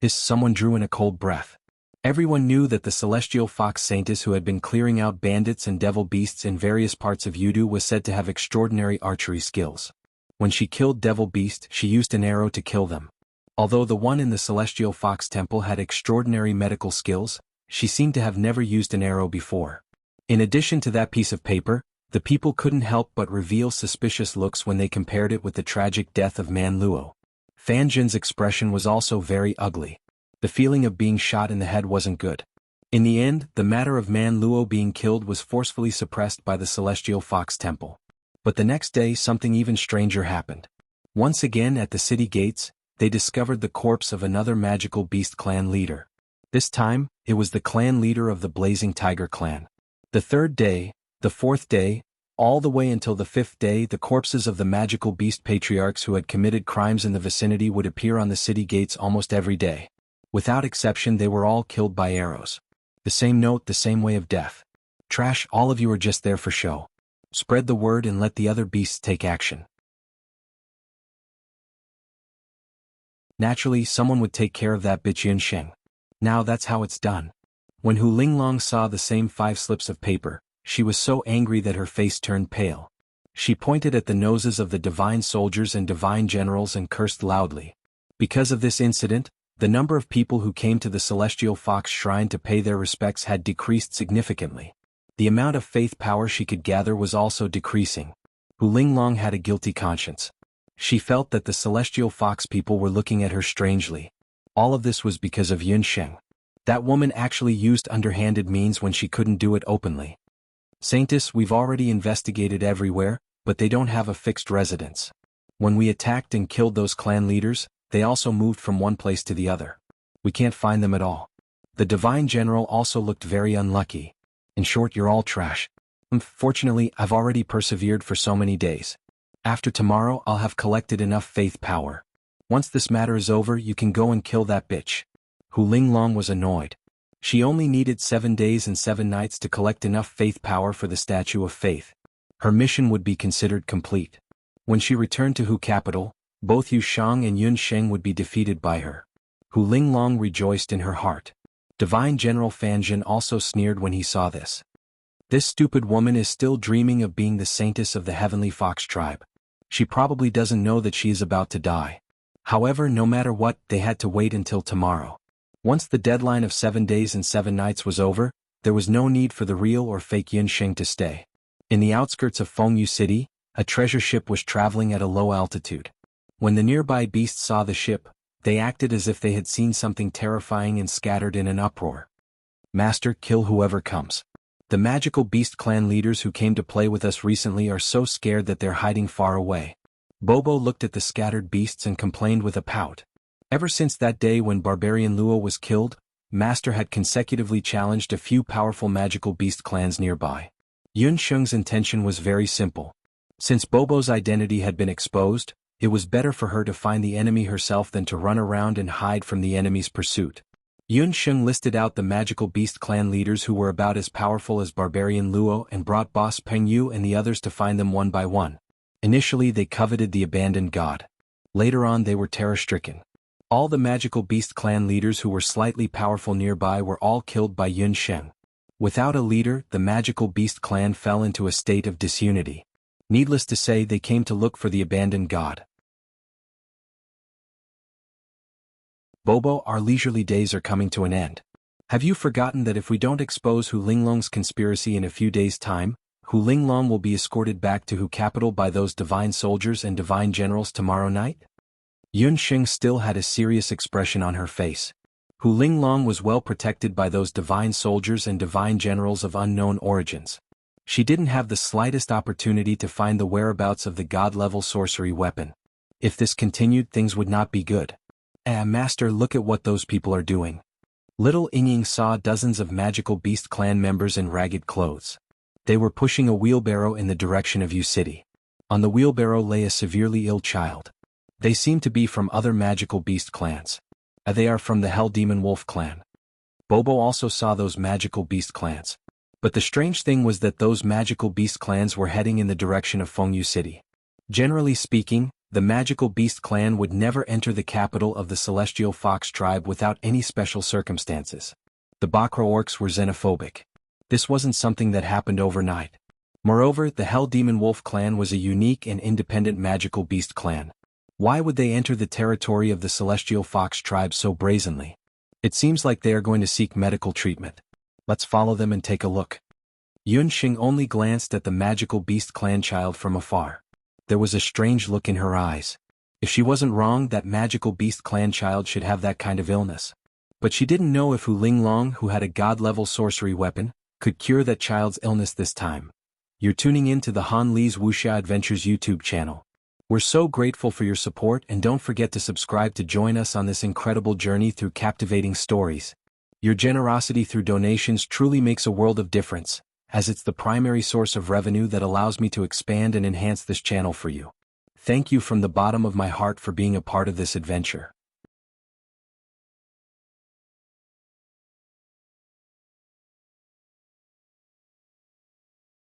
Someone drew in a cold breath. Everyone knew that the celestial fox Saintess who had been clearing out bandits and devil beasts in various parts of Yudu was said to have extraordinary archery skills. When she killed devil beast, she used an arrow to kill them. Although the one in the celestial fox temple had extraordinary medical skills, she seemed to have never used an arrow before. In addition to that piece of paper, the people couldn't help but reveal suspicious looks when they compared it with the tragic death of Man Luo. Fan Zhen's expression was also very ugly. The feeling of being shot in the head wasn't good. In the end, the matter of Man Luo being killed was forcefully suppressed by the Celestial Fox Temple. But the next day something even stranger happened. Once again at the city gates, they discovered the corpse of another magical beast clan leader. This time, it was the clan leader of the Blazing Tiger clan. The third day, the fourth day, all the way until the fifth day, the corpses of the magical beast patriarchs who had committed crimes in the vicinity would appear on the city gates almost every day. Without exception, they were all killed by arrows. The same note, the same way of death. Trash, all of you are just there for show. Spread the word and let the other beasts take action. Naturally, someone would take care of that bitch Yun Sheng. Now that's how it's done. When Hu Linglong saw the same 5 slips of paper, she was so angry that her face turned pale. She pointed at the noses of the divine soldiers and divine generals and cursed loudly. Because of this incident, the number of people who came to the Celestial Fox Shrine to pay their respects had decreased significantly. The amount of faith power she could gather was also decreasing. Hu Linglong had a guilty conscience. She felt that the Celestial Fox people were looking at her strangely. All of this was because of Yun Sheng. That woman actually used underhanded means when she couldn't do it openly. Saintess, we've already investigated everywhere, but they don't have a fixed residence. When we attacked and killed those clan leaders, they also moved from one place to the other. We can't find them at all. The Divine General also looked very unlucky. In short, you're all trash. Fortunately, I've already persevered for so many days. After tomorrow, I'll have collected enough faith power. Once this matter is over, you can go and kill that bitch. Hu Linglong was annoyed. She only needed 7 days and 7 nights to collect enough faith power for the Statue of Faith. Her mission would be considered complete. When she returned to Hu capital, both Yu Shang and Yun Sheng would be defeated by her. Hu Linglong rejoiced in her heart. Divine General Fan Zhen also sneered when he saw this. This stupid woman is still dreaming of being the Saintess of the Heavenly Fox tribe. She probably doesn't know that she is about to die. However, no matter what, they had to wait until tomorrow. Once the deadline of 7 days and 7 nights was over, there was no need for the real or fake Yunsheng to stay. In the outskirts of Fengyu City, a treasure ship was traveling at a low altitude. When the nearby beasts saw the ship, they acted as if they had seen something terrifying and scattered in an uproar. Master, kill whoever comes. The magical beast clan leaders who came to play with us recently are so scared that they're hiding far away. Bobo looked at the scattered beasts and complained with a pout. Ever since that day when Barbarian Luo was killed, Master had consecutively challenged a few powerful magical beast clans nearby. Yunsheng's intention was very simple. Since Bobo's identity had been exposed, it was better for her to find the enemy herself than to run around and hide from the enemy's pursuit. Yunsheng listed out the magical beast clan leaders who were about as powerful as Barbarian Luo and brought Boss Peng Yu and the others to find them one by one. Initially they coveted the abandoned god. Later on they were terror-stricken. All the magical beast clan leaders who were slightly powerful nearby were all killed by Yunsheng. Without a leader, the magical beast clan fell into a state of disunity. Needless to say, they came to look for the abandoned god. Bobo, our leisurely days are coming to an end. Have you forgotten that if we don't expose Hu Linglong's conspiracy in a few days' time, Hu Linglong will be escorted back to Hu capital by those divine soldiers and divine generals tomorrow night? Yunsheng still had a serious expression on her face. Hu Linglong was well protected by those divine soldiers and divine generals of unknown origins. She didn't have the slightest opportunity to find the whereabouts of the god-level sorcery weapon. If this continued, things would not be good. Master, look at what those people are doing. Little Yingying saw dozens of magical beast clan members in ragged clothes. They were pushing a wheelbarrow in the direction of Yu City. On the wheelbarrow lay a severely ill child. They seemed to be from other magical beast clans. They are from the Hell Demon Wolf clan. Bobo also saw those magical beast clans. But the strange thing was that those magical beast clans were heading in the direction of Fengyu City. Generally speaking, the magical beast clan would never enter the capital of the Celestial Fox tribe without any special circumstances. The Bakra orcs were xenophobic. This wasn't something that happened overnight. Moreover, the Hell Demon Wolf clan was a unique and independent magical beast clan. Why would they enter the territory of the Celestial Fox tribe so brazenly? It seems like they are going to seek medical treatment. Let's follow them and take a look. Yunsheng only glanced at the magical beast clan child from afar. There was a strange look in her eyes. If she wasn't wrong, that magical beast clan child should have that kind of illness. But she didn't know if Hu Linglong, who had a god-level sorcery weapon, could cure that child's illness this time. You're tuning in to the Han Li's Wuxia Adventures YouTube channel. We're so grateful for your support, and don't forget to subscribe to join us on this incredible journey through captivating stories. Your generosity through donations truly makes a world of difference, as it's the primary source of revenue that allows me to expand and enhance this channel for you. Thank you from the bottom of my heart for being a part of this adventure.